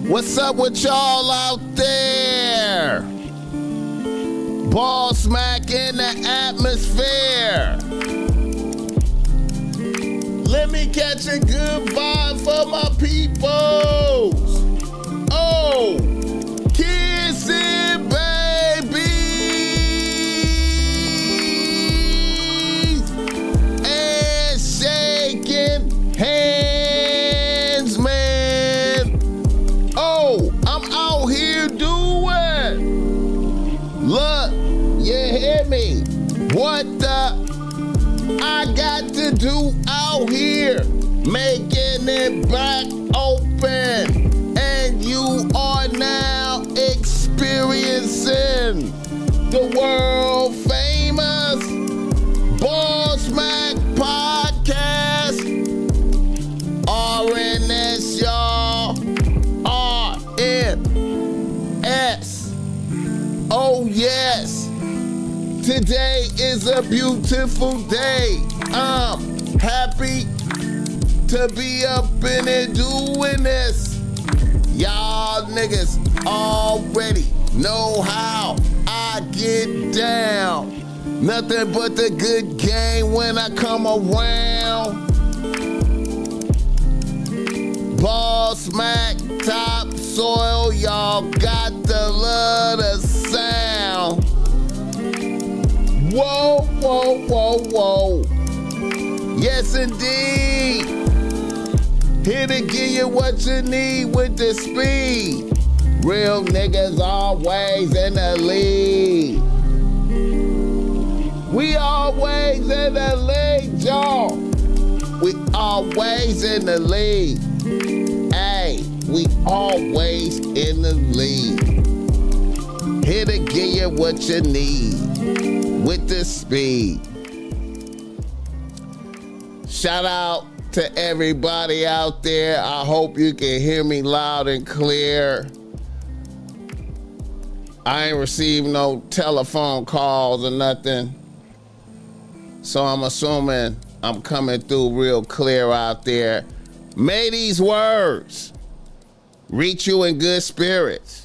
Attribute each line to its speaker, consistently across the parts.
Speaker 1: What's up with y'all out there? BossMack in the atmosphere. Let me catch a good vibe for my peoples. Oh, kissing babies and shaking hands, man. Oh, I'm out here doing. Look, you hear me? What the? I got to do out here, making it back open, and you are now experiencing the world famous BossMack podcast. RNS, y'all. RNS. Oh yes. Today is a beautiful day. I'm happy to be up in it doing this. Y'all niggas already know how I get down. Nothing but the good game when I come around. BossMack, topsoil, y'all got to love the sound. Whoa, whoa, whoa, whoa. Yes, indeed. Here to give you what you need with the speed. Real niggas always in the lead. We always in the lead, y'all. We always in the lead. Hey, we always in the lead. Here to give you what you need with the speed. Shout out to everybody out there. I hope you can hear me loud and clear. I ain't received no telephone calls or nothing, so I'm assuming I'm coming through real clear out there. May these words reach you in good spirits.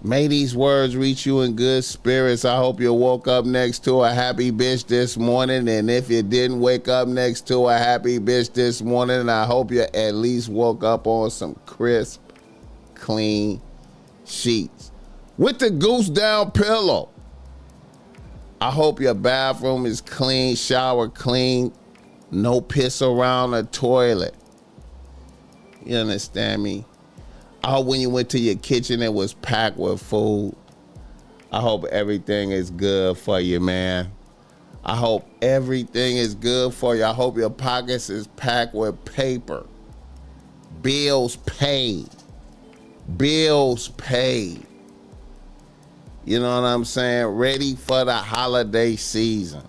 Speaker 1: May these words reach you in good spirits. I hope you woke up next to a happy bitch this morning. And if you didn't wake up next to a happy bitch this morning, I hope you at least woke up on some crisp, clean sheets with the goose down pillow. I hope your bathroom is clean, shower clean, no piss around the toilet. You understand me? I hope when you went to your kitchen, it was packed with food. I hope everything is good for you, man. I hope everything is good for you. I hope your pockets is packed with paper. Bills paid. Bills paid. You know what I'm saying? Ready for the holiday season.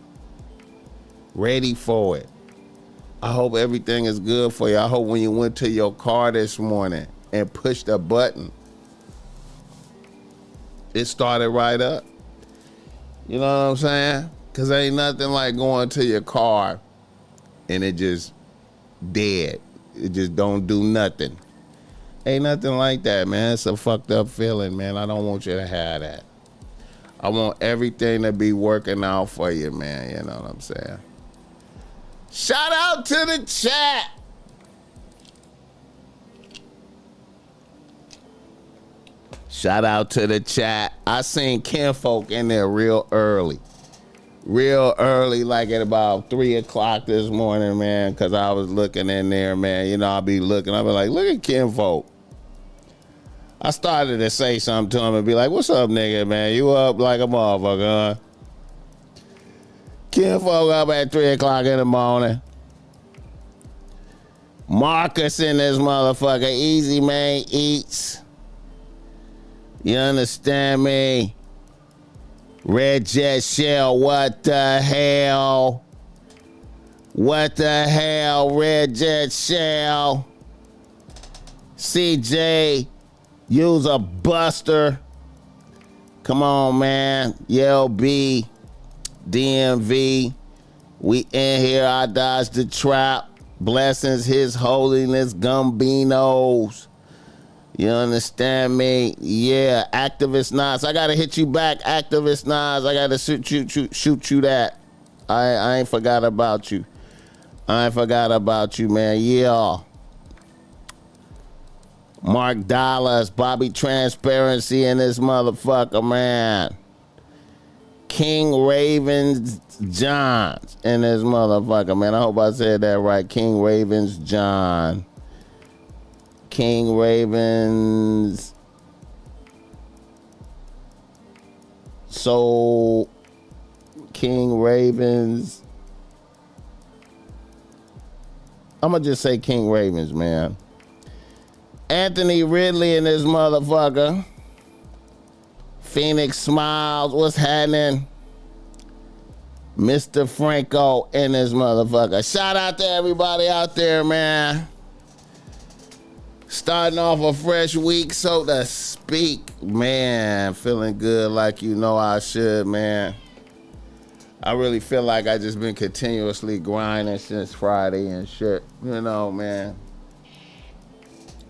Speaker 1: Ready for it. I hope everything is good for you. I hope when you went to your car this morning and pushed a button, it started right up. You know what I'm saying? Because ain't nothing like going to your car and it just dead. It just don't do nothing. Ain't nothing like that, man. It's a fucked up feeling, man. I don't want you to have that. I want everything to be working out for you, man. You know what I'm saying? Shout out to the chat. Shout out to the chat. I seen kinfolk in there real early. Real early, like at about 3 o'clock this morning, man, because I was looking in there, man. You know, I'll be looking. I'll be like, look at kinfolk. I started to say something to him and be like, what's up, nigga, man? You up like a motherfucker, huh? Kinfolk up at 3 o'clock in the morning. Marcus in this motherfucker. Easy, man, eats. You understand me? Red Jet Shell, what the hell? What the hell, Red Jet Shell? CJ, use a buster. Come on, man. Yell B, DMV. We in here. I dodged the trap. Blessings, His Holiness, Gumbinos. You understand me? Yeah, activist Nas. I gotta hit you back, activist Nas. I gotta shoot you that. I ain't forgot about you. I ain't forgot about you, man. Yeah. Mark Dollars, Bobby Transparency in this motherfucker, man. King Ravens Johns in this motherfucker, man. I hope I said that right. King Ravens John. King Ravens. So, King Ravens. I'm going to just say King Ravens, man. Anthony Ridley in this motherfucker. Phoenix Smiles, what's happening? Mr. Franco in this motherfucker. Shout out to everybody out there, man. Starting off a fresh week, so to speak. Man, feeling good like you know I should, man. I really feel like I just been continuously grinding since Friday and shit. You know, man.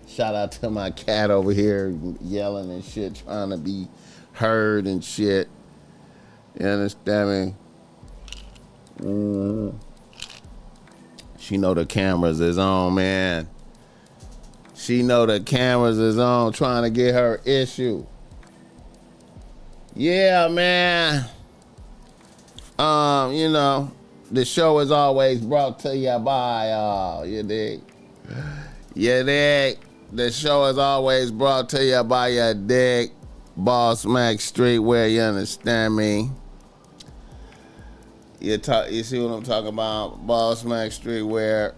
Speaker 1: Shout out to my cat over here yelling and shit, trying to be heard and shit. You understand me? She know the cameras is on, man. She know the cameras is on, trying to get her issue. Yeah, man. You know, the show is always brought to you by, you dig? You dig? The show is always brought to you by your dick, BossMack Streetwear, you understand me? You see what I'm talking about? BossMack Streetwear.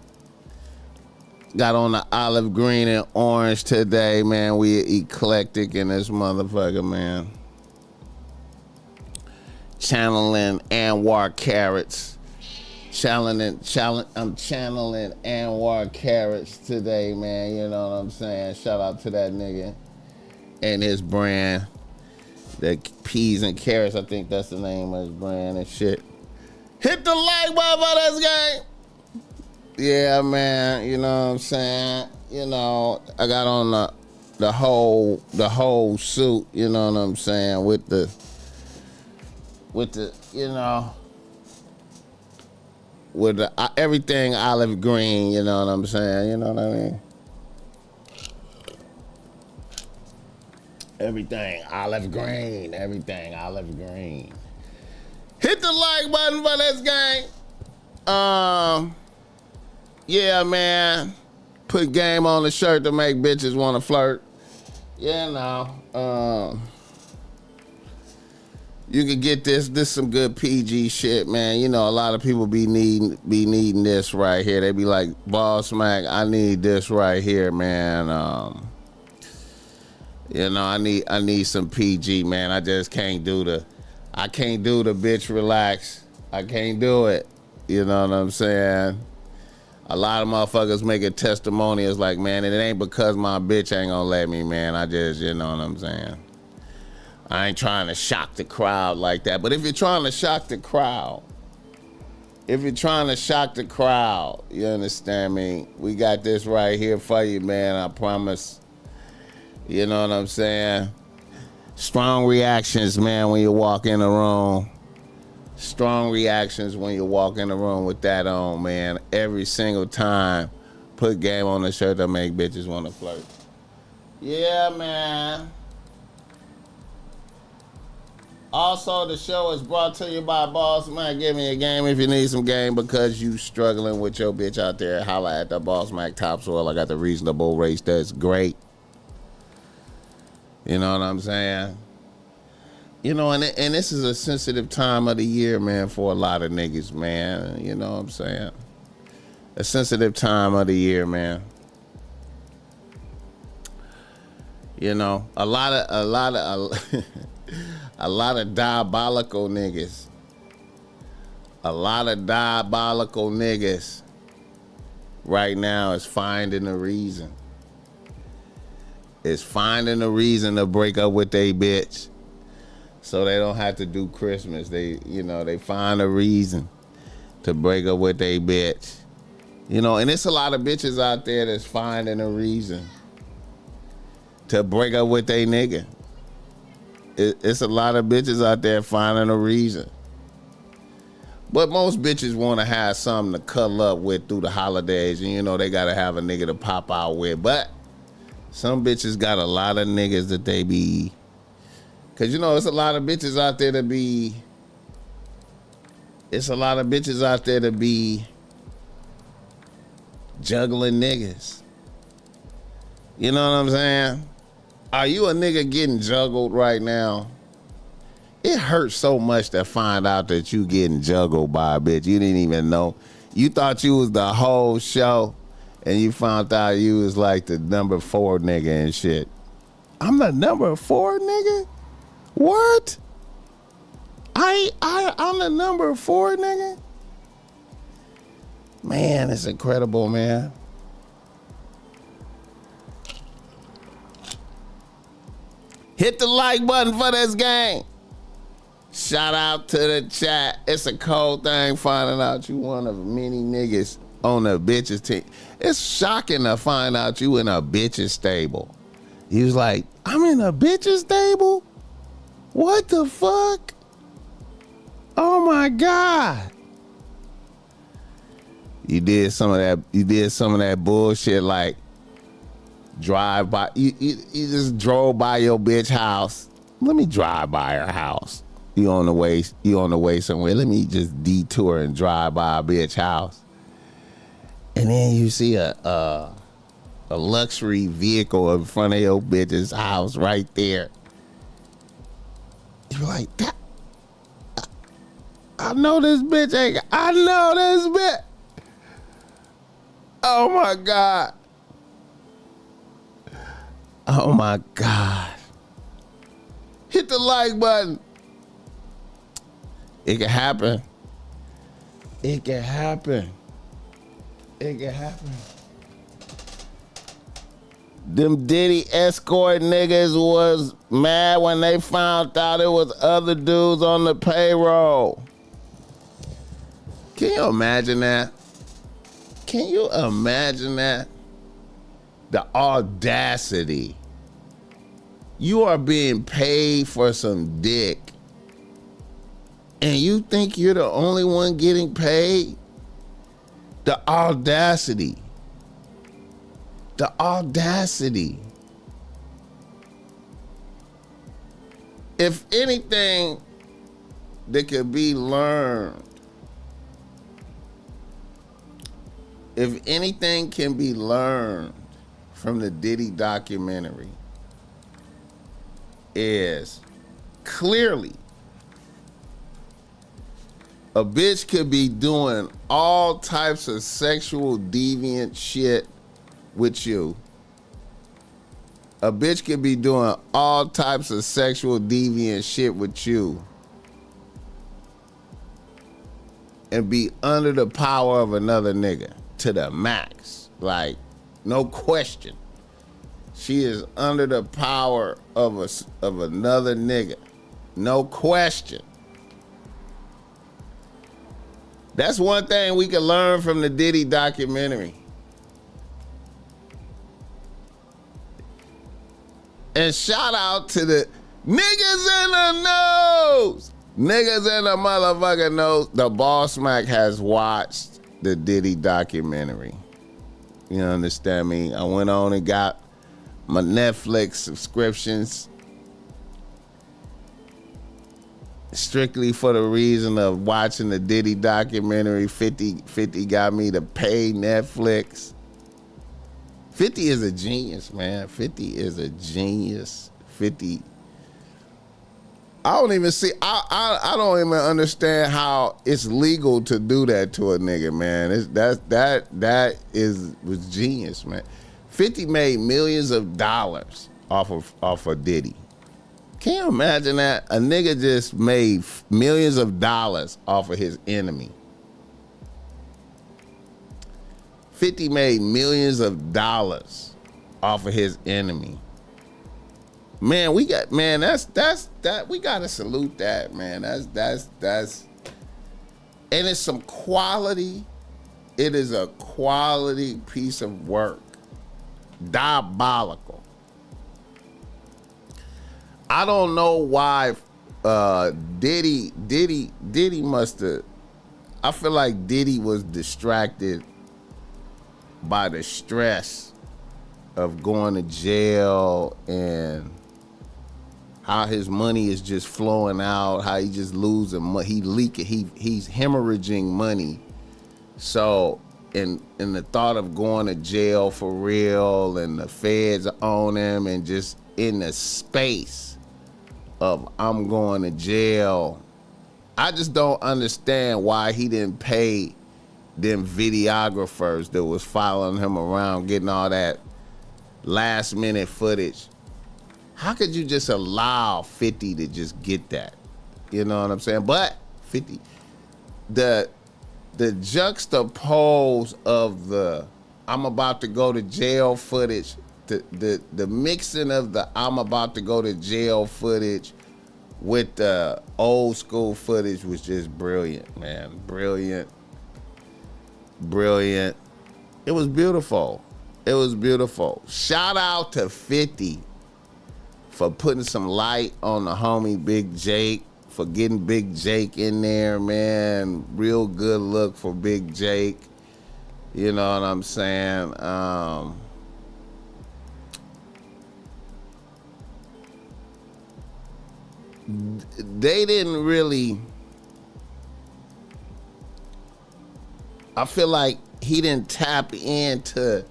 Speaker 1: Got on the olive green and orange today, man. We eclectic in this motherfucker, man. Channeling Anwar Carrots. I'm channeling Anwar Carrots today, man. You know what I'm saying? Shout out to that nigga and his brand. The Peas and Carrots, I think that's the name of his brand and shit. Hit the like button for this game. Yeah, man, you know what I'm saying? You know, I got on the whole suit, you know what I'm saying, with the you know, with the everything olive green, you know what I'm saying? You know what I mean? Everything olive green. Hit the like button for this game. Yeah, man. Put game on the shirt to make bitches want to flirt. You know. You can get this some good PG shit, man. You know, a lot of people be needing this right here. They be like, BossMack, I need this right here, man. You know, I need some PG, man. I just can't do the bitch relax. I can't do it. You know what I'm saying? A lot of motherfuckers making testimonials like, man, it ain't because my bitch ain't gonna let me, man. I just, you know what I'm saying? I ain't trying to shock the crowd like that. But if you're trying to shock the crowd, you understand me? We got this right here for you, man. I promise. You know what I'm saying? Strong reactions, man, when you walk in the room. Strong reactions when you walk in the room with that on, man. Every single time. Put game on the shirt that make bitches want to flirt. Yeah, man. Also, the show is brought to you by BossMack. Give me a game if you need some game because you struggling with your bitch out there. Holla at the BossMack Topsoil. I got the reasonable race that's great. You know what I'm saying? You know, and this is a sensitive time of the year, man, for a lot of niggas, man. You know what I'm saying? A sensitive time of the year, man. You know, a lot of a lot of diabolical niggas. A lot of diabolical niggas right now is finding a reason. Is finding a reason to break up with they bitch. So they don't have to do Christmas. They find a reason to break up with they bitch. You know, and it's a lot of bitches out there that's finding a reason to break up with their nigga. It's a lot of bitches out there finding a reason. But most bitches want to have something to cuddle up with through the holidays, and you know they got to have a nigga to pop out with. But some bitches got a lot of niggas that they be... Because, you know, it's a lot of bitches out there to be... It's a lot of bitches out there to be juggling niggas. You know what I'm saying? Are you a nigga getting juggled right now? It hurts so much to find out that you getting juggled by a bitch. You didn't even know. You thought you was the whole show, and you found out you was like the number 4 nigga and shit. I'm the number 4 nigga? What? I'm the number 4 nigga? Man, it's incredible, man. Hit the like button for this game. Shout out to the chat. It's a cold thing finding out you one of many niggas on the bitches team. It's shocking to find out you in a bitches stable. He was like, I'm in a bitches stable? What the fuck? Oh my God. You did some of that bullshit like drive by. You just drove by your bitch house. Let me drive by her house. You on the way somewhere. Let me just detour and drive by a bitch house. And then you see a luxury vehicle in front of your bitch's house right there. You're like, that. I know this bitch ain't. I know this bitch. Oh my God. Oh my God. Hit the like button. It can happen. It can happen. It can happen. Them Diddy escort niggas was mad when they found out it was other dudes on the payroll. Can you imagine that? Can you imagine that? The audacity. You are being paid for some dick, and you think you're the only one getting paid? The audacity. The audacity. If anything that could be learned, if anything can be learned from the Diddy documentary, is clearly a bitch could be doing all types of sexual deviant shit with you. A bitch could be doing all types of sexual deviant shit with you and be under the power of another nigga to the max. Like, no question. She is under the power of another nigga. No question. That's one thing we can learn from the Diddy documentary. And shout out to the niggas in the nose. Niggas in the motherfucking nose. The BossMack has watched the Diddy documentary. You understand me? I went on and got my Netflix subscriptions strictly for the reason of watching the Diddy documentary. 50 got me to pay Netflix. 50 is a genius, man. 50 is a genius. 50. I don't even see. I don't even understand how it's legal to do that to a nigga, man. That was genius, man. 50 made millions of dollars off of Diddy. Can you imagine that? A nigga just made millions of dollars off of his enemy. 50 made millions of dollars off of his enemy. Man, we gotta salute that, man. That's and it's some quality. It is a quality piece of work. Diabolical. I don't know why Diddy must have. I feel like Diddy was distracted by the stress of going to jail and how his money is just flowing out, how he just losing money, he's hemorrhaging money. So in the thought of going to jail for real and the feds on him and just in the space of I'm going to jail, I just don't understand why he didn't pay them videographers that was following him around, getting all that last minute footage. How could you just allow 50 to just get that? You know what I'm saying? But 50, the juxtapose of the I'm about to go to jail footage, the mixing of the I'm about to go to jail footage with the old school footage was just brilliant, man. Brilliant. It was beautiful. Shout out to 50 for putting some light on the homie Big Jake, for getting Big Jake in there, man. Real good look for Big Jake. You know what I'm saying? They didn't really, I feel like he didn't tap into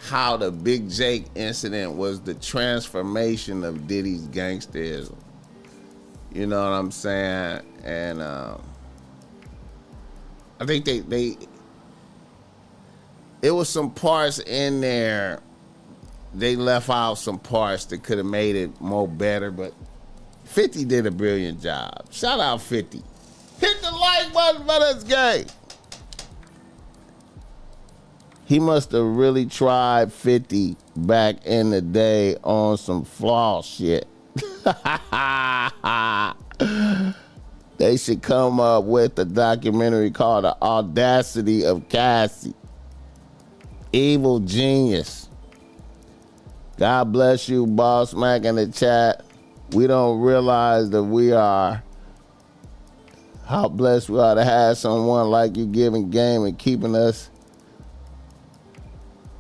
Speaker 1: how the Big Jake incident was the transformation of Diddy's gangsterism. You know what I'm saying? And I think it was some parts in there, they left out some parts that could have made it more better, but 50 did a brilliant job. Shout out 50. Hit the like button for this game. He must have really tried 50 back in the day on some flaw shit. They should come up with a documentary called The Audacity of Cassie. Evil genius. God bless you, BossMack in the chat. We don't realize that we are, how blessed we are to have someone like you giving game and keeping us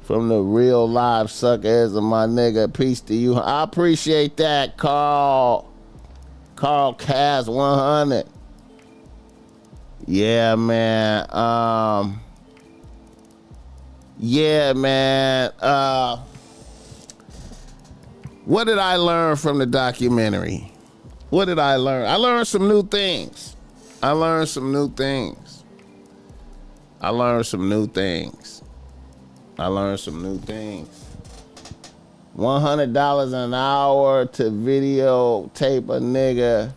Speaker 1: from the real live suckers of my nigga. Peace to you. I appreciate that, Carl Cass 100. Yeah, man. What did I learn from the documentary? What did I learn? I learned some new things. $100 an hour to videotape a nigga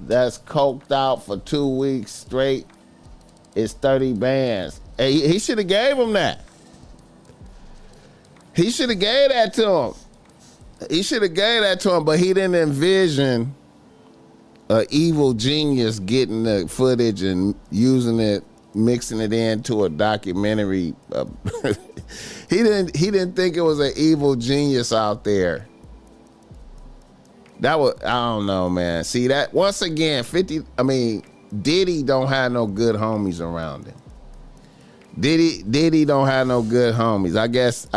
Speaker 1: that's coked out for 2 weeks straight is 30 bands. Hey, he should have gave him that. He should have gave that to him. But he didn't envision an evil genius getting the footage and using it, mixing it into a documentary. He didn't think it was an evil genius out there. That was, I don't know, man. See that once again, Diddy don't have no good homies around him. Diddy don't have no good homies. I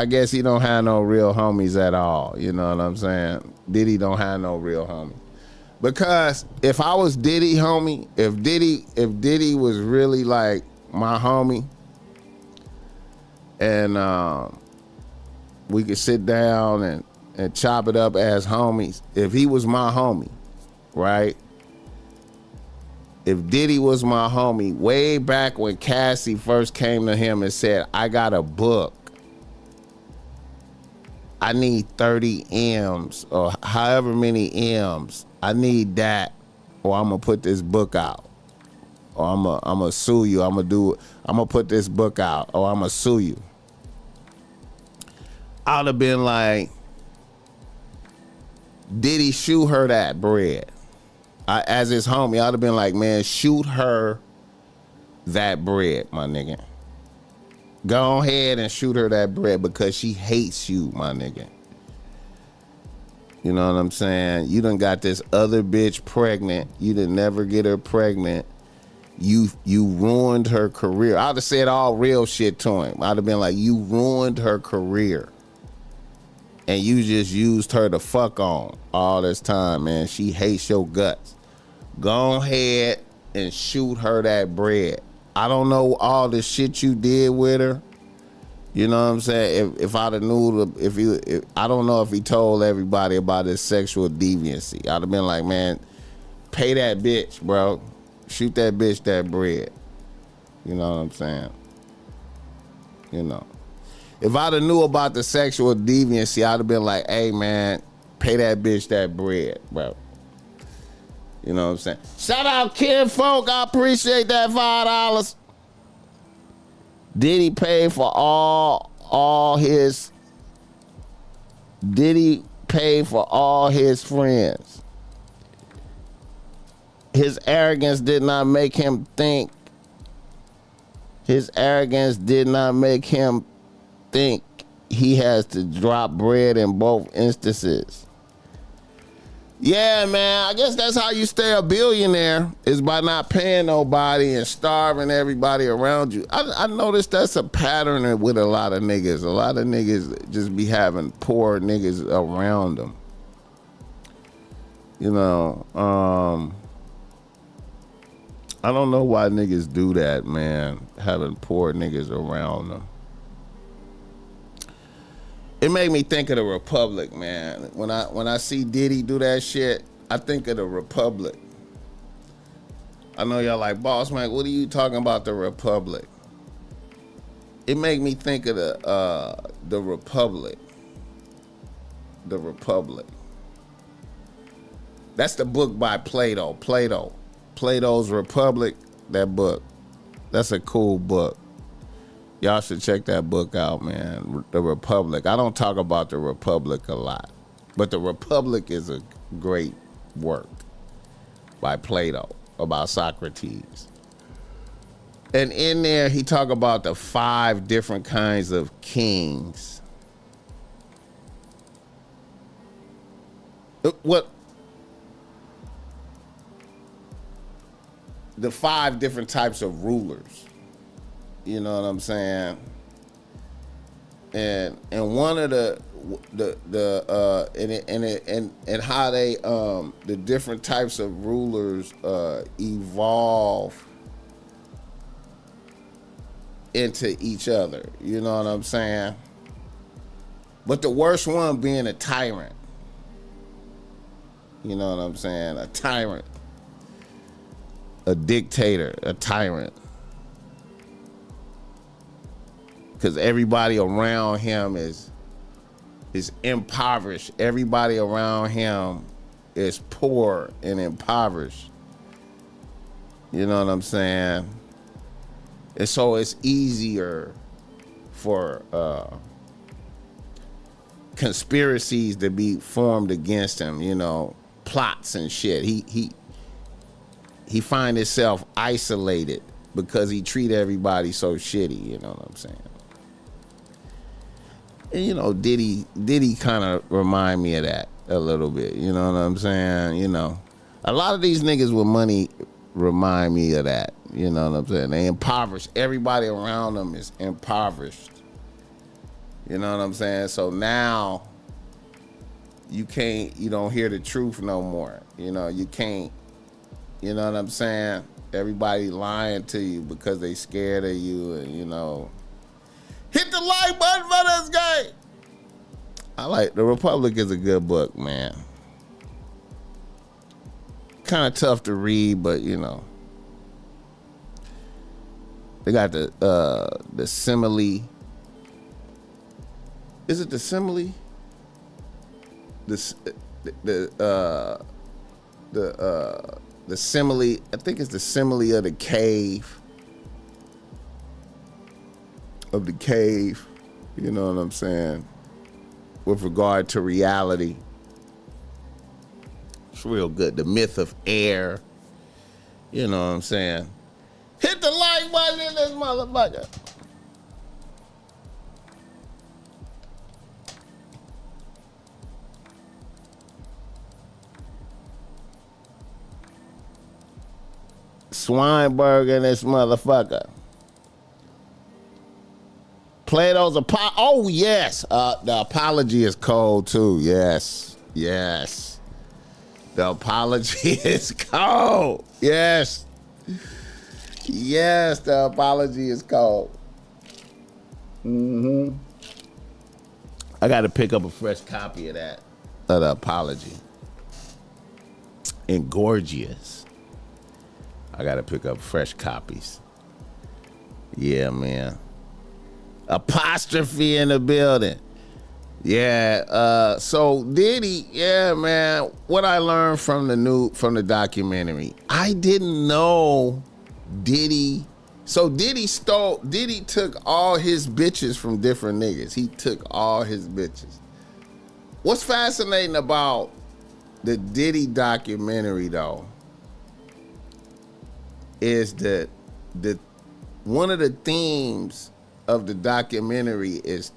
Speaker 1: guess he don't have no real homies at all. You know what I'm saying? Diddy don't have no real homies. Because if I was Diddy, homie, if Diddy was really like my homie, and we could sit down and chop it up as homies. If he was my homie, right? If Diddy was my homie, way back when Cassie first came to him and said, I got a book. I need 30 M's or however many M's. I need that, or I'm gonna put this book out. Or I'm gonna sue you. I'm gonna put this book out, or I'm gonna sue you. I'd have been like, Diddy, shoot her that bread. As his homie, I'd have been like, man, shoot her that bread, my nigga. Go ahead and shoot her that bread because she hates you, my nigga. You know what I'm saying? You done got this other bitch pregnant. You didn't never get her pregnant. You ruined her career. I'd have said all real shit to him. I'd have been like, you ruined her career. And you just used her to fuck on all this time, man. She hates your guts. Go ahead and shoot her that bread. I don't know all the shit you did with her. You know what I'm saying? If I'd have knew, I don't know if he told everybody about his sexual deviancy. I'd have been like, man, pay that bitch, bro. Shoot that bitch that bread. You know what I'm saying? You know. If I'd have knew about the sexual deviancy, I'd have been like, hey, man, pay that bitch that bread, bro. You know what I'm saying? Shout out Kid Folk. I appreciate that $5. Diddy paid for all his friends. His arrogance did not make him think. His arrogance did not make him think he has to drop bread in both instances. Yeah, man, I guess that's how you stay a billionaire, is by not paying nobody and starving everybody around you. I noticed that's a pattern with a lot of niggas. A lot of niggas just be having poor niggas around them. You know, I don't know why niggas do that, man, having poor niggas around them. It made me think of the Republic, man. When I see Diddy do that shit, I think of the Republic. I know y'all like, BossMack, what are you talking about, the Republic? It made me think of the Republic. The Republic. That's the book by Plato. Plato's Republic, that book. That's a cool book. Y'all should check that book out, man. The Republic. I don't talk about the Republic a lot, but the Republic is a great work by Plato about Socrates. And in there, he talk about the 5 different kinds of kings. What? The 5 different types of rulers. You know what I'm saying? And one of the how they the different types of rulers evolve into each other. You know what I'm saying? But the worst one being a tyrant. You know what I'm saying? A tyrant. A dictator, a tyrant. Because everybody around him is impoverished. Everybody around him is poor and impoverished. You know what I'm saying? And so it's easier for conspiracies to be formed against him, you know, plots and shit. He find himself isolated because he treat everybody so shitty, you know what I'm saying? And you know, Diddy kind of remind me of that a little bit, you know what I'm saying? You know, a lot of these niggas with money remind me of that, you know what I'm saying? They impoverished. Everybody around them is impoverished. You know what I'm saying? So now you don't hear the truth no more. You know, you can't, you know what I'm saying? Everybody lying to you because they scared of you, and you know. Hit the like button for this guy. I like The Republic is a good book, man. Kind of tough to read, but you know. They got the simile. Is it the simile? The simile. I think it's the simile of the cave. Of the cave, you know what I'm saying, with regard to reality. It's real good. The myth of air, you know what I'm saying. Hit the like button in this motherfucker. Swinburg and this motherfucker. Plato's apology. Oh, yes. The apology is cold, too. Yes. Yes. The apology is cold. Yes. Yes, the apology is cold. Mm-hmm. I got to pick up a fresh copy of that, of the apology. And Gorgeous. I got to pick up fresh copies. Yeah, man. Apostrophe in the building. Yeah, so Diddy, yeah, man, what I learned from the documentary, I didn't know Diddy. So Diddy took all his bitches from different niggas. He took all his bitches. What's fascinating about the Diddy documentary though is that one of the themes of the documentary is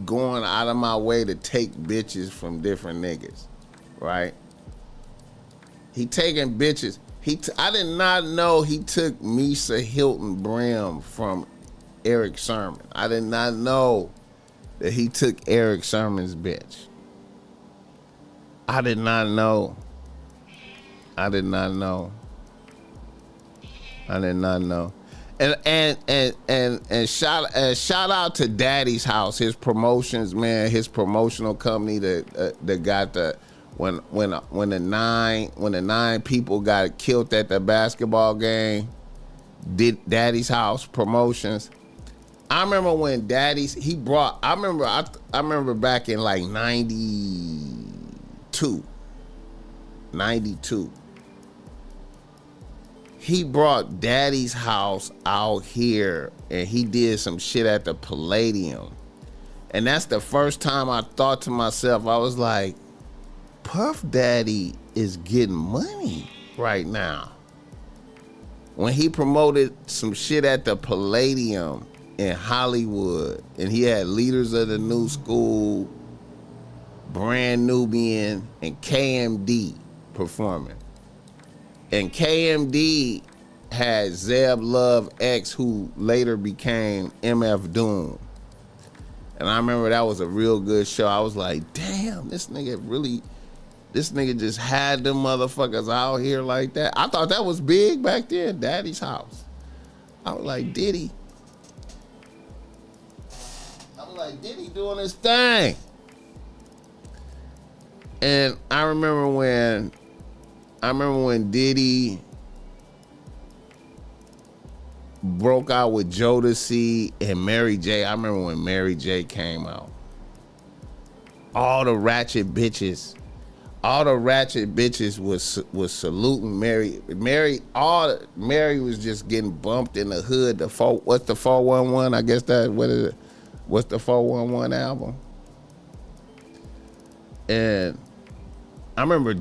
Speaker 1: going out of my way to take bitches from different niggas, right? He taking bitches. I did not know he took Misa Hilton Brim from Eric Sermon. I did not know that he took Eric Sermon's bitch. I did not know. I did not know. I did not know. And shout out to Daddy's House, his promotions, man, his promotional company that got the when the nine people got killed at the basketball game, did Daddy's House Promotions. I remember when I remember back in like 92. He brought Daddy's House out here and he did some shit at the Palladium. And that's the first time I thought to myself, I was like, Puff Daddy is getting money right now. When he promoted some shit at the Palladium in Hollywood and he had Leaders of the New School, Brand Nubian, and KMD performing. And KMD had Zeb Love X, who later became MF Doom. And I remember that was a real good show. I was like, damn, this nigga just had them motherfuckers out here like that. I thought that was big back then, Daddy's House. I was like, Diddy doing his thing. And I remember when Diddy broke out with Jodeci and Mary J. I remember when Mary J came out. All the ratchet bitches was saluting Mary. Mary was just getting bumped in the hood. What's the 411? I guess what's the 411 album? And I remember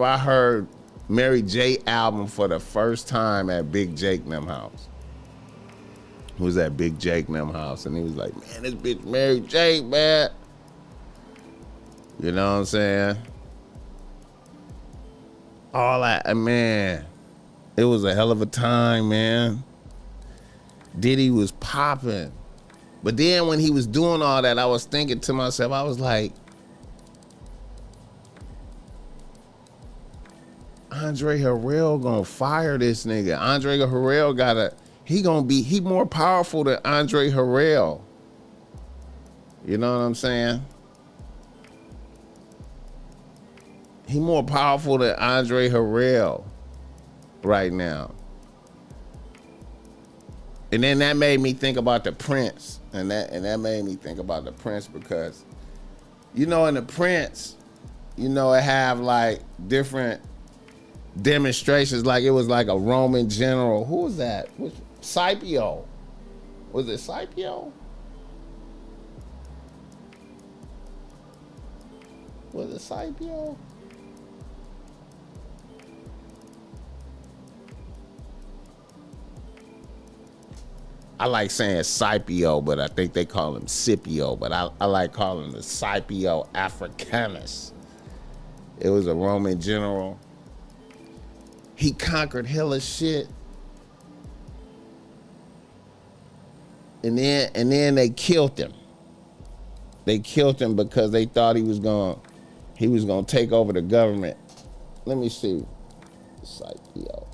Speaker 1: I heard Mary J album for the first time at Big Jake and them house. It was at Big Jake and them house, and he was like, man, this bitch Mary J, man. You know what I'm saying? All that, man, it was a hell of a time, man. Diddy was popping. But then when he was doing all that, I was thinking to myself, I was like, Andre Harrell gonna fire this nigga. Andre Harrell he more powerful than Andre Harrell. You know what I'm saying? He more powerful than Andre Harrell right now. And then that made me think about the Prince. And that made me think about the Prince because, you know, in the Prince, you know, it have like different demonstrations. Like it was like a Roman general. Who was that? Scipio. Was it Scipio? Was it Scipio? I like saying Scipio, but I think they call him Scipio, but I like calling him the Scipio Africanus. It was a Roman general. He conquered hella shit. And then they killed him. They killed him because they thought he was gonna take over the government. Let me see. Psycho.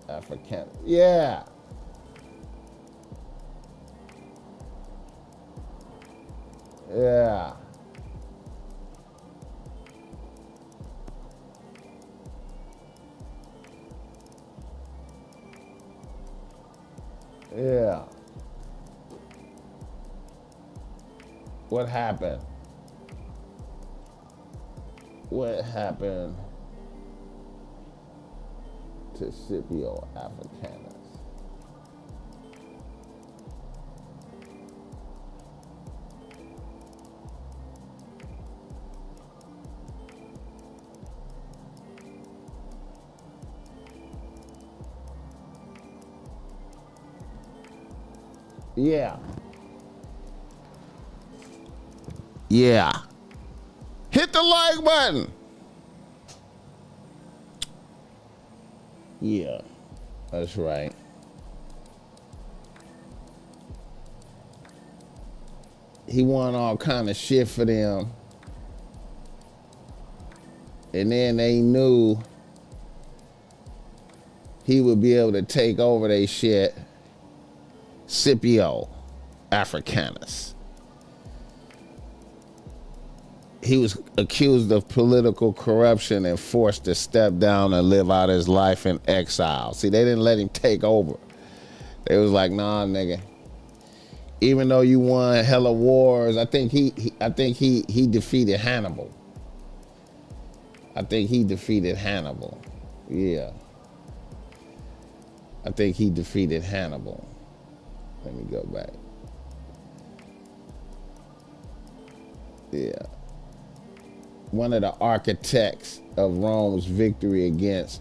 Speaker 1: African. Yeah. Yeah. Yeah. What happened? What happened to Scipio Africanus? Yeah. Yeah. Hit the like button. Yeah, that's right. He won all kind of shit for them. And then they knew he would be able to take over their shit. Scipio Africanus. He was accused of political corruption and forced to step down and live out his life in exile. See, they didn't let him take over. They was like, nah, nigga. Even though you won hella wars, I think he defeated Hannibal. I think he defeated Hannibal. Yeah. I think he defeated Hannibal. Let me go back. Yeah. One of the architects of Rome's victory against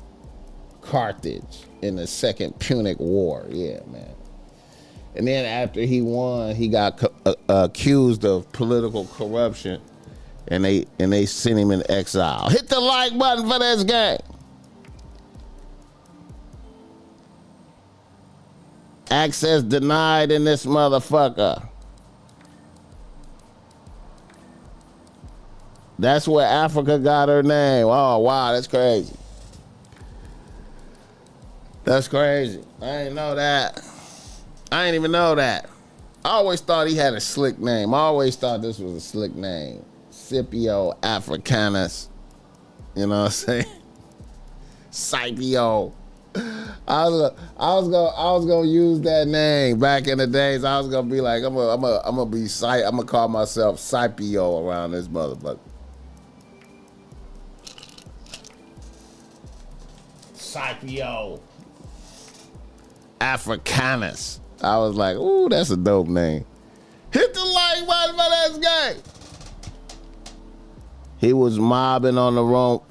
Speaker 1: Carthage in the Second Punic War. Yeah, man. And then after he won, he got accused of political corruption, and they sent him in exile. Hit the like button for this game. Access denied in this motherfucker. That's where Africa got her name. Oh, wow, that's crazy. That's crazy. I didn't know that. I didn't even know that. I always thought he had a slick name. I always thought this was a slick name. Scipio Africanus. You know what I'm saying? Scipio. I was gonna use that name back in the days. I was gonna be like, I'm gonna call myself Scipio around this motherfucker. Scipio Africanus. I was like, ooh, that's a dope name. Hit the like button for this game. He was mobbing on the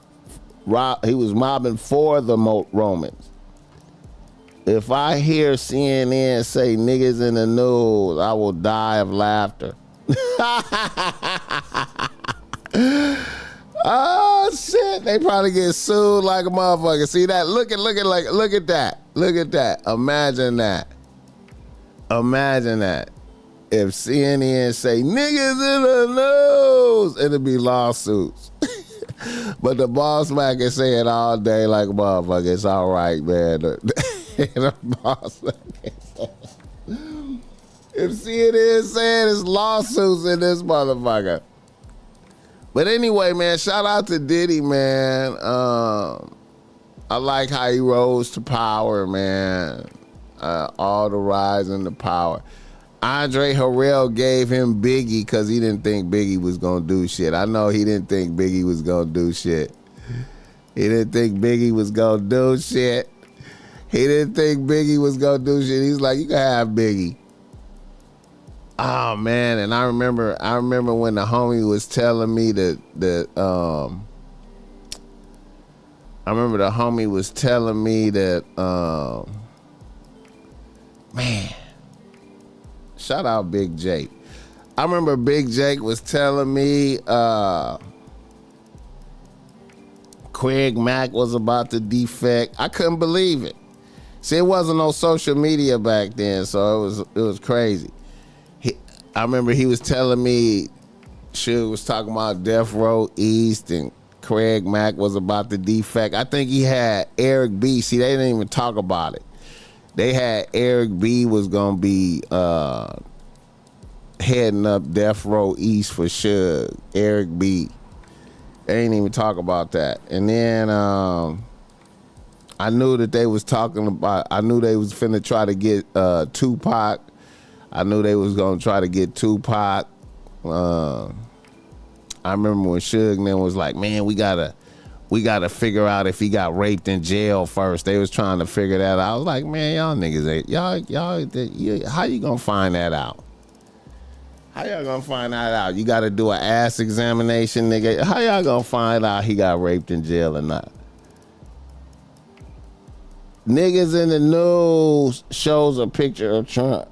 Speaker 1: he was mobbing for the Romans. If I hear CNN say niggas in the news, I will die of laughter. Oh shit! They probably get sued like a motherfucker. See that? Look at that. Look at that. Imagine that. Imagine that. If CNN say niggas in the news, it'll be lawsuits. But the BossMack can say it all day like a motherfucker. It's all right, man. The BossMack can say it. If CNN saying it's lawsuits in this motherfucker. But anyway, man, shout out to Diddy, man. I like how he rose to power, man. All the rise into power. Andre Harrell gave him Biggie because he didn't think Biggie was going to do shit. I know he didn't think Biggie was going to do shit. He didn't think Biggie was going to do shit. He didn't think Biggie was going to do shit. He's like, you can have Biggie. Oh, man, and I remember when the homie was telling me man, shout out Big J. I remember Big Jake was telling me Craig Mack was about to defect. I couldn't believe it. See, it wasn't no social media back then, so it was crazy. I remember he was telling me Suge was talking about Death Row East and Craig Mack was about to defect. I think he had Eric B. See, they didn't even talk about it. They had Eric B. was gonna be heading up Death Row East for Suge. Eric B. They ain't even talk about that. And then I knew that they was talking about. I knew they was finna try to get Tupac. I knew they was gonna try to get Tupac. I remember when Suge and them was like, man, we gotta figure out if he got raped in jail first. They was trying to figure that out. I was like, man, y'all niggas ain't y'all. How you gonna find that out? How y'all gonna find that out? You gotta do an ass examination, nigga. How y'all gonna find out he got raped in jail or not? Niggas in the news shows a picture of Trump.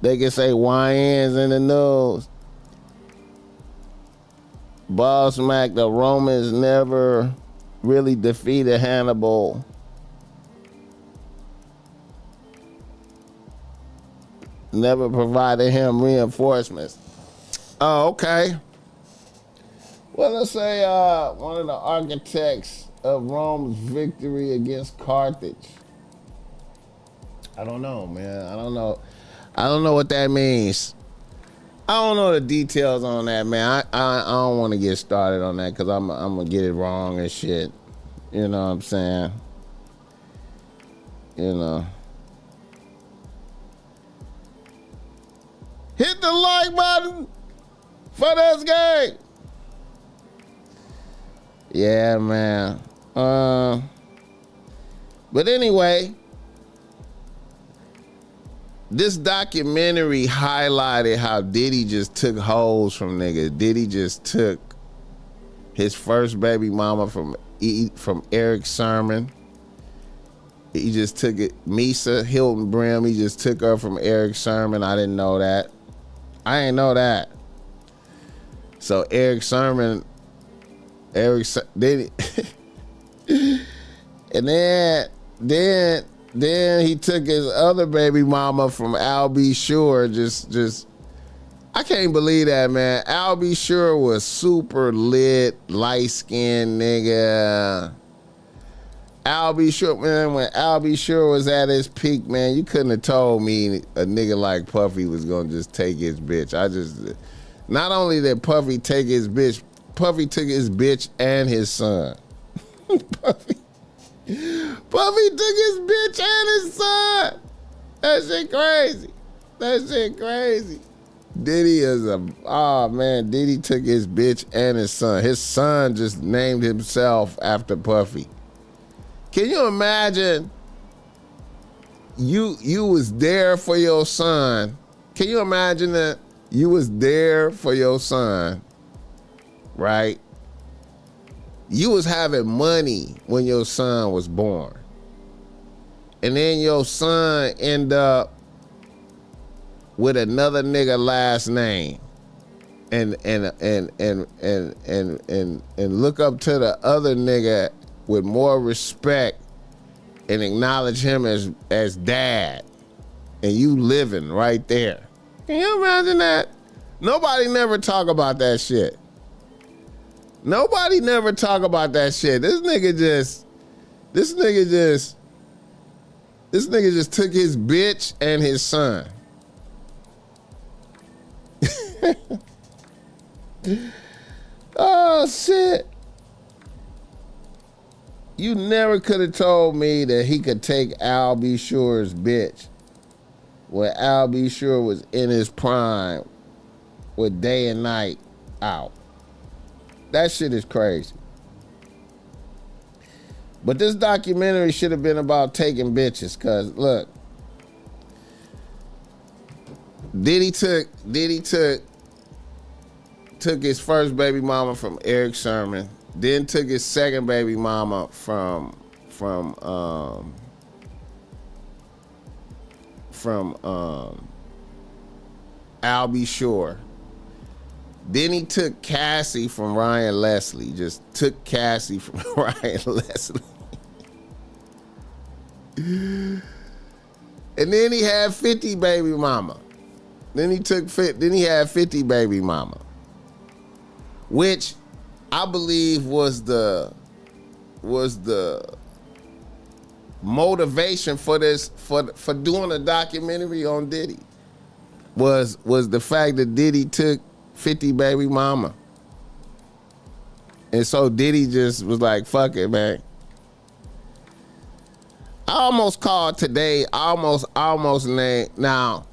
Speaker 1: They can say YNs in the news. BossMack, the Romans never really defeated Hannibal. Never provided him reinforcements. Oh, okay. Well, let's say one of the architects of Rome's victory against Carthage. I don't know, man. I don't know what that means. I don't know the details on that, man. I don't want to get started on that because I'm going to get it wrong and shit. You know what I'm saying? You know. Hit the like button for this game. Yeah, man. But anyway, this documentary highlighted how Diddy just took hoes from niggas. Diddy just took his first baby mama from Eric Sermon. He just took it. Misa Hilton Brim, he just took her from Eric Sermon. I didn't know that. I didn't know that. So Eric Sermon, Diddy, and then he took his other baby mama from Al B. Sure. Just I can't believe that, man. Al B. Sure was super lit, light-skinned nigga. Al B. Sure, man, when Al B. Sure was at his peak, man, you couldn't have told me a nigga like Puffy was gonna just take his bitch. Not only did Puffy take his bitch, Puffy took his bitch and his son. Puffy took his bitch and his son. That shit crazy. That shit crazy. Diddy Diddy took his bitch and his son. His son just named himself after Puffy. Can you imagine you was there for your son? Can you imagine that you was there for your son, right? You was having money when your son was born. And then your son end up with another nigga last name. And look up to the other nigga with more respect and acknowledge him as dad. And you living right there. Can you imagine that? Nobody never talk about that shit. Nobody never talk about that shit. This nigga just took his bitch and his son. Oh shit. You never could have told me that he could take Al B. Sure's bitch when Al B. Sure was in his prime with Day and Night out. That shit is crazy. But this documentary should have been about taking bitches, cause look, Diddy took his first baby mama from Eric Sermon. Then took his second baby mama from Albie Shore. Then he took Cassie from Ryan Leslie. Just took Cassie from Ryan Leslie. And then he had 50 baby mama. Then he had 50 baby mama. Which I believe was the motivation for this for doing a documentary on Diddy. Was the fact that Diddy took 50 baby mama. And so Diddy just was like, fuck it, man. I almost called today, almost named. Now,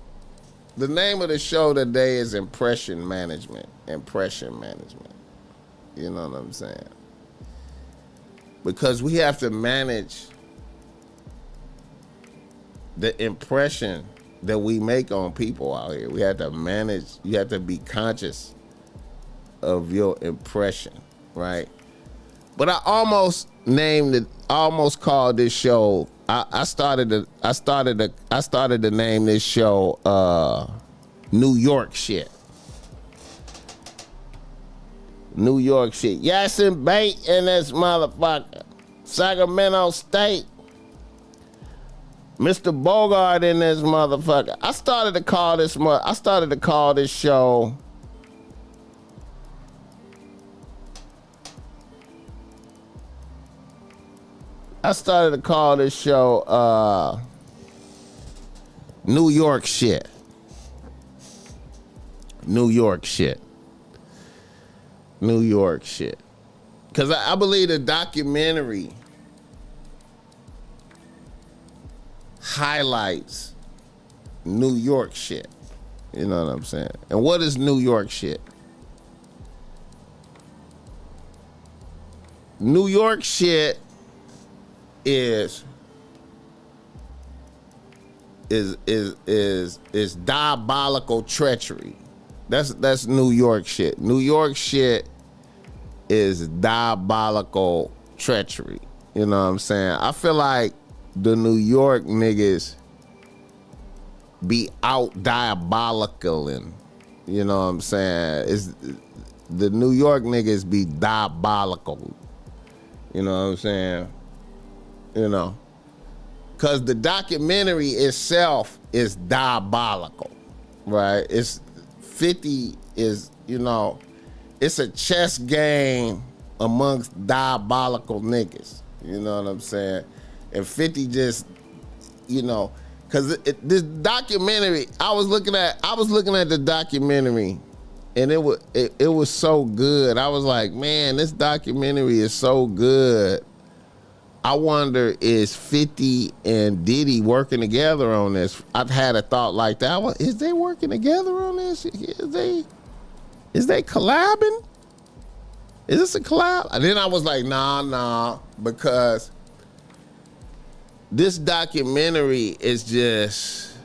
Speaker 1: the name of the show today is Impression Management. You know what I'm saying? Because we have to manage the impression that we make on people out here. We have to manage, you have to be conscious of your impression, right? But I almost called this show, I started to name this show New York Shit. New York Shit. Yasin Bait in this motherfucker. Sacramento State. Mr. Bogart in this motherfucker. I started to call this show New York Shit. New York Shit. New York Shit. Because I believe the documentary highlights New York shit. You know what I'm saying? And what is New York shit? New York shit is diabolical treachery. That's New York shit. New York shit is diabolical treachery. You know what I'm saying? I feel like the New York niggas be out diabolical, and you know what I'm saying? It's the New York niggas be diabolical. You know what I'm saying? You know, cause the documentary itself is diabolical, right? It's 50 is, you know, it's a chess game amongst diabolical niggas. You know what I'm saying? And 50 just, you know, cause this documentary, I was looking at the documentary, and it was so good. I was like, man, this documentary is so good. I wonder, is 50 and Diddy working together on this? I've had a thought like that. Is they working together on this? Is they collabing? Is this a collab? And then I was like, nah, because this documentary is just,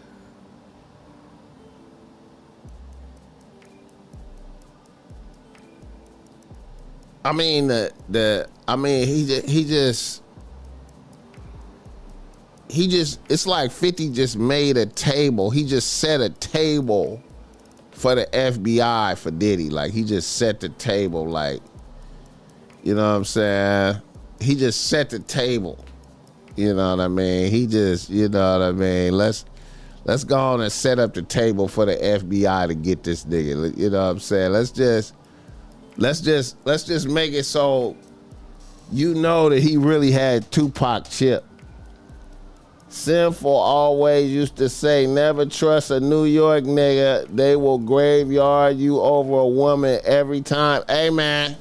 Speaker 1: I mean, he just, it's like 50 just made a table. He just set a table for the FBI for Diddy. Like, he just set the table, like, you know what I'm saying? He just set the table. You know what I mean? He just, you know what I mean? Let's go on and set up the table for the FBI to get this nigga. You know what I'm saying? Let's just make it so you know that he really had Tupac chip. Sinful always used to say, never trust a New York nigga. They will graveyard you over a woman every time. Hey, man.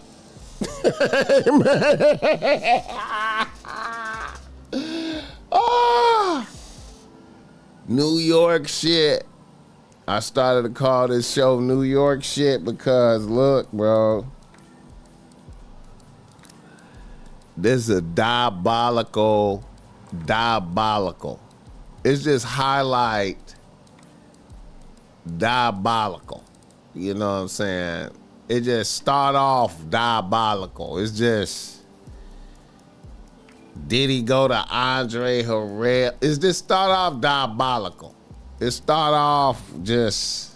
Speaker 1: Oh, New York shit. I started to call this show New York shit because, look, bro, this is a diabolical. It's just highlight diabolical. You know what I'm saying? it just start off diabolical. It's just Diddy go to Andre Harrell. It's just start off diabolical. It start off just.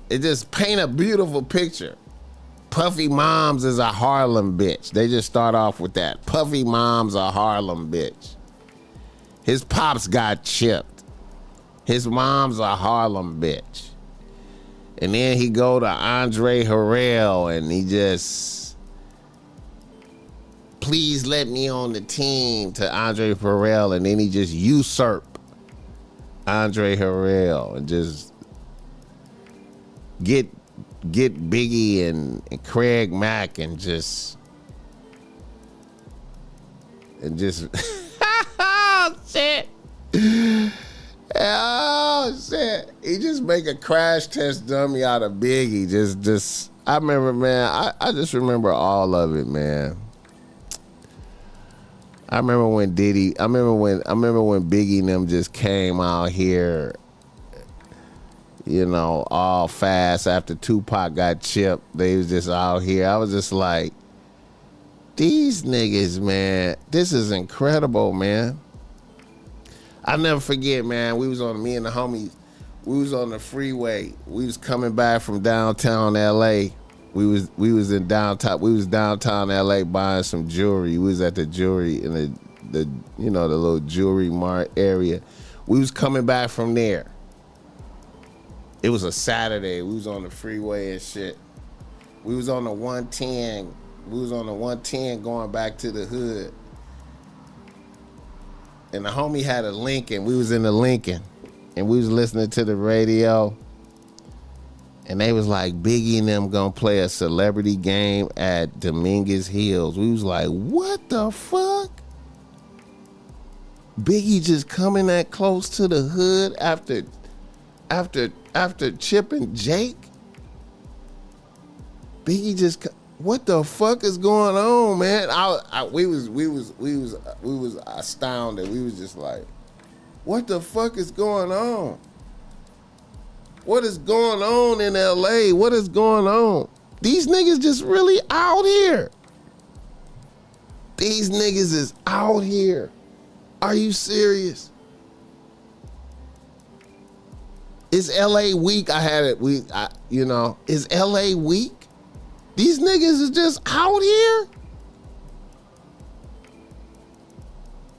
Speaker 1: It just paint a beautiful picture. Puffy Moms is a Harlem bitch. They just start off with that. Puffy Mom's a Harlem bitch. His pops got chipped. His mom's a Harlem bitch. And then he go to Andre Harrell and he just, please let me on the team to Andre Harrell, and then he just usurp Andre Harrell and just get Biggie and Craig Mack and just oh shit. Oh shit. He just make a crash test dummy out of Biggie. Just I remember, man, I just remember all of it, man. I remember when Biggie and them just came out here, you know, all fast after Tupac got chipped. They was just out here. I was just like, these niggas, man, this is incredible, man. I'll never forget, man, me and the homies, we was on the freeway. We was coming back from downtown LA. We was downtown LA buying some jewelry. We was at the jewelry in the you know, the little jewelry mart area. We was coming back from there. It was a Saturday. We was on the freeway and shit. We was on the 110. We was on the 110 going back to the hood. And the homie had a Lincoln. We was in the Lincoln. And we was listening to the radio. And they was like, Biggie and them gonna play a celebrity game at Dominguez Hills. We was like, what the fuck? Biggie just coming that close to the hood after Chip and Jake? Biggie just, what the fuck is going on, man? We was astounded. We was just like, what the fuck is going on? What is going on in LA? What is going on? These niggas just really out here. These niggas is out here. Are you serious? Is LA weak? Is LA weak? These niggas is just out here.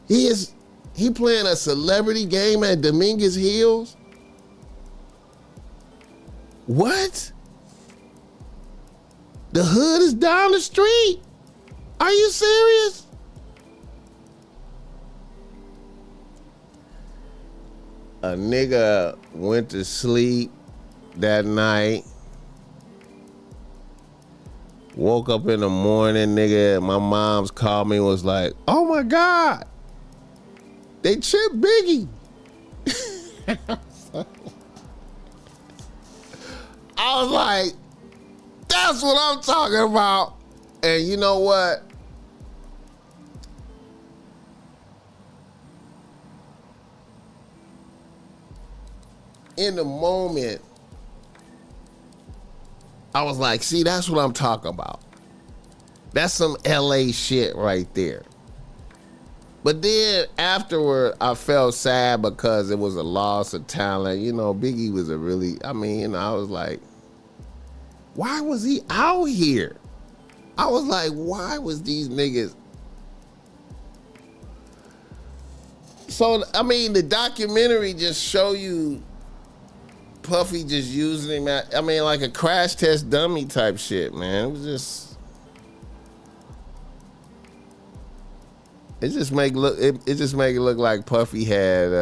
Speaker 1: He playing a celebrity game at Dominguez Hills? What? The hood is down the street. Are you serious? A nigga went to sleep that night. Woke up in the morning, nigga. My mom's called me and was like, oh my God, they chipped Biggie. I was like, that's what I'm talking about. And you know what? In the moment, I was like, see, that's what I'm talking about. That's some LA shit right there. But then afterward, I felt sad because it was a loss of talent. You know, Biggie was I was like, why was he out here? I was like, why was these niggas? So, the documentary just show you Puffy just using him like a crash test dummy type shit, man. It just make it look like Puffy had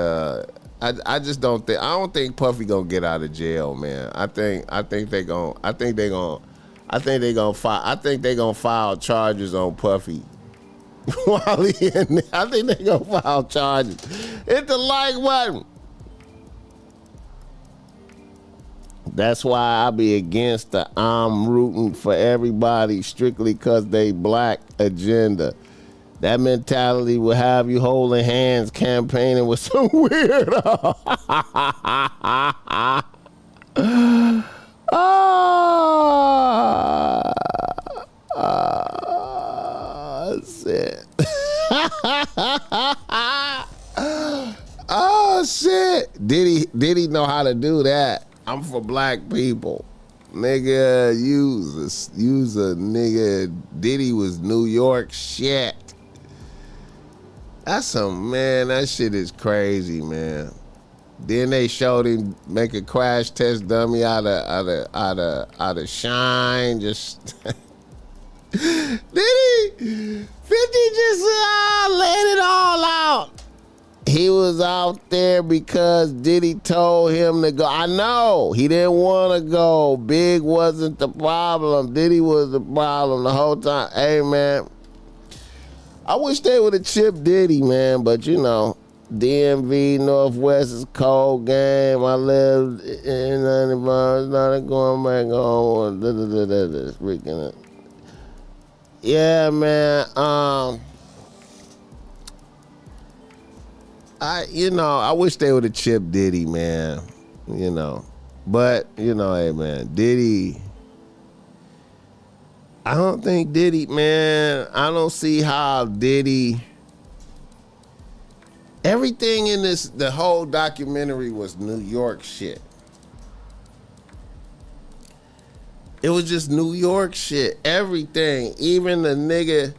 Speaker 1: I don't think Puffy gonna get out of jail, man. I think they gonna file charges on Puffy while he in there. I think they gonna file charges. Hit the like button. That's why I be against the I'm rooting for everybody strictly cause they black agenda. That mentality will have you holding hands campaigning with some weirdo. Oh shit. Diddy know how to do that. I'm for black people. Nigga, use a nigga. Diddy was New York shit. That's that shit is crazy, man. Then they showed him make a crash test dummy out of shine. Just Diddy 50 just laid it all out. He was out there because Diddy told him to go. I know he didn't want to go. Big wasn't the problem. Diddy was the problem the whole time. Hey man, I wish they would have chipped Diddy, man, but you know, DMV Northwest is cold game. I lived in 95, not going back home. Freaking. Yeah, man. I wish they would have chipped Diddy, man. You know, but hey, man, Diddy. I don't think Diddy, man. I don't see how Diddy. Everything in the whole documentary was New York shit. It was just New York shit. Everything, even the nigga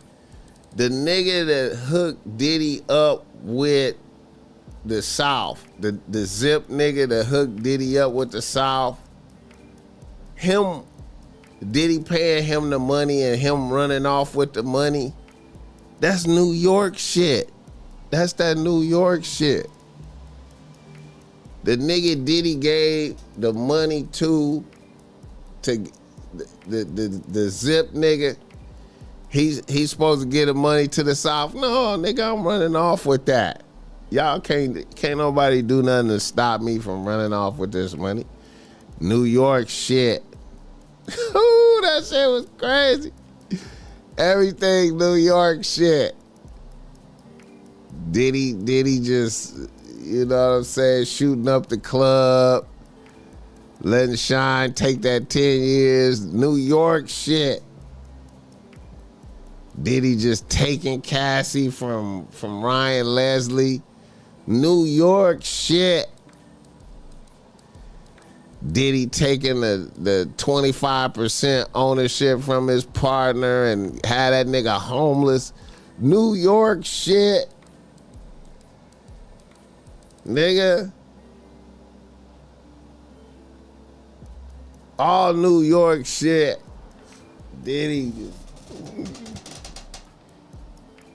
Speaker 1: that hooked Diddy up with the South, the Zip nigga that hooked Diddy up with the South, Diddy paying him the money and him running off with the money, that's New York shit. That's that New York shit. The nigga Diddy gave the money to the Zip nigga, he's supposed to get the money to the South. No, nigga, I'm running off with that. Y'all can't nobody do nothing to stop me from running off with this money. New York shit. Ooh, that shit was crazy. Everything New York shit. Diddy just, you know what I'm saying, shooting up the club, letting Shine take that 10 years. New York shit. Diddy just taking Cassie from Ryan Leslie. New York shit. Diddy taking the 25% ownership from his partner and had that nigga homeless. New York shit. Nigga. All New York shit. Diddy.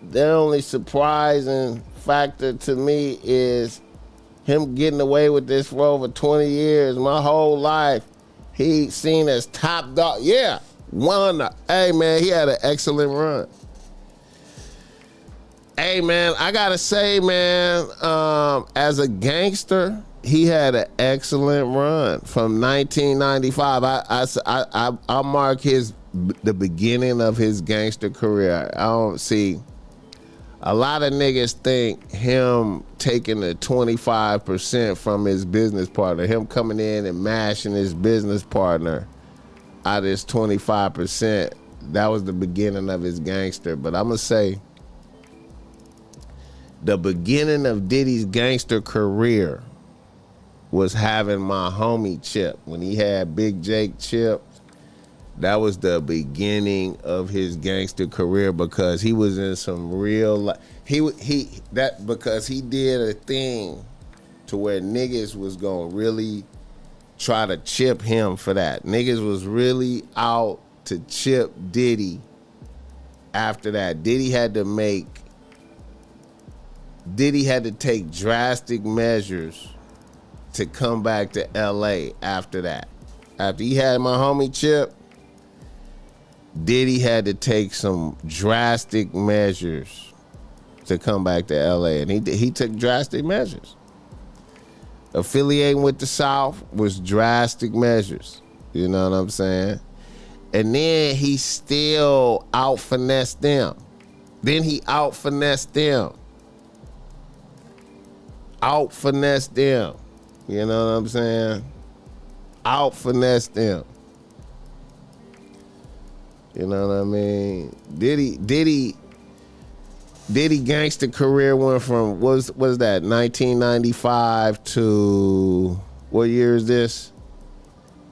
Speaker 1: The only surprising factor to me is him getting away with this for over 20 years. My whole life, he seen as top dog. Yeah, hey man, he had an excellent run. Hey man, I gotta say, man, as a gangster, he had an excellent run from 1995. I mark the beginning of his gangster career. I don't see. A lot of niggas think him taking the 25% from his business partner, him coming in and mashing his business partner out of his 25%, that was the beginning of his gangster. But I'm going to say the beginning of Diddy's gangster career was having my homie Chip. When he had Big Jake Chip, that was the beginning of his gangster career because he was in some real because he did a thing to where niggas was gonna really try to chip him for that. Niggas was really out to chip Diddy after that. Diddy had to take drastic measures to come back to LA after that. After he had my homie Chip, Diddy had to take some drastic measures to come back to LA, and he took drastic measures. Affiliating with the South was drastic measures. You know what I'm saying? And then he still out-finessed them. You know what I'm saying? Out-finessed them. You know what I mean? Diddy Diddy gangster career went from was that 1995 to what year is this?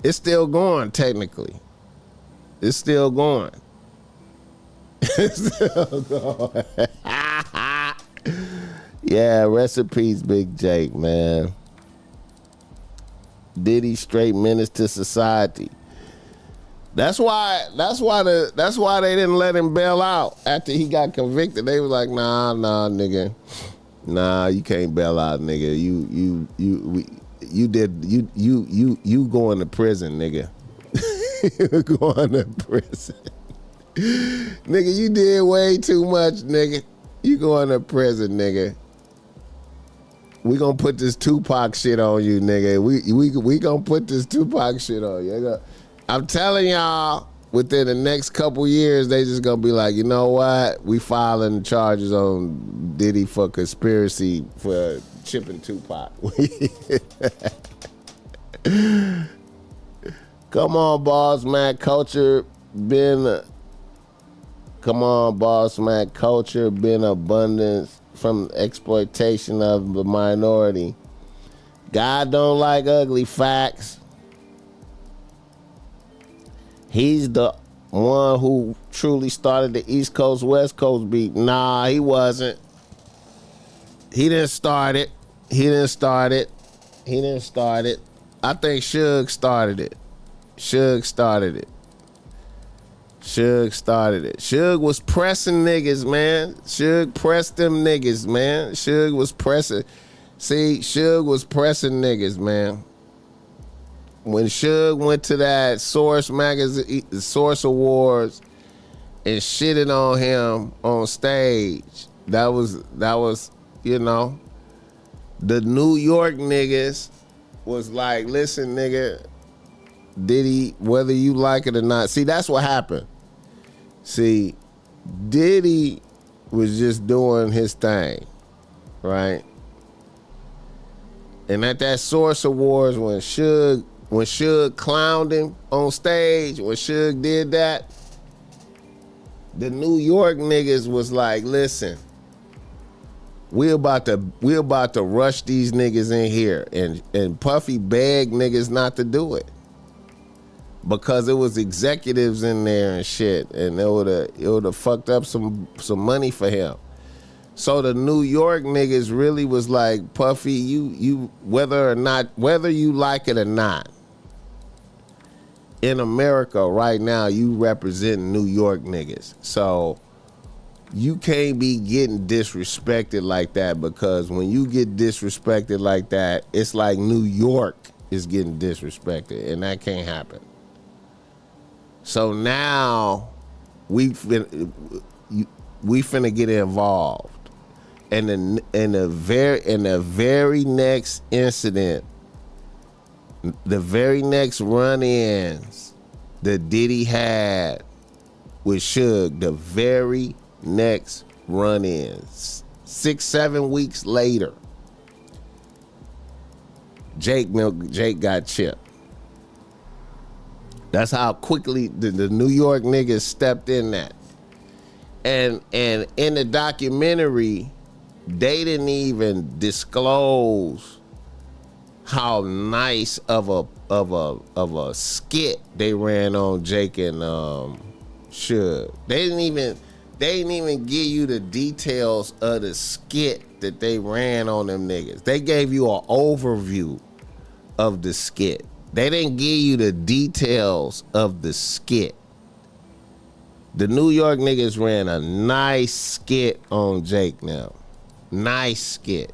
Speaker 1: It's still going technically. It's still going. It's still going. Yeah, rest in peace, Big Jake, man. Diddy straight menace to society. That's why they didn't let him bail out after he got convicted. They was like, nah, nigga. Nah, you can't bail out, nigga. You going to prison, nigga. You going to prison. Nigga, you did way too much, nigga. You going to prison, nigga. We gonna put this Tupac shit on you, nigga. We gonna put this Tupac shit on you. I'm telling y'all, within the next couple years, they just gonna be like, you know what? We filing charges on Diddy for conspiracy for chipping Tupac. Come on, BossMack culture been abundance from exploitation of the minority. God don't like ugly facts. He's the one who truly started the East Coast, West Coast beat. Nah, he wasn't. He didn't start it. I think Suge started it. Suge was pressing niggas, man. Suge pressed them niggas, man. Suge was pressing niggas, man. When Suge went to that Source magazine, Source Awards, and shitted on him on stage, that was, you know, the New York niggas was like, listen, nigga, Diddy, whether you like it or not. See, that's what happened. See, Diddy was just doing his thing, right? And at that Source Awards, when Suge clowned him on stage, when Suge did that, the New York niggas was like, listen, we about to rush these niggas in here. And Puffy begged niggas not to do it, because it was executives in there and shit, and it would have fucked up some money for him. So the New York niggas really was like, Puffy, you whether you like it or not, in America right now, you represent New York niggas. So you can't be getting disrespected like that, because when you get disrespected like that, it's like New York is getting disrespected, and that can't happen. So now we finna get involved, and in the very next incident, the very next run-ins that Diddy had with Suge, the very next run-ins, 6-7 weeks later, Jake got chipped. That's how quickly the New York niggas stepped in that. And in the documentary, they didn't even disclose how nice of a skit they ran on Jake and Suge. They didn't even give you the details of the skit that they ran on them niggas. They gave you an overview of the skit. They didn't give you the details of the skit. The New York niggas ran a nice skit on Jake now. Nice skit.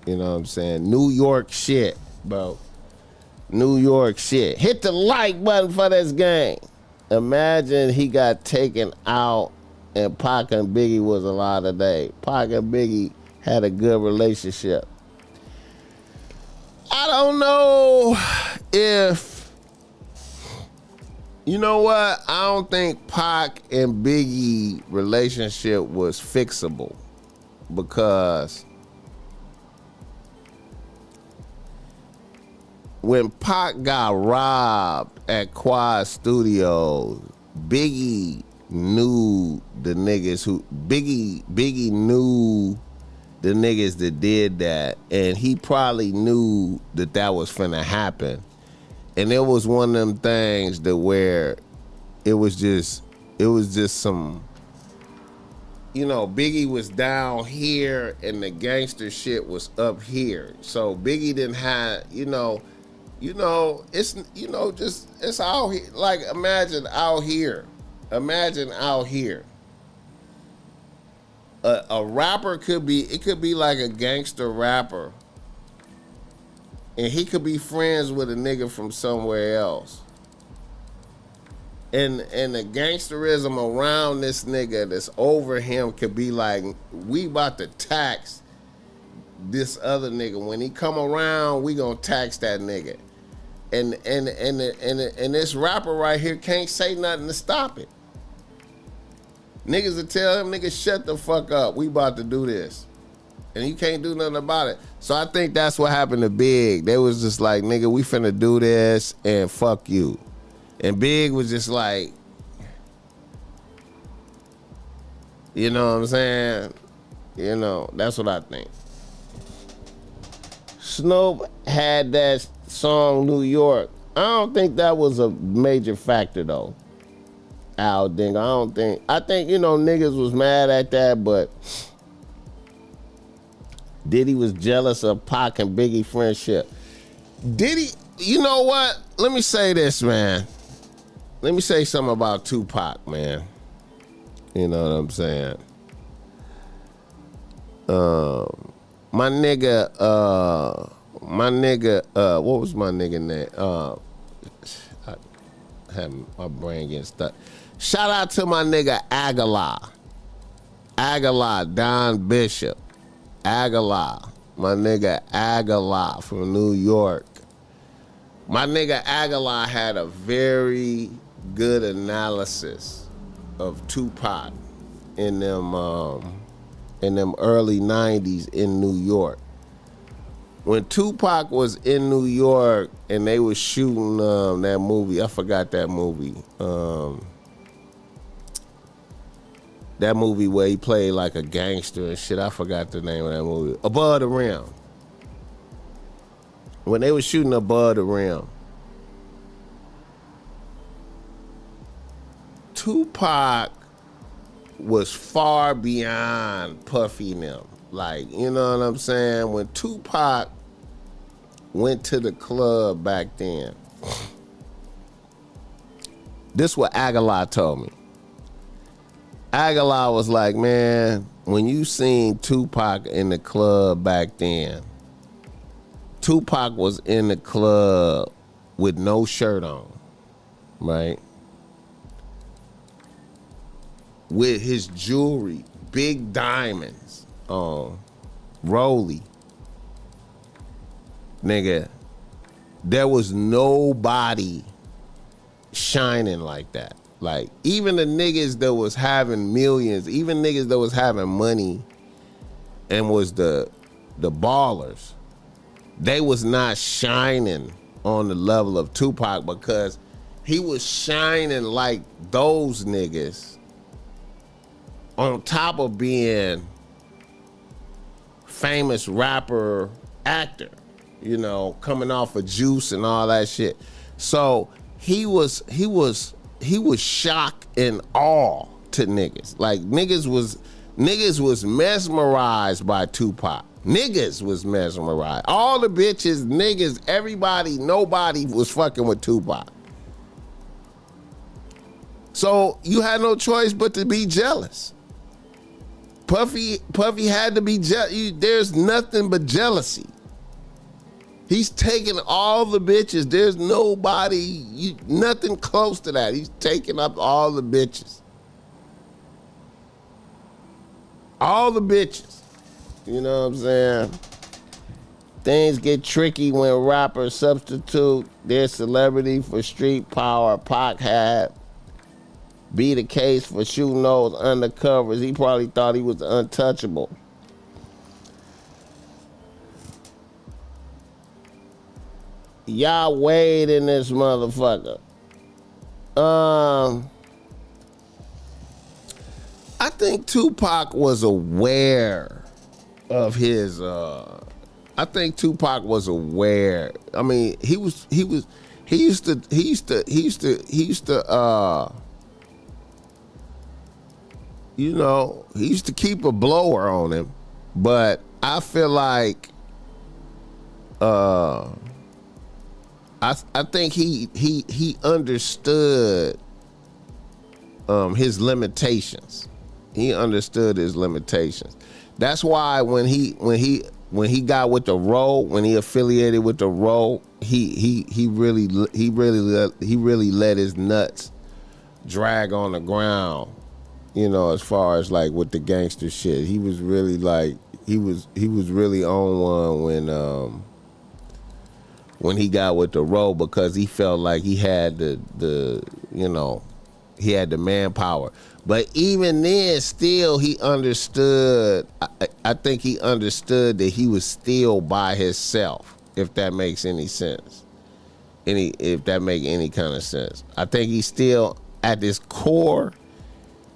Speaker 1: You know what I'm saying? New York shit, bro. New York shit. Hit the like button for this game. Imagine he got taken out and Pac and Biggie was alive today. Pac and Biggie had a good relationship. I don't know if, you know what? I don't think Pac and Biggie relationship was fixable, because when Pac got robbed at Quad Studios, Biggie knew the niggas who Biggie knew the niggas that did that, and he probably knew that was finna happen. And it was one of them things that where it was just some, you know, Biggie was down here and the gangster shit was up here. So Biggie didn't have, it's, it's out here. Like, imagine out here. A rapper could be like a gangster rapper. And he could be friends with a nigga from somewhere else. And the gangsterism around this nigga that's over him could be like, we about to tax this other nigga. When he come around, we gonna tax that nigga. And this rapper right here can't say nothing to stop it. Niggas will tell him, nigga, shut the fuck up. We about to do this. And you can't do nothing about it. So I think that's what happened to Big. They was just like, nigga, we finna do this and fuck you. And Big was just like, you know what I'm saying? You know, that's what I think. Snoop had that song New York. I don't think that was a major factor though. Al Dingo, I think, you know, niggas was mad at that, but Diddy was jealous of Pac and Biggie friendship. Diddy, you know what? Let me say this, man. Let me say something about Tupac, man. You know what I'm saying? My nigga, what was my nigga name? I had my brain getting stuck. Shout out to my nigga Aguilar, Don Bishop. Aguilar, my nigga Aguilar from New York. My nigga Aguilar had a very good analysis of Tupac in them early 90s in New York. When Tupac was in New York and they was shooting that movie, I forgot that movie. That movie where he played like a gangster and shit. I forgot the name of that movie. Above the Rim. When they was shooting Above the Rim, Tupac was far beyond Puffy and them. Like, you know what I'm saying? When Tupac went to the club back then, this what Aguilar told me. Aguilar was like, man, when you seen Tupac in the club back then, Tupac was in the club with no shirt on, right? With his jewelry, big diamonds on, Rolly. Nigga, there was nobody shining like that. Like, even the niggas that was having millions, even niggas that was having money and was the ballers, they was not shining on the level of Tupac because he was shining like those niggas on top of being famous rapper, actor, you know, coming off of Juice and all that shit. So he was shock and awe to niggas. Like niggas was mesmerized by Tupac. Niggas was mesmerized. All the bitches, niggas, everybody, nobody was fucking with Tupac. So you had no choice but to be jealous. Puffy had to be jealous. There's nothing but jealousy. He's taking all the bitches. There's nobody, nothing close to that. He's taking up all the bitches. All the bitches. You know what I'm saying? Things get tricky when rappers substitute their celebrity for street power. Pac had be the case for shooting those undercovers. He probably thought he was untouchable. Y'all wade in this motherfucker. think Tupac was aware of his. I think Tupac was aware. I mean, he used to. You know, he used to keep a blower on him, but I feel like. I think he understood his limitations. He understood his limitations. That's why when he got with the Row, when he affiliated with the Row, he really let his nuts drag on the ground. You know, as far as like with the gangster shit, he was really like he was really on one when he got with the Row, because he felt like he had the he had the manpower. But even then, still he understood. I think he understood that he was still by himself. If that makes any sense, if that make any kind of sense, I think he still at his core.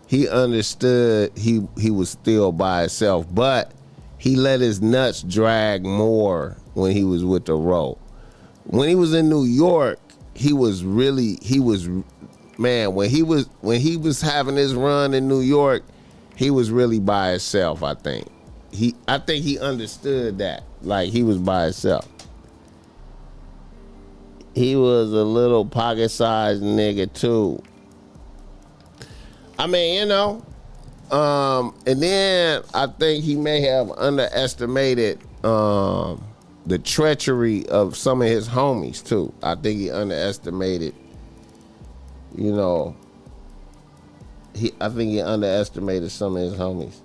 Speaker 1: He understood he was still by himself, but he let his nuts drag more when he was with the Row. When he was in New York, when he was having his run in New York, he was really by himself. I think he understood that, like he was by himself. He was a little pocket-sized nigga too. I mean, you know, and then I think he may have underestimated the treachery of some of his homies too. I think he underestimated, you know, I think he underestimated some of his homies.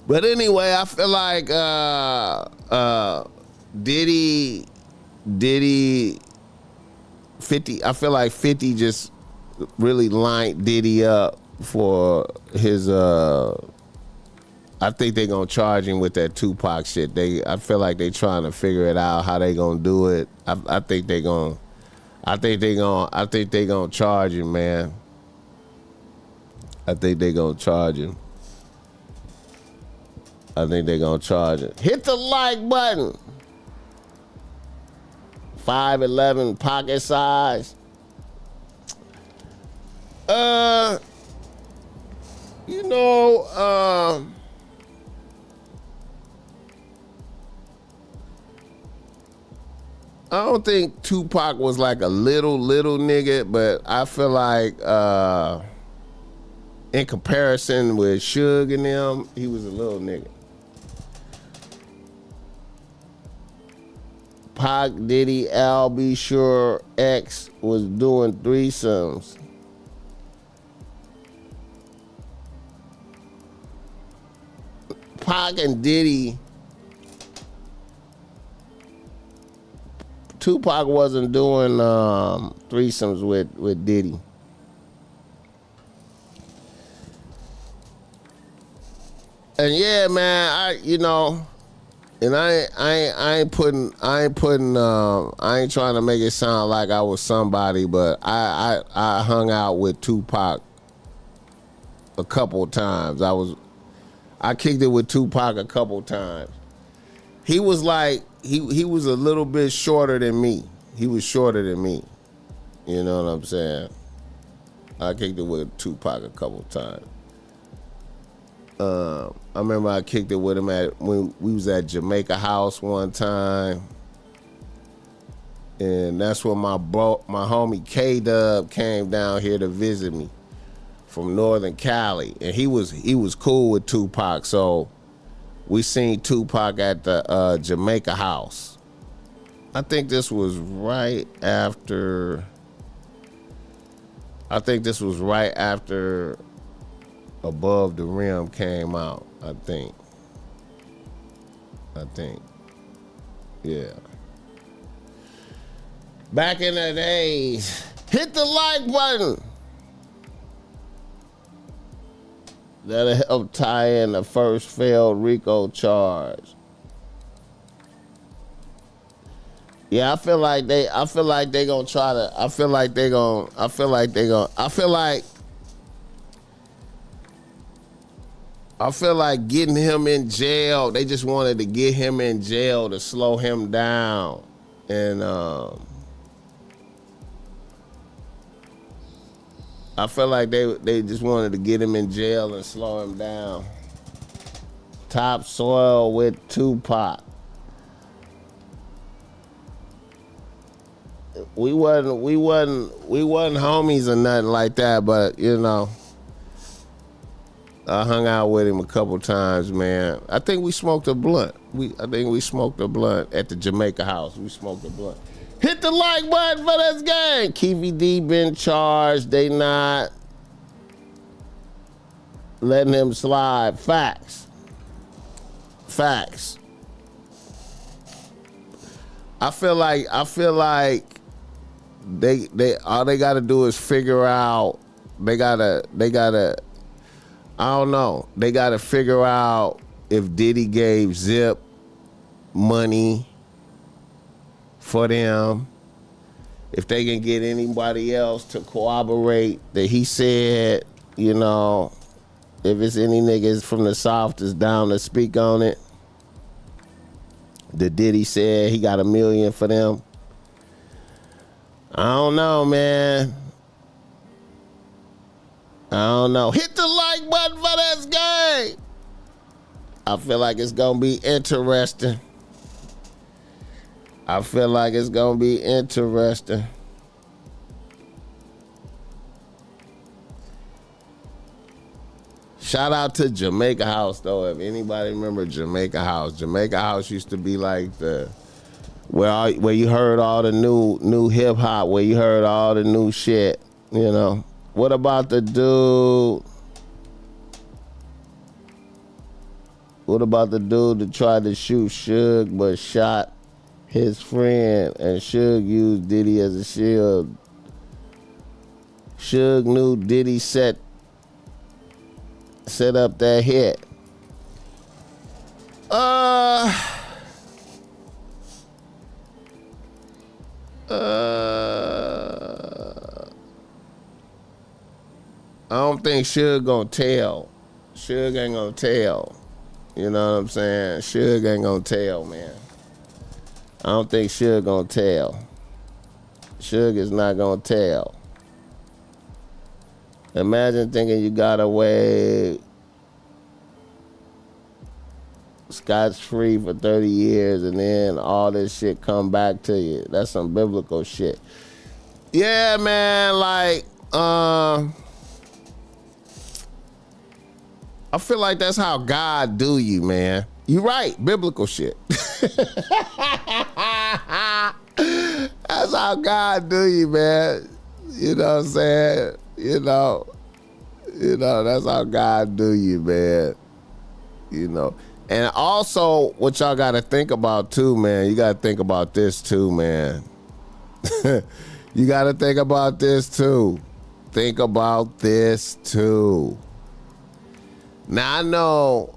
Speaker 1: But anyway, I feel like Diddy 50, I feel like 50 just really lined Diddy up for his I think they gonna charge him with that Tupac shit. I feel like they trying to figure it out how they gonna do it. I think they gonna charge him, man. I think they gonna charge him. Hit the like button. 5'11" pocket size. You know, I don't think Tupac was like a little nigga, but I feel like in comparison with Suge and them, he was a little nigga. Pac, Diddy, Al, B. Sure, X was doing threesomes. Pac and Diddy, Tupac wasn't doing threesomes with Diddy. And yeah, man, I ain't trying to make it sound like I was somebody, but I hung out with Tupac a couple times. I kicked it with Tupac a couple times. He was like, he was a little bit shorter than me. He was shorter than me. You know what I'm saying? I kicked it with Tupac a couple times. I remember I kicked it with him when we was at Jamaica House one time. And that's when my homie K-Dub came down here to visit me from Northern Cali. And he was cool with Tupac, so we seen Tupac at the Jamaica House. I think this was right after Above the Rim came out, I think. Yeah. Back in the days, hit the like button. That'll help tie in the first failed RICO charge. Yeah, I feel like they gonna try to. I feel like I feel like getting him in jail, they just wanted to get him in jail to slow him down. And I feel like they just wanted to get him in jail and slow him down. Topsoil with Tupac. We wasn't homies or nothing like that, but you know, I hung out with him a couple times, man. I think we smoked a blunt. I think we smoked a blunt at the Jamaica house. We smoked a blunt. Hit the like button for this game. Keefy D been charged. They not letting him slide. Facts. I feel like they all they gotta do is figure out. They gotta. I don't know. They gotta figure out if Diddy gave Zip money for them, if they can get anybody else to corroborate that he said, you know, if it's any niggas from the South that's down to speak on it, that Diddy said he got $1 million for them. I don't know, man. I don't know. Hit the like button for this game. I feel like it's gonna be interesting. Shout out to Jamaica House though. If anybody remember Jamaica House used to be like the where you heard all the new hip hop, where you heard all the new shit. You know. What about the dude? What about the dude that tried to shoot Suge but shot his friend and Suge used Diddy as a shield? Suge knew Diddy set up that hit. I don't think Suge gonna tell. Suge ain't gonna tell. You know what I'm saying? Suge ain't gonna tell, man. I don't think Suge gonna tell. Suge is not gonna tell. Imagine thinking you got away scotch-free for 30 years and then all this shit come back to you. That's some biblical shit. Yeah, man, like, I feel like that's how God do you, man. You right, biblical shit. That's how God do you, man. You know what I'm saying? You know, that's how God do you, man. You know. And also, what y'all got to think about too, man. You got to think about this too, man. You got to think about this too. Think about this too. Now I know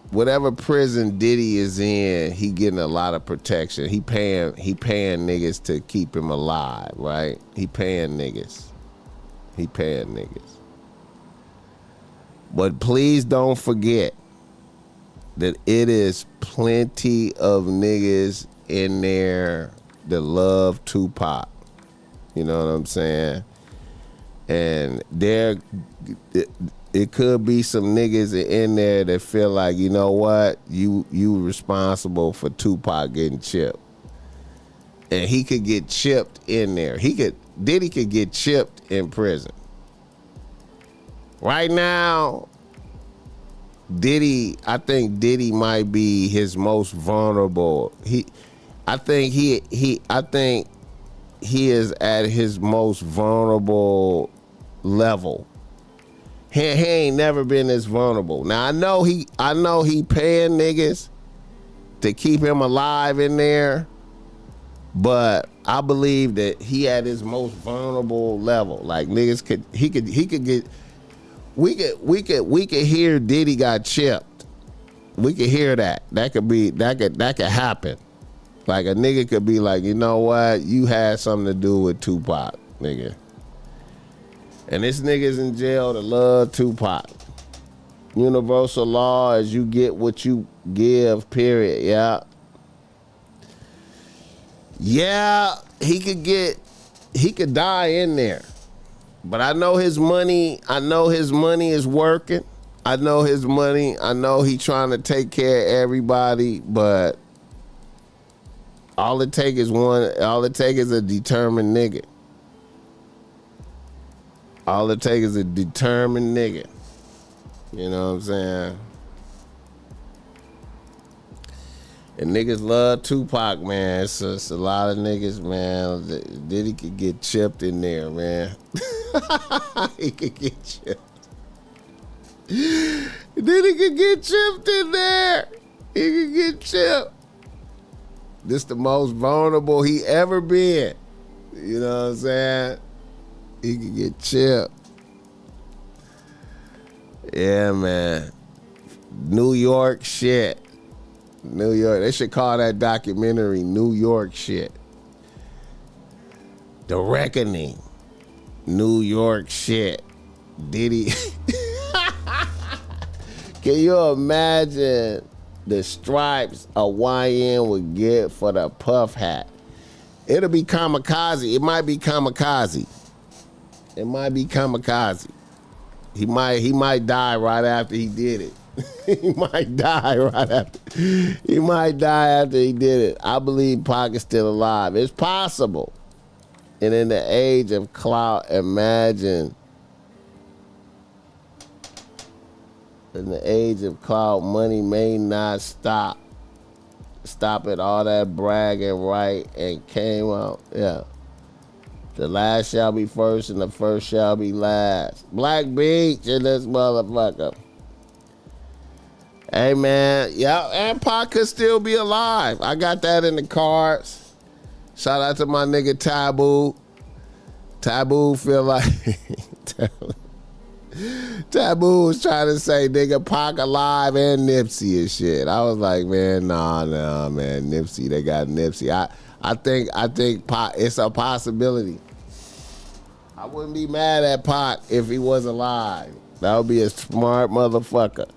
Speaker 1: whatever prison Diddy is in, he getting a lot of protection. He paying niggas to keep him alive, right? He paying niggas. But please don't forget that it is plenty of niggas in there that love Tupac. You know what I'm saying? And it could be some niggas in there that feel like, you know what, you responsible for Tupac getting chipped. And he could get chipped in there. Diddy could get chipped in prison. Right now, I think Diddy might be his most vulnerable. I think he is at his most vulnerable level. He ain't never been this vulnerable. Now I know he paying niggas to keep him alive in there, but I believe that he at his most vulnerable level. Like niggas he could get. We could hear Diddy got chipped. We could hear that. That could happen. Like a nigga could be like, you know what? You had something to do with Tupac, nigga. And this nigga's in jail to love Tupac. Universal law is you get what you give, period. Yeah. Yeah, he could die in there. But I know his money is working. I know he trying to take care of everybody, but all it take is a determined nigga. All it take is a determined nigga. You know what I'm saying? And niggas love Tupac, man. It's a lot of niggas, man. Diddy could get chipped in there, man. He could get chipped. Diddy could get chipped in there. He could get chipped. This the most vulnerable he ever been. You know what I'm saying? He could get chipped. Yeah, man. New York shit. New York. They should call that documentary New York shit. The Reckoning. New York shit. Diddy. Can you imagine the stripes a YN would get for the puff hat? It'll be kamikaze. It might be kamikaze. It might be kamikaze. He might die right after he did it. He might die after he did it. I believe Pac is still alive. It's possible. And in the age of clout, imagine. In the age of clout, money may not stop. Stop it, all that bragging, right? And came out, yeah. The last shall be first and the first shall be last. Black Beach in this motherfucker. Hey, man. Yeah, and Pac could still be alive. I got that in the cards. Shout out to my nigga Taboo. Taboo feel like... Taboo was trying to say, nigga, Pac alive and Nipsey and shit. I was like, man, nah, man. Nipsey, they got Nipsey. I think Pac, it's a possibility. I wouldn't be mad at Pac if he was alive. That would be a smart motherfucker.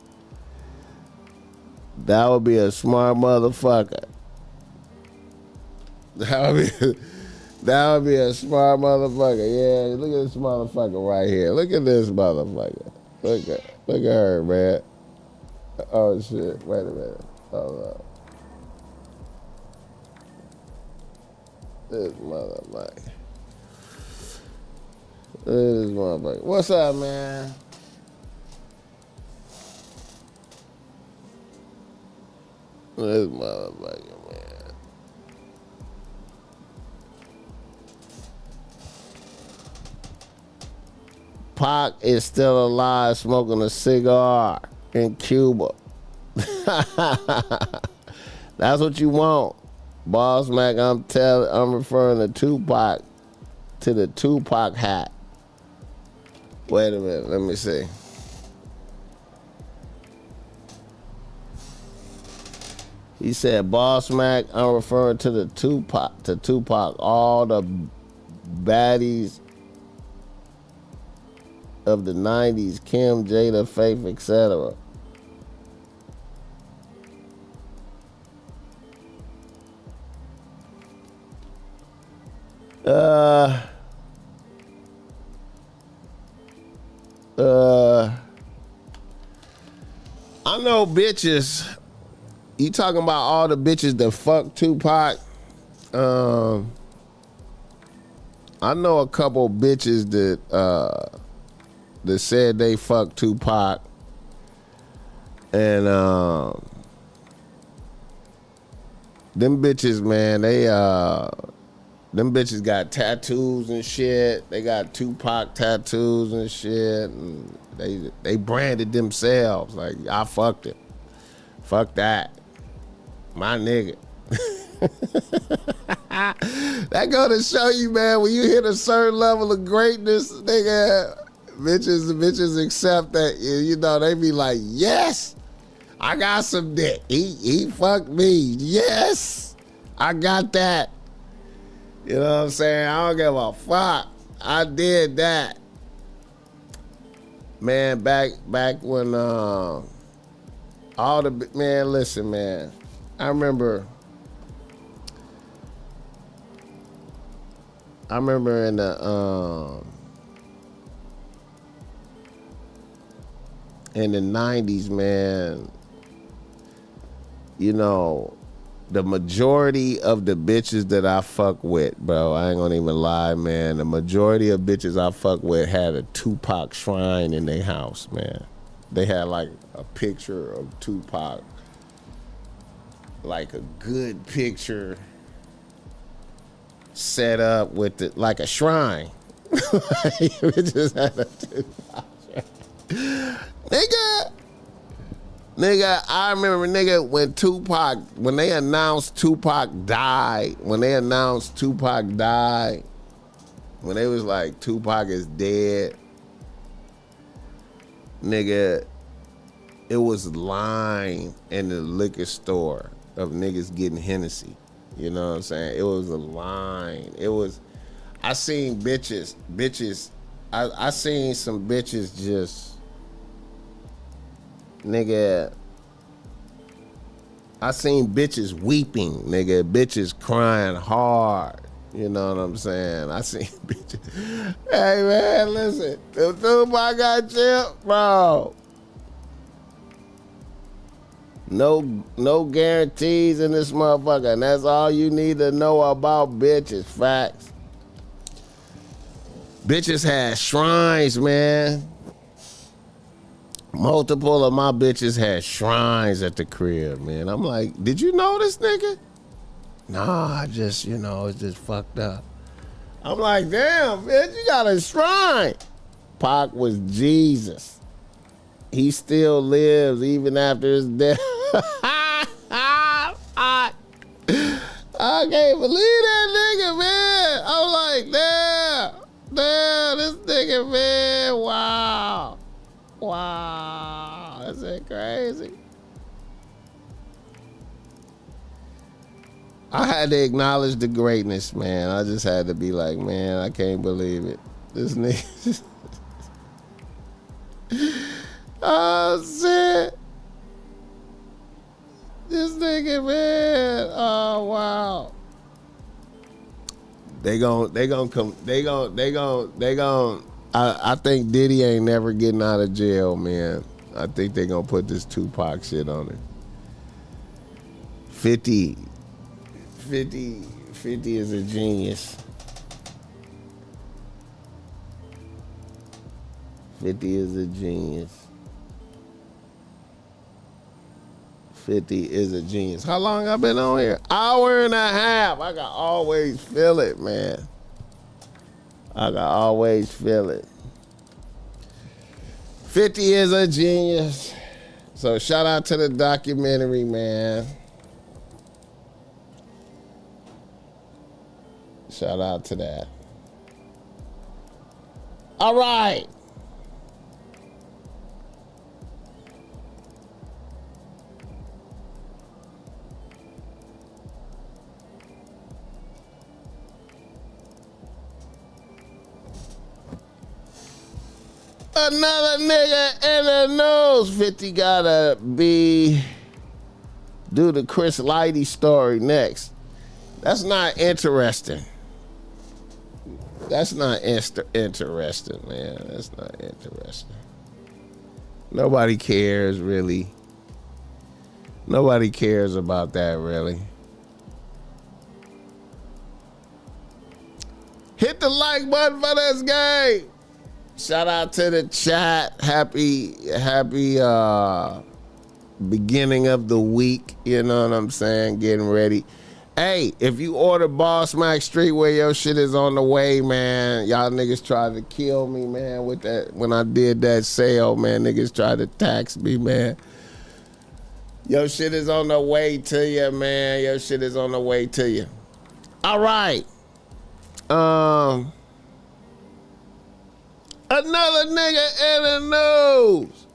Speaker 1: That would be a smart motherfucker. That would be a smart motherfucker. Yeah, look at this motherfucker right here. Look at this motherfucker. Look at her, man. Oh shit! Wait a minute. Hold up. This motherfucker. This motherfucker. What's up, man? This motherfucker, man. Pac is still alive smoking a cigar in Cuba. That's what you want. BossMack, I'm referring to Tupac, to the Tupac hat. Wait a minute, let me see. He said, BossMack, I'm referring to the Tupac, all the baddies of the 90s, Kim, Jada, Faith, etc. I know bitches. You talking about all the bitches that fuck Tupac? I know a couple bitches that said they fucked Tupac, and them bitches, man, them bitches got tattoos and shit. They got Tupac tattoos and shit, and they branded themselves like, I fucked it. Fuck that. My nigga. That go to show you, man, when you hit a certain level of greatness, nigga, bitches accept that. You know, they be like, yes, I got some dick. He fucked me. Yes, I got that. You know what I'm saying? I don't give a fuck. I did that. Man, back when all the man, listen, man. I remember in the 90s, man, you know, the majority of the bitches that I fuck with, bro, I ain't gonna even lie, man. The majority of bitches I fuck with had a Tupac shrine in their house, man. They had like a picture of Tupac, like a good picture set up with the, like a shrine. Bitches had a Tupac shrine. Nigga, I remember, nigga, when they announced Tupac died, when they was like, Tupac is dead, nigga, it was line in the liquor store of niggas getting Hennessy. You know what I'm saying? It was a line. I seen bitches, I seen some bitches just, nigga, I seen bitches weeping, nigga, bitches crying hard. You know what I'm saying? I seen bitches. Hey, man, listen. If Tupac got chipped, bro, no guarantees in this motherfucker. And that's all you need to know about bitches. Facts. Bitches had shrines, man. Multiple of my bitches had shrines at the crib, man. I'm like, did you know this nigga? Nah, I just, it's just fucked up. I'm like, damn, bitch, you got a shrine. Pac was Jesus. He still lives even after his death. I can't believe that nigga, man. I'm like, damn, this nigga, man, wow. Wow, is that crazy? I had to acknowledge the greatness, man. I just had to be like, man, I can't believe it. This nigga. Oh, shit. This nigga, man. Oh, wow. I think Diddy ain't never getting out of jail, man. I think they gonna put this Tupac shit on it. 50 is a genius. 50 is a genius. 50 is a genius. How long I been on here? Hour and a half. I can always feel it, man. I can always feel it. 50 is a genius. So shout out to the documentary, man. Shout out to that. All right. Another nigga in the news. 50 gotta do the Chris Lighty story next. That's not interesting. That's not interesting, man. That's not interesting. Nobody cares, really. Nobody cares about that, really. Hit the like button for this game. Shout out to the chat. Happy beginning of the week. You know what I'm saying? Getting ready. Hey, if you order BossMack Streetwear, your shit is on the way, man. Y'all niggas tried to kill me, man, with that. When I did that sale, man, niggas tried to tax me, man. Your shit is on the way to you, man. Your shit is on the way to you. All right. Another nigga in the news.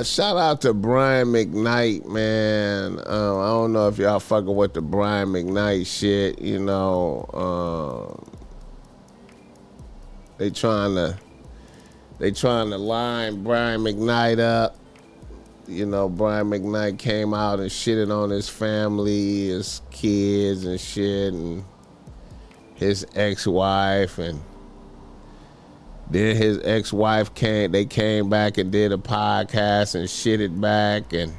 Speaker 1: Shout out to Brian McKnight, man. I don't know if y'all fucking with the Brian McKnight shit, you know. They trying to They trying to line Brian McKnight up. You know, Brian McKnight came out and shitted on his family, his kids and shit, and his ex-wife, and then his ex-wife came back and did a podcast and shitted back, and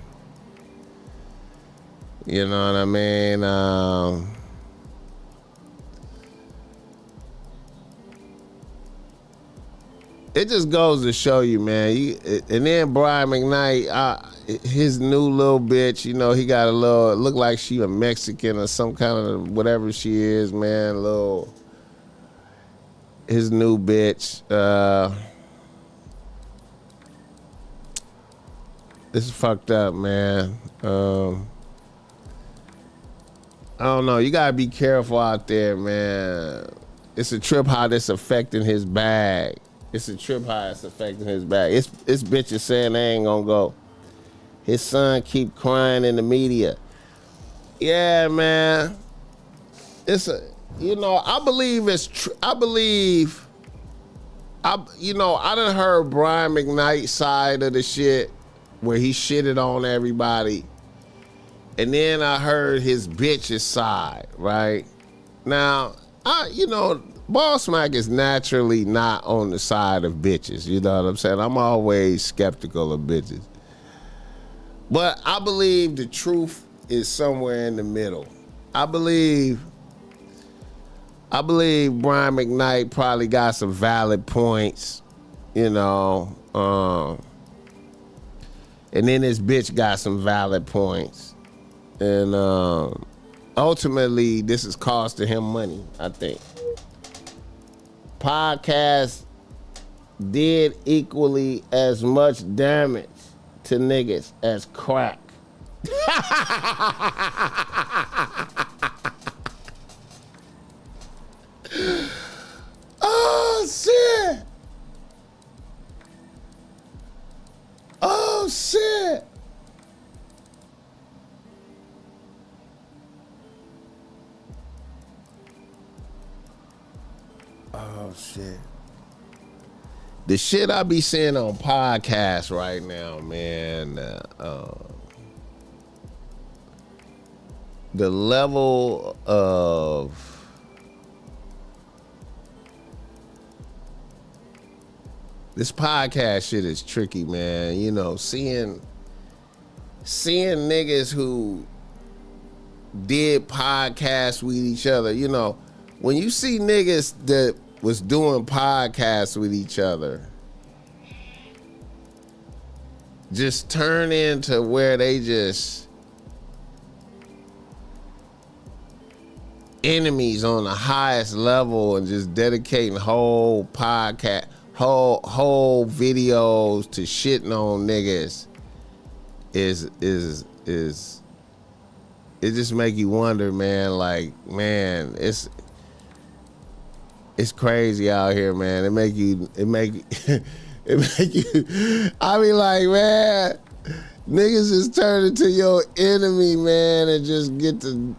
Speaker 1: you know what I mean? It just goes to show you, man. And then Brian McKnight, his new little bitch, you know, he got a little, look like she a Mexican or some kind of whatever she is, man. His new bitch. This is fucked up, man. I don't know. You gotta be careful out there, man. It's a trip how this affecting his bag. It's a trip how it's affecting his bag. This bitch is saying they ain't gonna go. His son keep crying in the media. Yeah, man. It's a, you know, I believe it's true. I done heard Brian McKnight's side of the shit where he shitted on everybody. And then I heard his bitch's side, right? Now, BossMack is naturally not on the side of bitches. You know what I'm saying? I'm always skeptical of bitches. But I believe the truth is somewhere in the middle. I believe Brian McKnight probably got some valid points, you know. And then this bitch got some valid points. And ultimately, this is costing him money, I think. Podcast did equally as much damage to niggas as crack. Oh, shit. Oh, shit. Oh, shit. The shit I be seeing on podcasts right now, man, the level of this podcast shit is tricky, man. You know, seeing niggas who did podcasts with each other, you know, when you see niggas that was doing podcasts with each other just turn into where they just enemies on the highest level and just dedicating whole podcast, whole videos to shitting on niggas is it just make you wonder, man, like, man, it's crazy out here, man. It make you I be like, man, niggas just turn into your enemy, man, and just get to,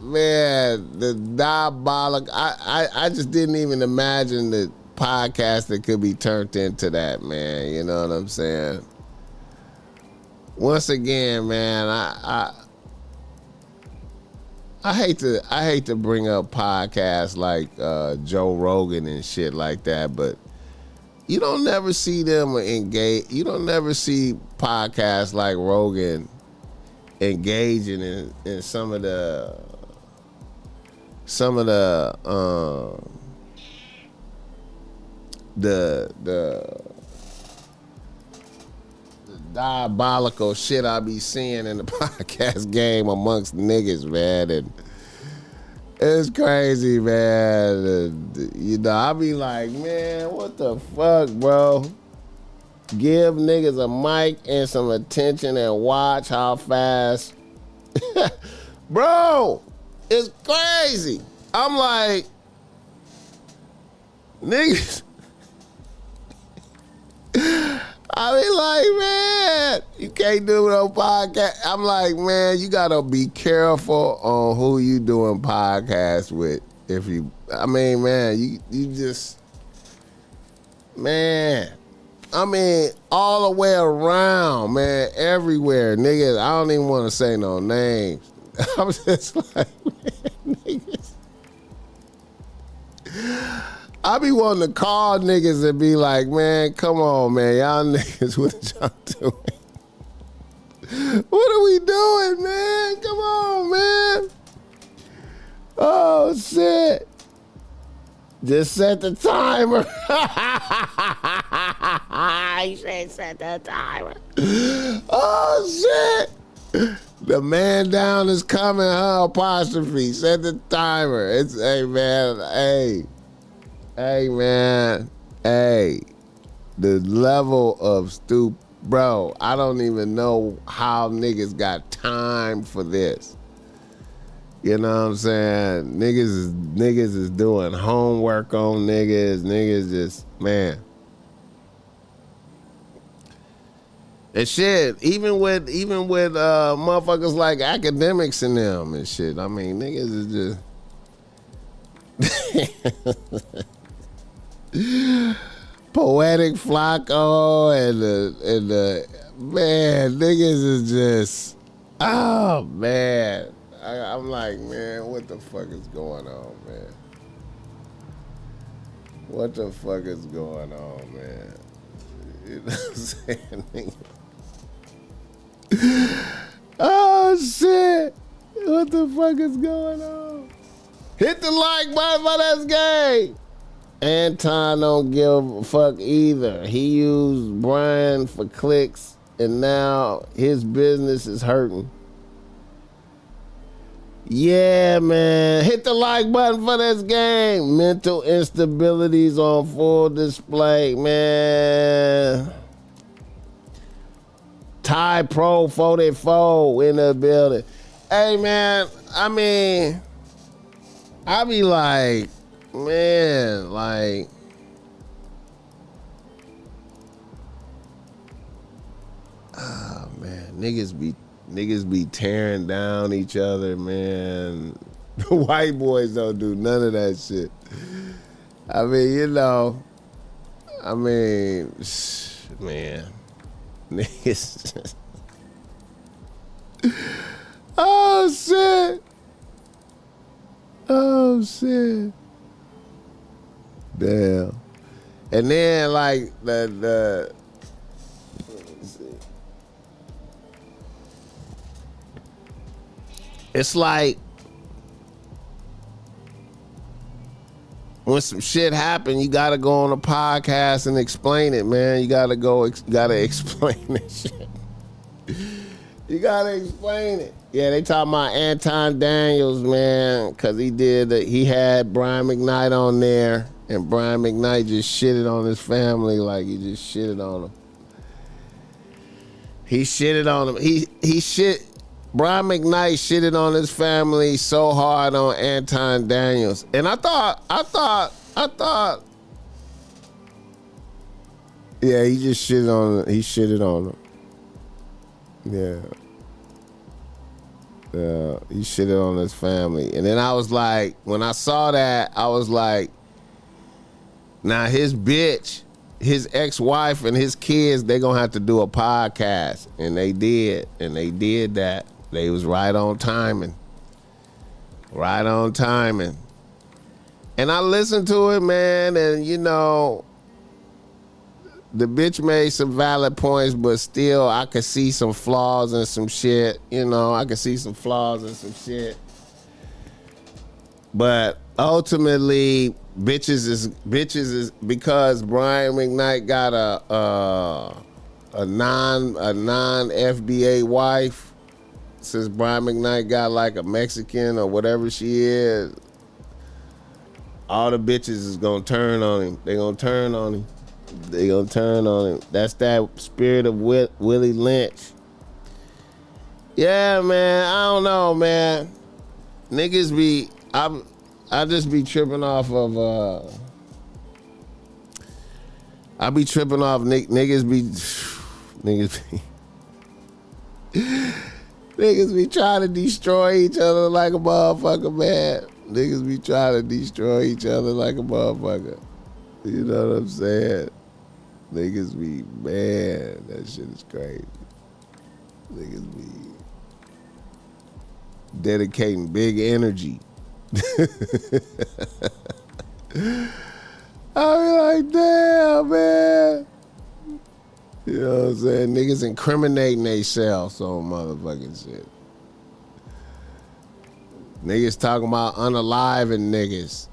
Speaker 1: man, the diabolic. I just didn't even imagine the podcast that could be turned into that, man. You know what I'm saying? Once again, man, I hate to bring up podcasts like Joe Rogan and shit like that, but you don't never see them engage. You don't never see podcasts like Rogan engaging in some of the diabolical shit I be seeing in the podcast game amongst niggas, man, and it's crazy, man. And, you know, I be like, man, what the fuck, bro? Give niggas a mic and some attention and watch how fast. Bro, it's crazy. I'm like, niggas. I be like, man, you can't do no podcast. I'm like, man, you gotta be careful on who you doing podcasts with. I mean, man, you just, Man, I mean, all the way around, man, everywhere. Niggas, I don't even want to say no names. I'm just like, man, niggas. I be wanting to call niggas and be like, man, come on, man. Y'all niggas, what y'all doing? What are we doing, man? Come on, man. Oh, shit. Just set the timer. You should set the timer. Oh, shit. The man down is coming, huh? Apostrophe. Set the timer. It's, hey, man. Hey, man. Hey. The level of bro, I don't even know how niggas got time for this. You know what I'm saying? Niggas is doing homework on niggas. Niggas just, man. And shit, even with motherfuckers like academics and them and shit. I mean, niggas is just Poetic Flacco and the man, niggas is just, oh man. I'm like, man, what the fuck is going on, man? What the fuck is going on, man? You know what I'm saying? Oh, shit. What the fuck is going on? Hit the like button for this game. Anton don't give a fuck either. He used Brian for clicks, and now his business is hurting. Yeah, man. Hit the like button for this game. Mental instabilities on full display, man. Ty Pro 44 in the building. Hey, man, I mean, I be like, man, like, oh, man, niggas be tearing down each other, man. The white boys don't do none of that shit. I mean, you know, man, niggas. Oh, shit. Oh, shit. Damn. And then, like, the it's like when some shit happen, you gotta go on a podcast and explain it, man. You gotta explain that shit. You gotta explain it. Yeah, they talking about Anton Daniels, man, because he had Brian McKnight on there, and Brian McKnight just shitted on his family like he just shitted on him. He shitted on him. Brian McKnight shitted on his family so hard on Anton Daniels. And I thought, yeah, he just shitted on him. Yeah. Yeah, he shitted on his family. And then I was like, when I saw that, I was like, now his bitch, his ex-wife and his kids, they gonna have to do a podcast. And they did. And they did that. They was right on timing. Right on timing. And I listened to it, man, and you know, the bitch made some valid points, but still I could see some flaws and some shit. You know, I could see some flaws and some shit. But ultimately, bitches is because Brian McKnight got a non FBA wife. Since Brian McKnight got like a Mexican or whatever she is, all the bitches is gonna turn on him. They gonna turn on him. They gonna turn on him. That's that spirit of Willie Lynch. Yeah, man. I don't know, man. Niggas be, I just be tripping off of. I be tripping off niggas be. Niggas be trying to destroy each other like a motherfucker, man. Niggas be trying to destroy each other like a motherfucker. You know what I'm saying? Niggas be, man, that shit is crazy. Niggas be dedicating big energy. I be like, damn, man. You know what I'm saying? Niggas incriminating themselves on motherfucking shit. Niggas talking about unaliving niggas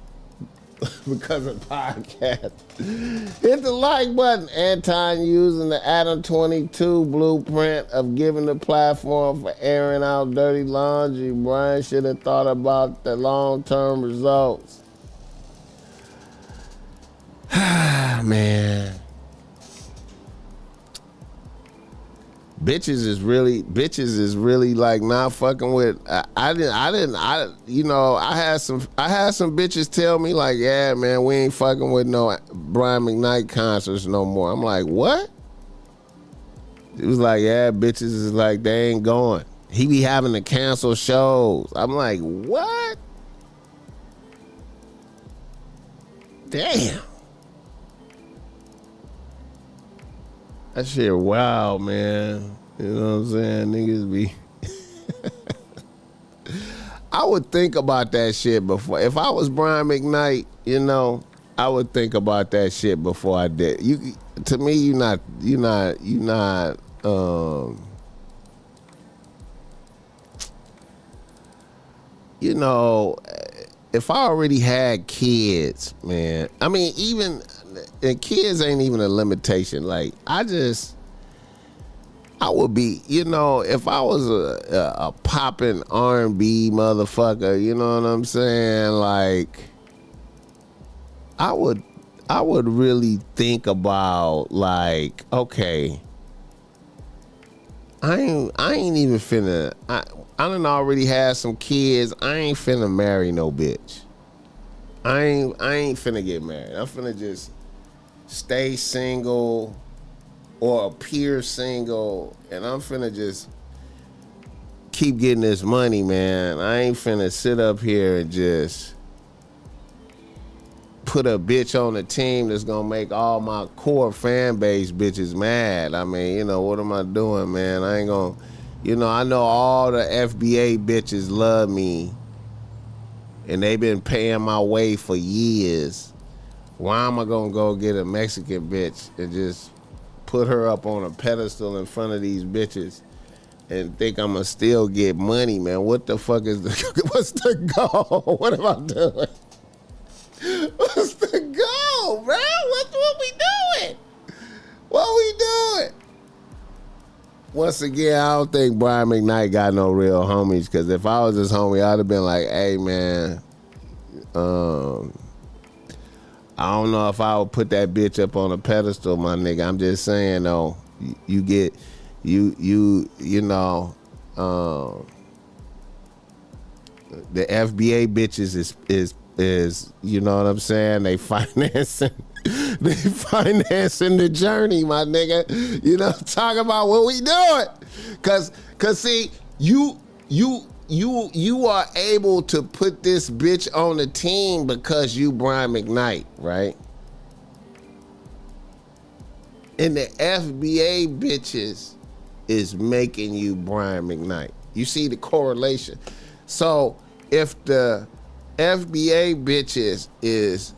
Speaker 1: because of podcasts. Hit the like button. Anton using the Adam 22 blueprint of giving the platform for airing out dirty laundry. Brian should have thought about the long-term results. Man. Bitches is really like not fucking with. I had some bitches tell me like, yeah, man, we ain't fucking with no Brian McKnight concerts no more. I'm like, what? It was like, yeah, bitches is like, they ain't going. He be having to cancel shows. I'm like, what? Damn. That shit wild, man. You know what I'm saying? Niggas be... I would think about that shit before. If I was Brian McKnight, you know, I would think about that shit before I did. To me, you know, if I already had kids, man, I mean, and kids ain't even a limitation. Like, I would be, you know, if I was a popping R&B motherfucker, you know what I'm saying? Like, I would really think about, like, okay, I ain't even finna, I done already had some kids. I ain't finna marry no bitch. I ain't finna get married. I'm finna just stay single or appear single, and I'm finna just keep getting this money, man. I ain't finna sit up here and just put a bitch on a team that's gonna make all my core fan base bitches mad. I mean, you know, what am I doing, man? I ain't gonna, you know, I know all the FBA bitches love me, and they been paying my way for years. Why am I gonna go get a Mexican bitch and just put her up on a pedestal in front of these bitches and think I'm gonna still get money, man? What the fuck is what's the goal? What am I doing? What's the goal, bro? What we doing? What we doing? Once again, I don't think Brian McKnight got no real homies, because if I was his homie, I'd have been like, hey, man, I don't know if I would put that bitch up on a pedestal, my nigga. I'm just saying, though, you know, the FBA bitches is, you know what I'm saying? They financing the journey, my nigga. You know, talk about what we doing. Cause see, you are able to put this bitch on the team because you Brian McKnight, right? And the FBA bitches is making you Brian McKnight. You see the correlation. So if the FBA bitches is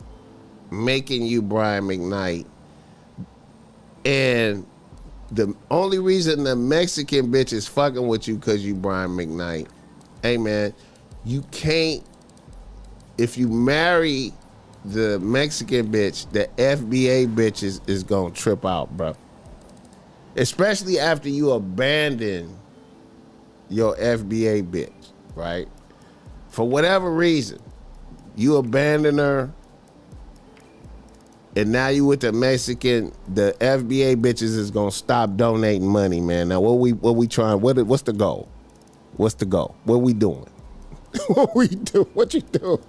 Speaker 1: making you Brian McKnight, and the only reason the Mexican bitch is fucking with you because you Brian McKnight, hey man, you can't, if you marry the Mexican bitch, the FBA bitches is gonna trip out, bro. Especially after you abandon your FBA bitch, right? For whatever reason, you abandon her, and now you with the Mexican, the FBA bitches is gonna stop donating money, man. Now what we trying? What's the goal? What's the goal? What we doing? What we do? What you doing?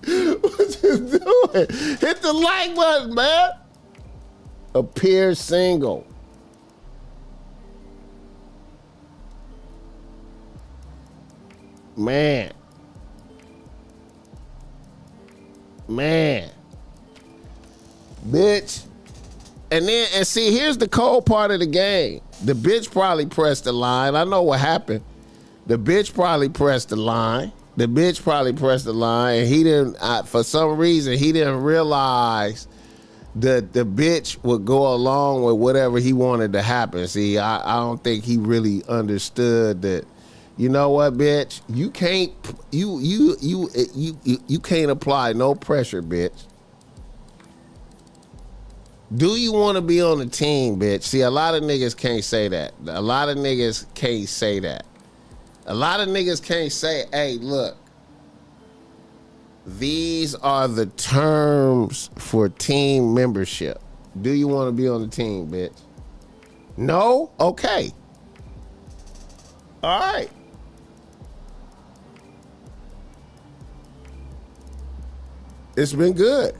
Speaker 1: What you doing? Hit the like button, man. Appear single. Man. Bitch, And see, here's the cold part of the game. The bitch probably pressed the line. I know what happened. The bitch probably pressed the line. And he didn't, for some reason, he didn't realize that the bitch would go along with whatever he wanted to happen. See, I don't think he really understood that. You know what, bitch? You can't you can't apply no pressure, bitch. Do you want to be on the team, bitch? See, a lot of niggas can't say that. A lot of niggas can't say that. A lot of niggas can't say, hey, look, these are the terms for team membership. Do you want to be on the team, bitch? No? Okay. All right. It's been good.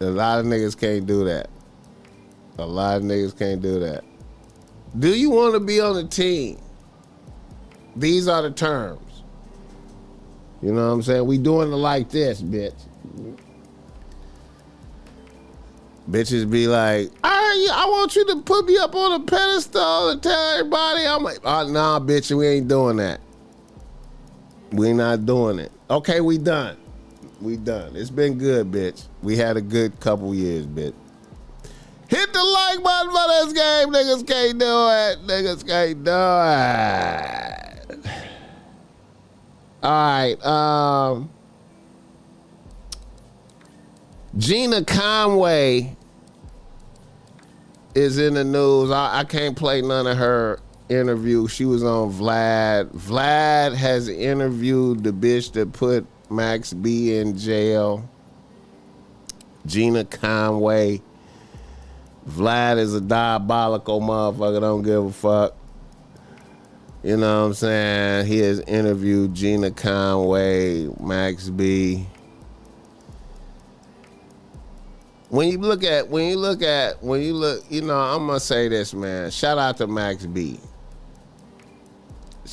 Speaker 1: A lot of niggas can't do that. Do you want to be on the team? These are the terms. You know what I'm saying? We doing it like this, bitch. Bitches be like, I want you to put me up on a pedestal and tell everybody. I'm like, oh, nah, bitch, we ain't doing that. We not doing it. Okay, we done. It's been good, bitch. We had a good couple years, bitch. Hit the like button for this game. Niggas can't do it. All right. Gina Conway is in the news. I can't play none of her interview. She was on Vlad. Vlad has interviewed the bitch that put Max B in jail. Gina Conway. Vlad is a diabolical motherfucker. Don't give a fuck. You know what I'm saying? He has interviewed Gina Conway, Max B. When you look, you know, I'm gonna say this, man. Shout out to Max B.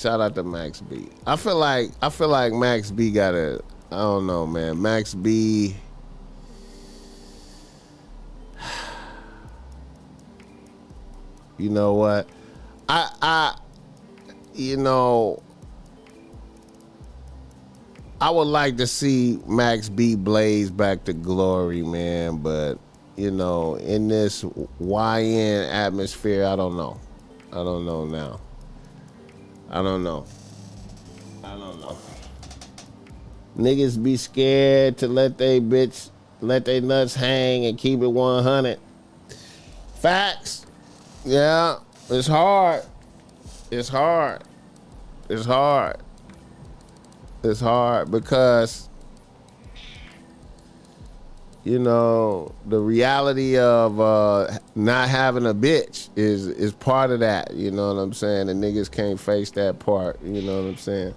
Speaker 1: I feel like Max B got I don't know, man. Max B. You know what? You know, I would like to see Max B blaze back to glory, man. But, you know, in this YN atmosphere, I don't know. I don't know. Niggas be scared to let they nuts hang and keep it 100. Facts. Yeah, it's hard. It's hard because, you know, the reality of not having a bitch is part of that. You know what I'm saying? And niggas can't face that part. You know what I'm saying?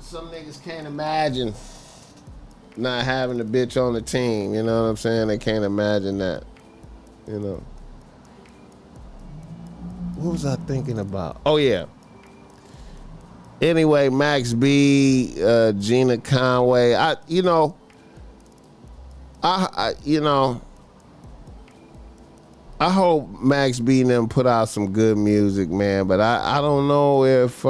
Speaker 1: Some niggas can't imagine not having a bitch on the team. You know what I'm saying? They can't imagine that. You know. What was I thinking about? Oh, yeah. Anyway, Max B, Gina Conway. I hope Max B and them put out some good music, man. But I don't know if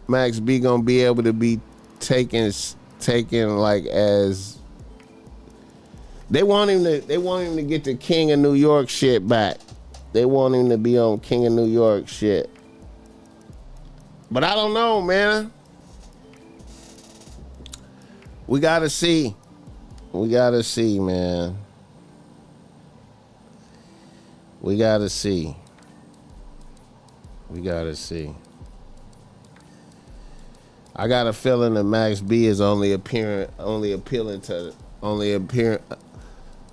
Speaker 1: Max B gonna be able to be taken like as. They want him to get the King of New York shit back. They want him to be on King of New York shit. But I don't know, man. We gotta see. Man. We gotta see. I got a feeling that Max B is only appealing to.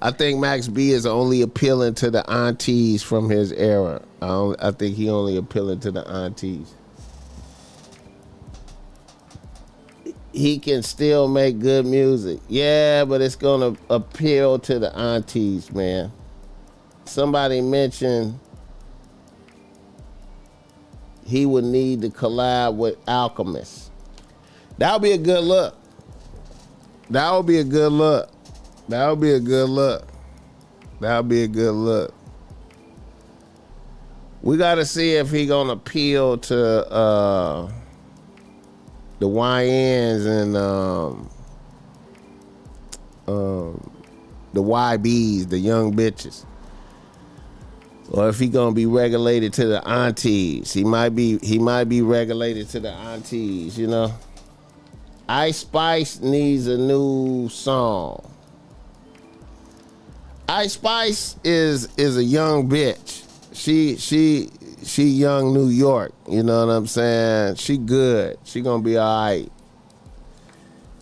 Speaker 1: I think Max B is only appealing to the aunties from his era. I think he only appealing to the aunties. He can still make good music. Yeah, but it's gonna appeal to the aunties, man. Somebody mentioned he would need to collab with Alchemist. That would be a good look. That would be a good look. That would be a good look. That would be a good look. We got to see if he gonna appeal to the YNs and the YBs, the young bitches, or if he gonna be regulated to the aunties. He might be regulated to the aunties. You know, Ice Spice needs a new song. Ice Spice is a young bitch. She young New York. You know what I'm saying? She good. She gonna be all right.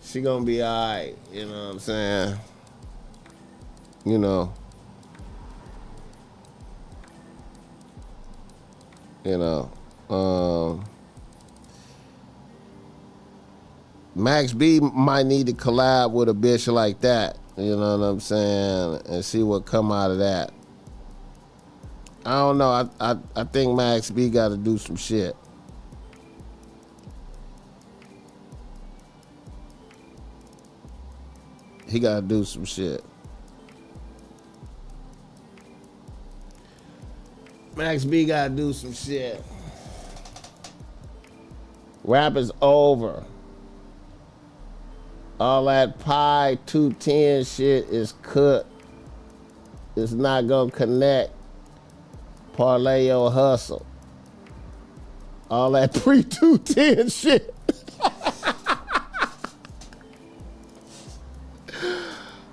Speaker 1: She gonna be all right. You know what I'm saying? You know. Max B might need to collab with a bitch like that. You know what I'm saying? And see what come out of that. I don't know. I think Max B got to do some shit. He got to do some shit. Max B got to do some shit. Rap is over. All that Pi 210 shit is cooked. It's not gonna connect. Parlay your hustle. All that pre-210 shit.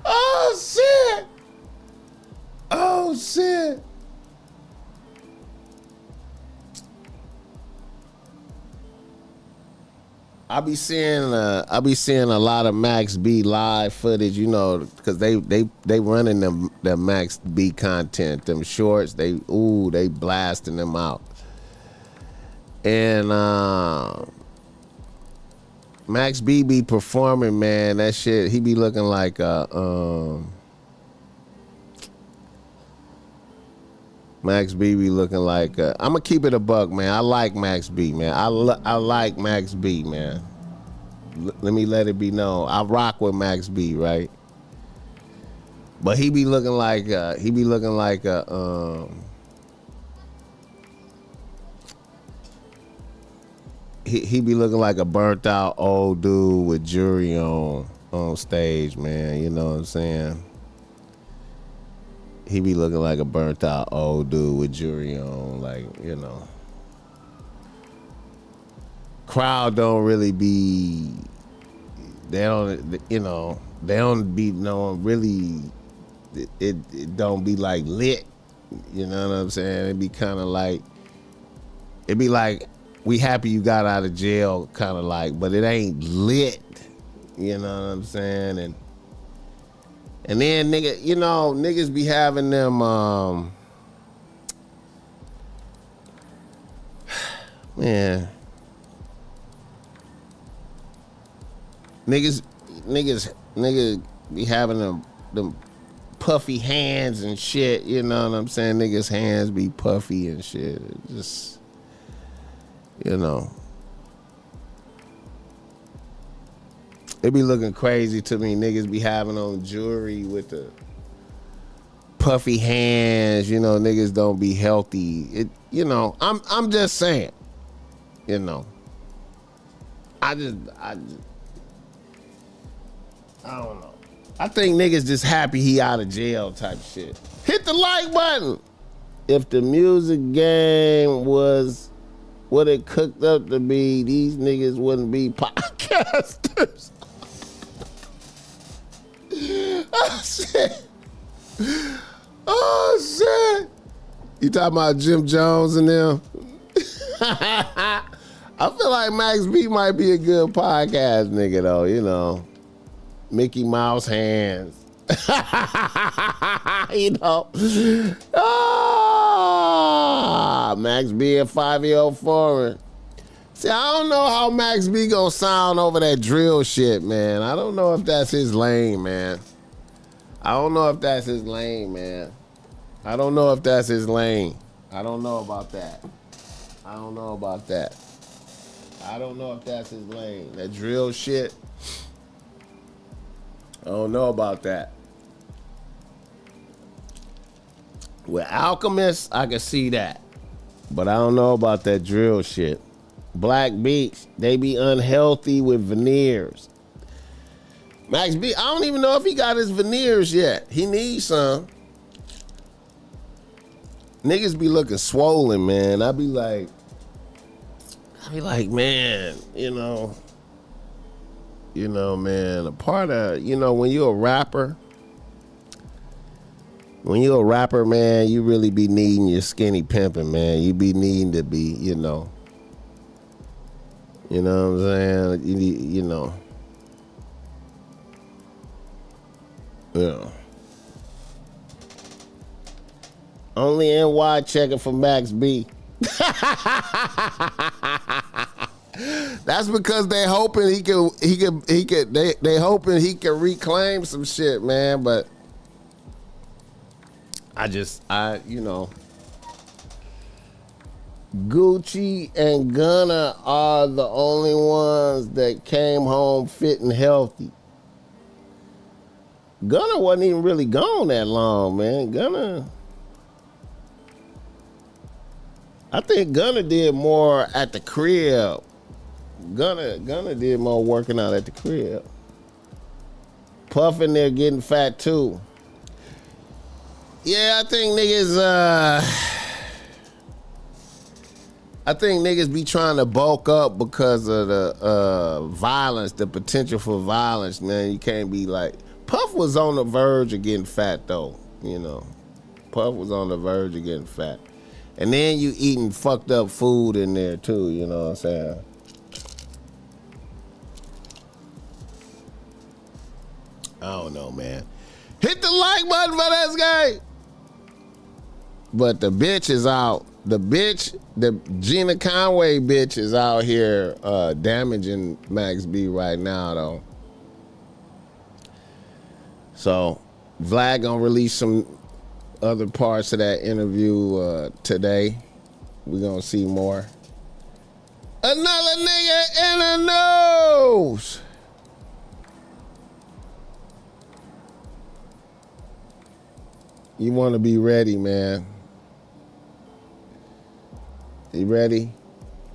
Speaker 1: Oh shit. Oh shit. I be seeing a lot of Max B live footage, you know, because they running them Max B content, them shorts. They blasting them out, and Max B be performing, man. That shit, he be looking like Max B be looking like I'm gonna keep it a buck, man. I like Max B, man. I like Max B, man. Let me let it be known. I rock with Max B, right? But he be looking like he be looking like a burnt out old dude with jewelry on stage, man. You know what I'm saying? He be looking like a burnt out old dude with jewelry on, like, you know. Crowd don't really be, they don't be knowing really, it don't be like lit, you know what I'm saying? It be kind of like, it be like, we happy you got out of jail, kind of like, but it ain't lit, you know what I'm saying? And then niggas be having them man. Niggas be having them puffy hands and shit, you know what I'm saying? Niggas' hands be puffy and shit. It just, you know. It be looking crazy to me. Niggas be having on jewelry with the puffy hands. You know, niggas don't be healthy. It, you know, I'm just saying. You know, I don't know. I think niggas just happy he out of jail type shit. Hit the like button. If the music game was what it cooked up to be, these niggas wouldn't be podcasters. Oh shit. Oh shit. You talking about Jim Jones and them? I feel like Max B might be a good podcast nigga though, you know. Mickey Mouse hands. You know. Max B a 5-year-old foreign. See, I don't know how Max B gonna sound over that drill shit, man. I don't know if that's his lane, man. I don't know if that's his lane, man. I don't know if that's his lane. I don't know about that. I don't know about that. I don't know if that's his lane. That drill shit. I don't know about that. With Alchemist, I can see that. But I don't know about that drill shit. Black Beach, they be unhealthy with veneers. Max B, I don't even know if he got his veneers yet. He needs some. Niggas be looking swollen, man. I be like, man, man, a part of, when you're a rapper, man, you really be needing your skinny pimping, man. You be needing to be, you know what I'm saying? Yeah. Only NY checking for Max B. That's because they hoping they hoping he can reclaim some shit, man. But Gucci and Gunna are the only ones that came home fit and healthy. Gunna wasn't even really gone that long, man. I think Gunna did more at the crib. Gunna did more working out at the crib. Puff in there getting fat too. Yeah, I think niggas be trying to bulk up because of the violence, the potential for violence, man. You can't be like... Puff was on the verge of getting fat, though, Puff was on the verge of getting fat. And then you eating fucked up food in there, too, you know what I'm saying? I don't know, man. Hit the like button for this guy. But the bitch is out. The Gina Conway bitch is out here damaging Max B right now, though. So, Vlad gonna release some other parts of that interview today. We're gonna see more. Another nigga in the news. You want to be ready, man. You ready?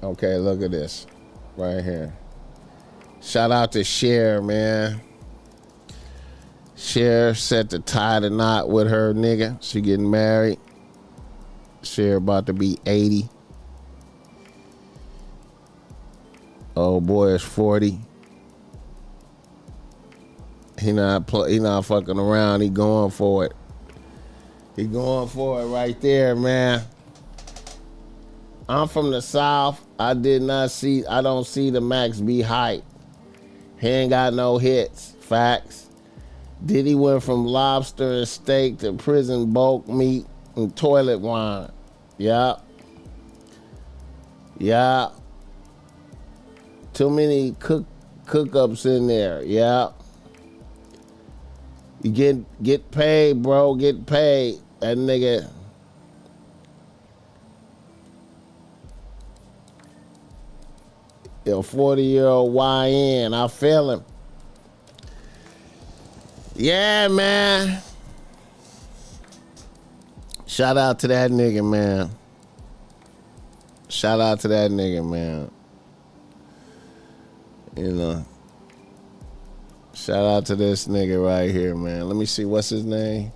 Speaker 1: Okay, look at this right here. Shout out to Cher, man. Cher set to tie the knot with her nigga. She getting married. Cher about to be 80. Old boy is 40. He not fucking around. He going for it. He going for it right there, man. I'm from the South. I don't see the Max B hype. He ain't got no hits. Facts. Diddy went from lobster and steak to prison bulk meat and toilet wine. Yup. Too many cook-ups in there. Yup. You get paid, bro. Get paid. That nigga. A 40-year-old YN. I feel him. Yeah, man. Shout out to that nigga, man. Shout out to that nigga, man. Shout out to this nigga right here, man. Let me see, what's his name?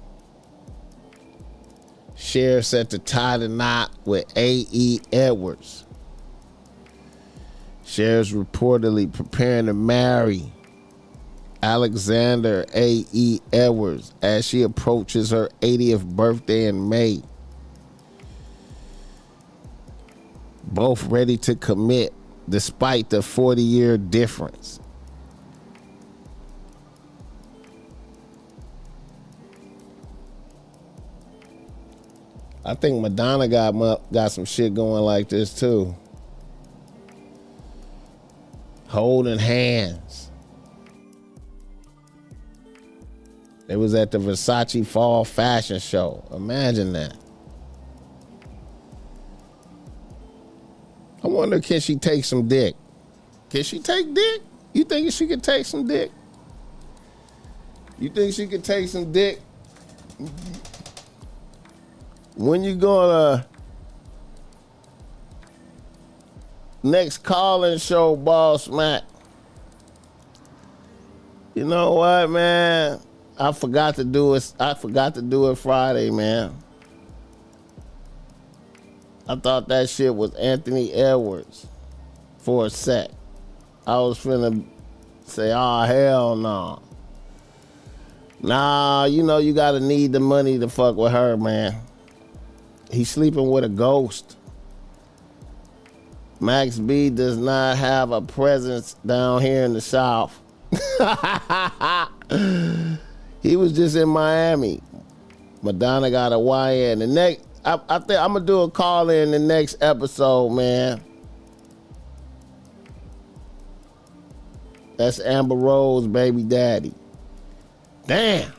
Speaker 1: Cher set to tie the knot with A.E. Edwards. Cher's reportedly preparing to marry Alexander A.E. Edwards as she approaches her 80th birthday in May. Both ready to commit despite the 40-year difference. I think Madonna got some shit going like this too. Holding hands. It was at the Versace Fall Fashion Show. Imagine that. I wonder, can she take some dick? Can she take dick? You think she could take some dick? You think she could take some dick? When you gonna next call-in show, BossMack? You know what, man? I forgot to do it Friday, man. I thought that shit was Anthony Edwards for a sec. I was finna say, oh, hell no. Nah, you know you gotta need the money to fuck with her, man. He's sleeping with a ghost. Max B does not have a presence down here in the South. He was just in Miami. Madonna got a YN. The next, I think I'm gonna do a call in the next episode, man. That's Amber Rose, baby daddy. Damn.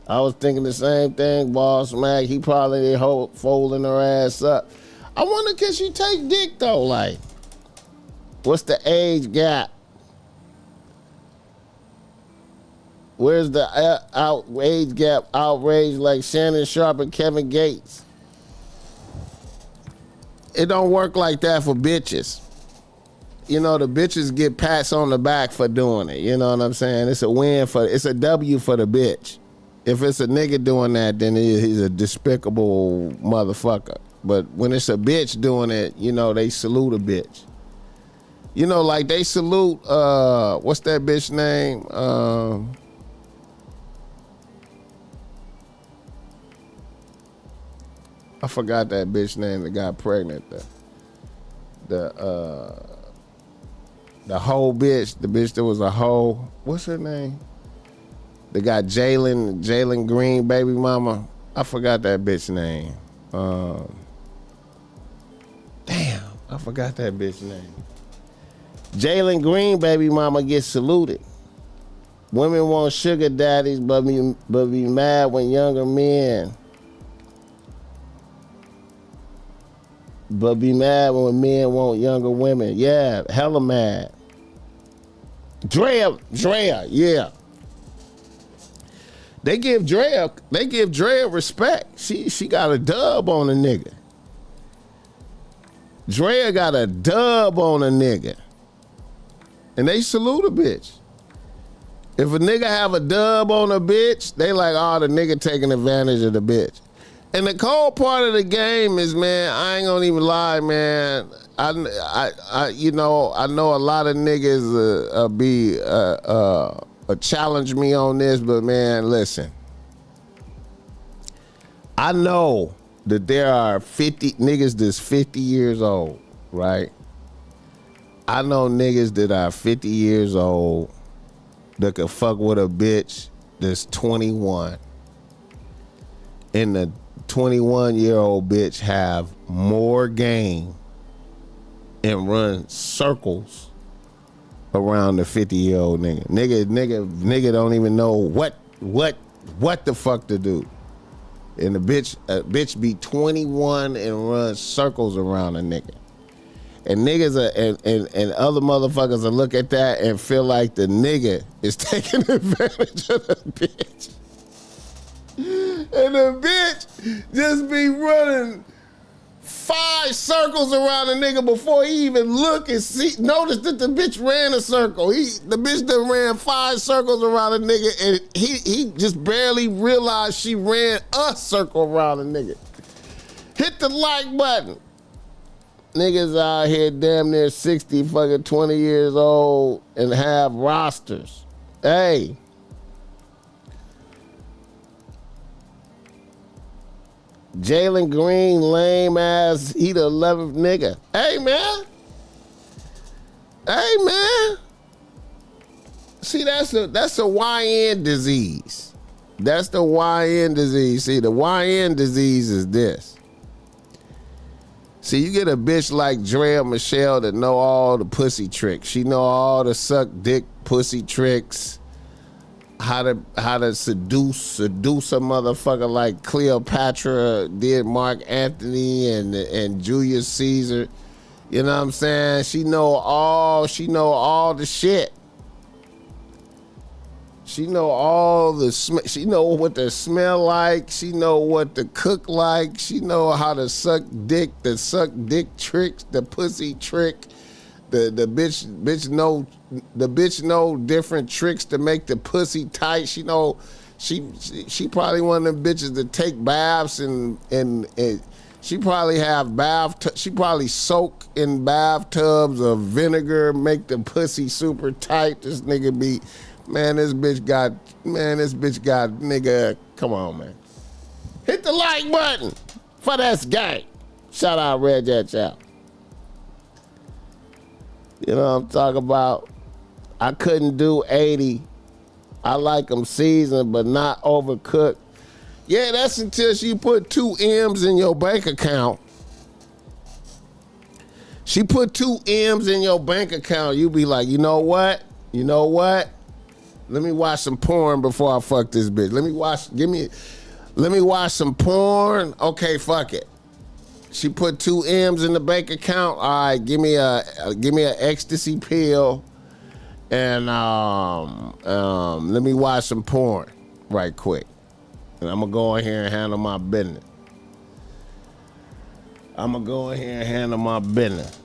Speaker 1: I was thinking the same thing, BossMack. He probably folding her ass up. I wonder, can she take dick though? Like, what's the age gap? Where's the age gap outrage like Shannon Sharp and Kevin Gates? It don't work like that for bitches. You know, the bitches get pats on the back for doing it. You know what I'm saying? It's a W for the bitch. If it's a nigga doing that, then he's a despicable motherfucker. But when it's a bitch doing it, you know, they salute a bitch. You know, like they salute, what's that bitch name? I forgot that bitch name that got pregnant. The hoe bitch, the bitch that was a hoe. What's her name? They got Jalen Green, baby mama. I forgot that bitch name. Damn, I forgot that bitch name. Jalen Green, baby mama, gets saluted. Women want sugar daddies, but be mad when younger men. But be mad when men want younger women. Yeah, hella mad. Drea, yeah. They give Drea respect. She got a dub on a nigga. Drea got a dub on a nigga. And they salute a bitch. If a nigga have a dub on a bitch, they like, oh, the nigga taking advantage of the bitch. And the cold part of the game is, man, I ain't gonna even lie, man. I you know, I know a lot of niggas challenge me on this, but man, listen. I know that there are 50 niggas that's 50 years old, right? I know niggas that are 50 years old that could fuck with a bitch that's 21. And the 21-year-old bitch have more game and run circles around the 50-year-old nigga. Nigga don't even know what the fuck to do. And the bitch be 21 and run circles around a nigga. And niggas and other motherfuckers will look at that and feel like the nigga is taking advantage of the bitch. And the bitch just be running 5 circles around a nigga before he even look and see. Notice that the bitch ran a circle. The bitch done ran 5 circles around a nigga, and he just barely realized she ran a circle around a nigga. Hit the like button. Niggas out here damn near 60, fucking 20 years old and have rosters. Hey. Jalen Green, lame ass, he the 11th nigga. Hey, man. Hey, man. See, that's a YN disease. That's the YN disease. See, the YN disease is this. See, you get a bitch like Drea Michelle that know all the pussy tricks. She know all the suck dick pussy tricks. How to seduce a motherfucker like Cleopatra did Mark Antony and Julius Caesar. You know what I'm saying? She know all the shit. She know all the she know what to smell like. She know what to cook like. She know how to suck dick, the suck dick tricks, the pussy trick. The bitch know different tricks to make the pussy tight. She know she probably one of them bitches that take baths and she probably have she probably soak in bathtubs of vinegar, make the pussy super tight. This nigga be, this bitch got, nigga, come on, man. Hit the like button for this gang. Shout out Red Jet Chow. You know what I'm talking about? I couldn't do 80. I like them seasoned, but not overcooked. Yeah, that's until she put 2 M's in your bank account. She put 2 M's in your bank account. You be like, you know what? Let me watch some porn before I fuck this bitch. Let me watch some porn. Okay, fuck it. She put 2 M's in the bank account. All right, give me a ecstasy pill, and let me watch some porn right quick. And I'm gonna go in here and handle my business.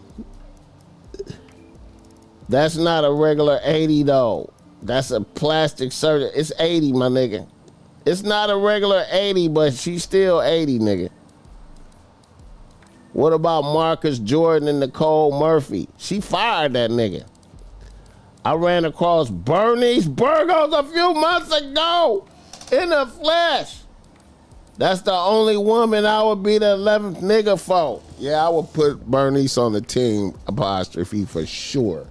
Speaker 1: That's not a regular 80 though. That's a plastic surgery. It's 80, my nigga. It's not a regular 80, but she's still 80, nigga. What about Marcus Jordan and Nicole Murphy? She fired that nigga. I ran across Bernice Burgos a few months ago in the flesh. That's the only woman I would be the 11th nigga for. Yeah, I would put Bernice on the team, apostrophe, for sure.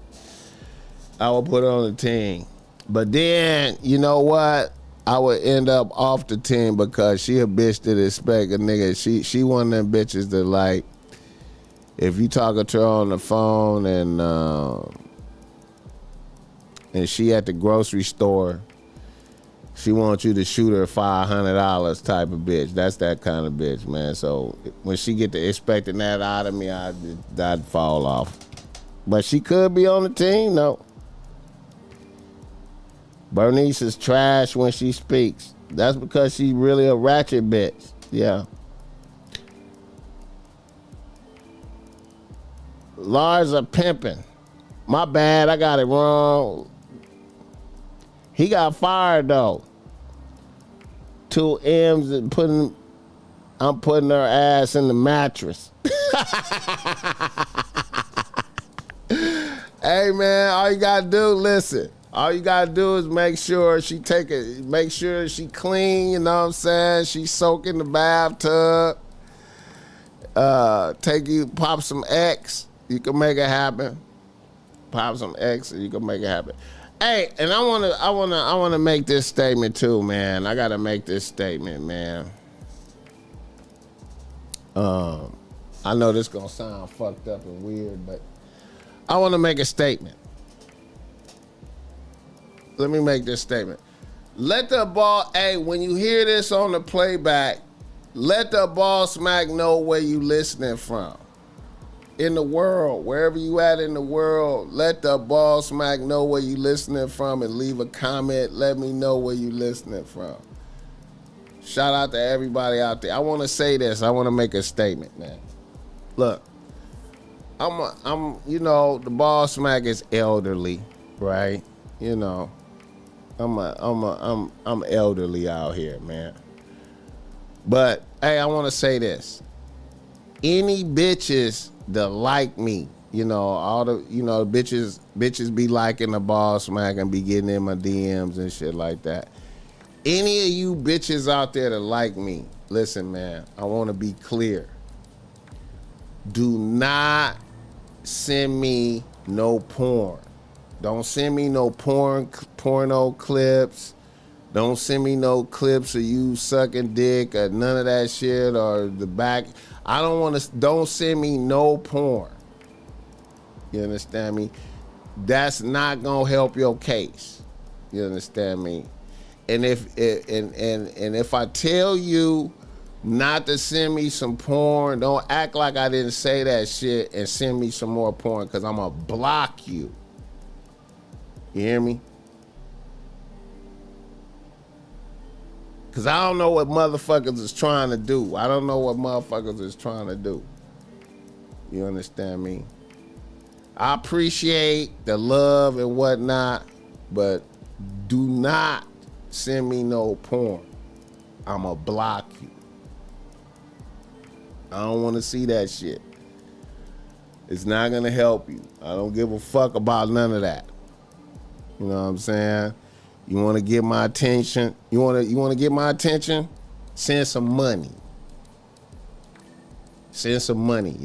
Speaker 1: I would put her on the team. But then, you know what? I would end up off the team because she a bitch that expect a nigga. She one of them bitches that like, if you talking to her on the phone and she at the grocery store, she wants you to shoot her $500 type of bitch. That's that kind of bitch, man. So when she get to expecting that out of me, I'd fall off. But she could be on the team, though. Bernice is trash when she speaks. That's because she's really a ratchet bitch. Yeah. Lars a pimping. My bad, I got it wrong. He got fired though. 2 M's and I'm putting her ass in the mattress. Hey man, all you gotta do, listen. All you gotta do is make sure she clean, you know what I'm saying? She soak in the bathtub. Pop some X, you can make it happen. Pop some X and you can make it happen. Hey, and I wanna make this statement too, man. I gotta make this statement, man. I know this gonna sound fucked up and weird, but I wanna make a statement. Let me make this statement. When you hear this on the playback, let the BossMack know where you listening from. In the world, wherever you at in the world, let the BossMack know where you listening from and leave a comment. Let me know where you listening from. Shout out to everybody out there. I want to say this. I want to make a statement, man. Look, the BossMack is elderly, right? You know, I'm elderly out here, man. But hey, I want to say this. Any bitches that like me, all the bitches be liking the BossMack and be getting in my DMs and shit like that. Any of you bitches out there that like me, listen, man, I want to be clear. Do not send me no porn. Don't send me no porno clips. Don't send me no clips of you sucking dick or none of that shit or the back. Don't send me no porn. You understand me? That's not gonna help your case. You understand me? And if I tell you not to send me some porn, don't act like I didn't say that shit and send me some more porn, because I'm gonna block you. You hear me? Because I don't know what motherfuckers is trying to do. I don't know what motherfuckers is trying to do. You understand me? I appreciate the love and whatnot, but do not send me no porn. I'ma block you. I don't want to see that shit. It's not gonna help you. I don't give a fuck about none of that. You know what I'm saying? You want to get my attention? You want to get my attention? Send some money. Send some money.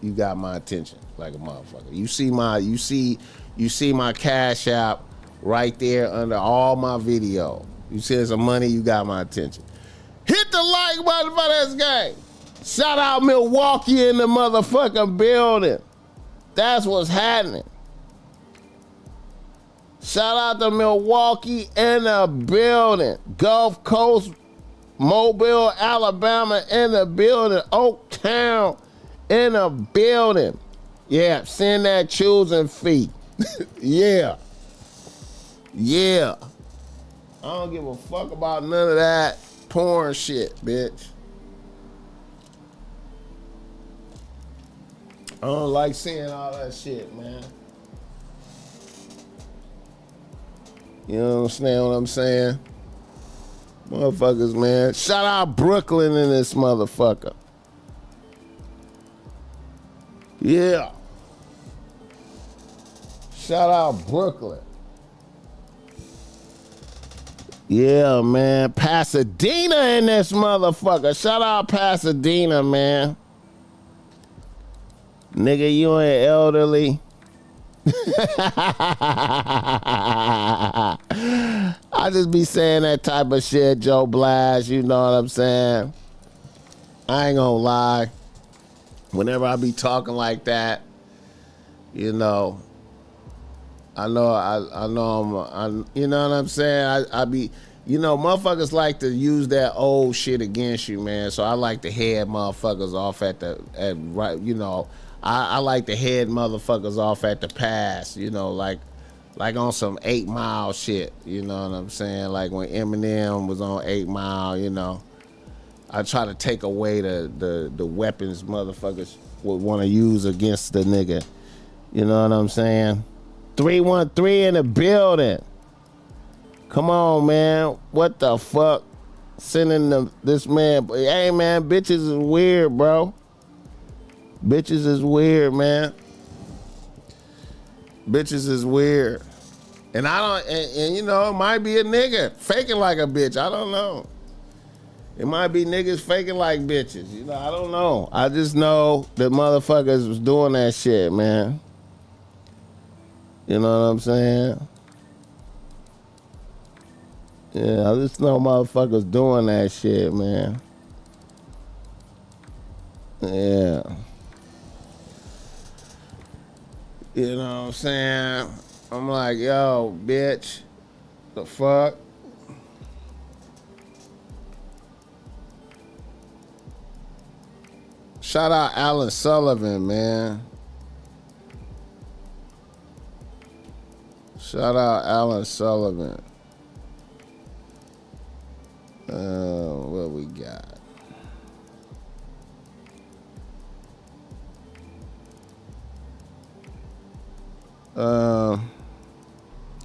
Speaker 1: You got my attention like a motherfucker. You see my Cash App right there under all my video. You send some money, you got my attention. Hit the like button for this game. Shout out Milwaukee in the motherfucking building. That's what's happening. Shout out to Milwaukee in the building. Gulf Coast, Mobile, Alabama in the building. Oaktown in the building. Yeah, send that choosing fee. Yeah. Yeah. I don't give a fuck about none of that porn shit, bitch. I don't like seeing all that shit, man. You understand what I'm saying? Motherfuckers, man. Shout out Brooklyn in this motherfucker. Yeah. Shout out Brooklyn. Yeah, man. Pasadena in this motherfucker. Shout out Pasadena, man. Nigga, you ain't elderly. I just be saying that type of shit, Joe Blige, you know what I'm saying? I ain't gonna lie. Whenever I be talking like that, you know, I know I'm you know what I'm saying? I be, you know, motherfuckers like to use that old shit against you, man. So I like to head motherfuckers off at right, you know, I like to head motherfuckers off at the pass, you know, like on some 8 Mile shit, you know what I'm saying? Like when Eminem was on 8 Mile, you know. I try to take away the weapons motherfuckers would want to use against the nigga. You know what I'm saying? 313 in the building. Come on, man. What the fuck? Sending this man. Hey, man, bitches is weird, bro. Bitches is weird, man. Bitches is weird. And I don't, and you know, it might be a nigga faking like a bitch. I don't know. It might be niggas faking like bitches. You know, I don't know. I just know that motherfuckers was doing that shit, man. You know what I'm saying? Yeah, I just know motherfuckers doing that shit, man. Yeah. You know what I'm saying? I'm like, yo, bitch, the fuck? Shout out Alan Sullivan, man. Shout out Alan Sullivan. What we got?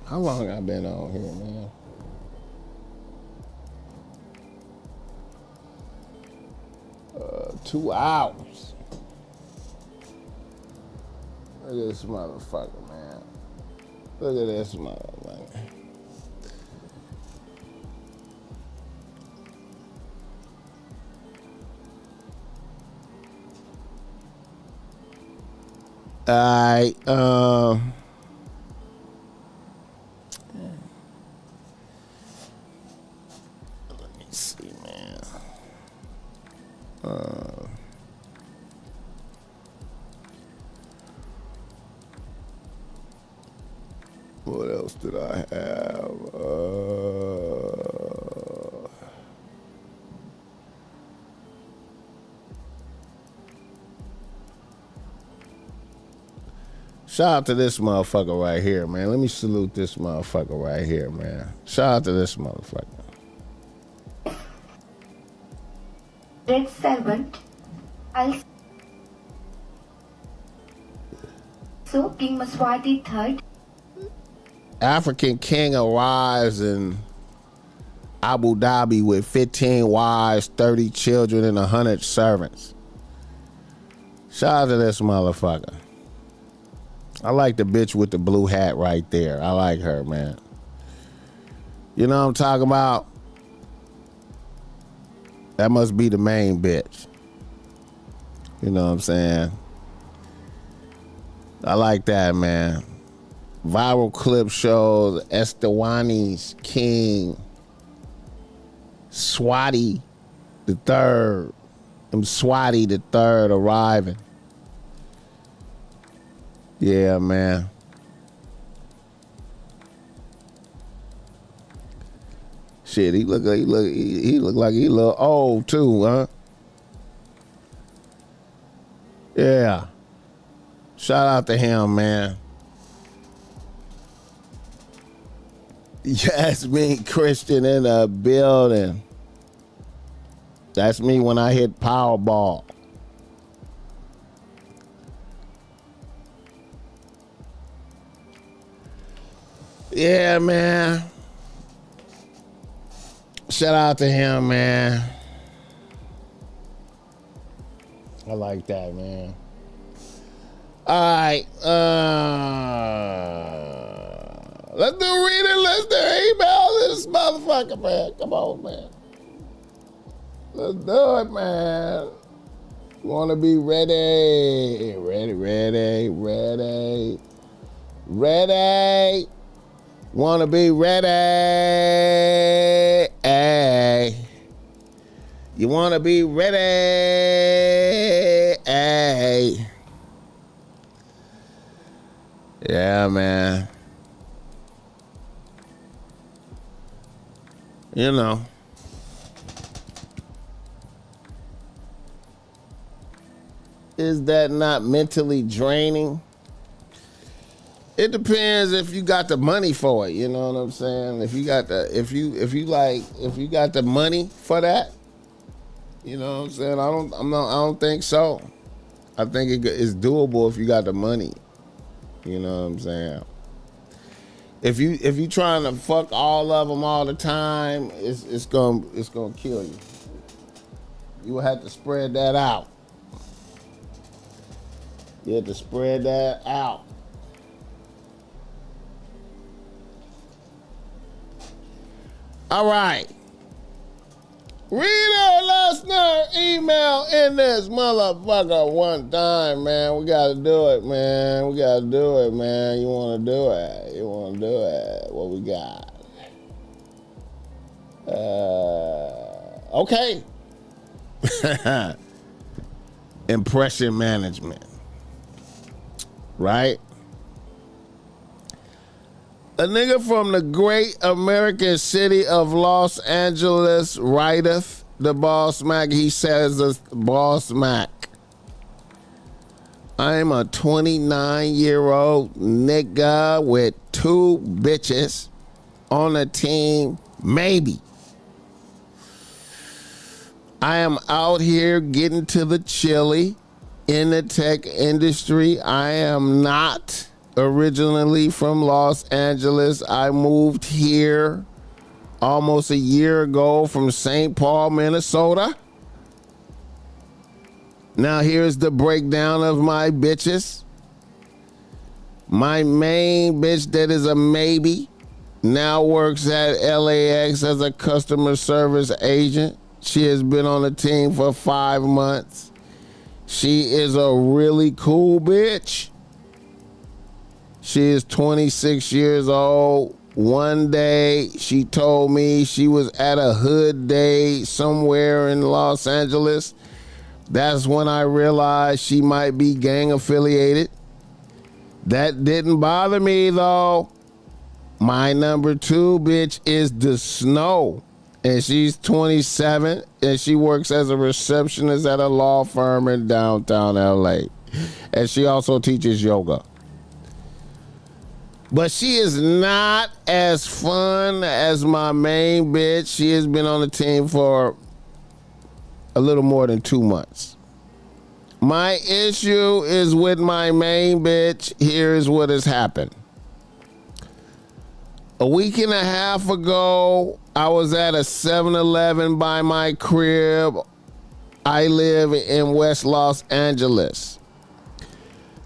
Speaker 1: How long I been on here, man? Uh, 2 hours. Look at this motherfucker, man. Look at this motherfucker. Alright, let me see, man. What else did I have? Shout out to this motherfucker right here, man. Let me salute this motherfucker right here, man. Shout out to this motherfucker.
Speaker 2: Red servant. Also King Maswati III.
Speaker 1: African king arrives in Abu Dhabi with 15 wives, 30 children, and 100 servants. Shout out to this motherfucker. I like the bitch with the blue hat right there. I like her, man. You know what I'm talking about? That must be the main bitch. You know what I'm saying? I like that, man. Viral clip shows Eswatini's king, Swati the third. Swati the third arriving. Yeah, man. Shit, he look like he a little old too, huh? Yeah. Shout out to him, man. Yasmin Christian in the building. That's me when I hit Powerball. Yeah, man. Shout out to him, man. I like that, man. All right. Let's do reading. Let's do email this motherfucker, man. Come on, man. Let's do it, man. Want to be ready. Ready. Want to be ready. Ay. You want to be ready. Ay. Yeah, man. You know. Is that not mentally draining? It depends if you got the money for it, you know what I'm saying? If you got the money for that, you know what I'm saying? I don't think so. I think it's doable if you got the money. You know what I'm saying? If you trying to fuck all of them all the time, it's gonna kill you. You will have to spread that out. You have to spread that out. All right. Read our listener email in this motherfucker one time, man. We gotta do it, man. You wanna do it. What we got? Okay. Impression management. Right? A nigga from the great American city of Los Angeles writeth the BossMack. He says, BossMack, I'm a 29-year-old nigga with 2 bitches on a team, maybe. I am out here getting to the chili in the tech industry. I am not originally from Los Angeles. I moved here almost a year ago from St. Paul, Minnesota. Now here's the breakdown of my bitches. My main bitch that is a maybe now works at LAX as a customer service agent. She has been on the team for 5 months. She is a really cool bitch. She is 26 years old. One day she told me she was at a hood day somewhere in Los Angeles. That's when I realized she might be gang affiliated. That didn't bother me though. My number 2 bitch is the Snow, and she's 27 and she works as a receptionist at a law firm in downtown LA. And she also teaches yoga. But she is not as fun as my main bitch. She has been on the team for a little more than 2 months. My issue is with my main bitch. Here's what has happened. A week and a half ago, I was at a 7-Eleven by my crib. I live in West Los Angeles.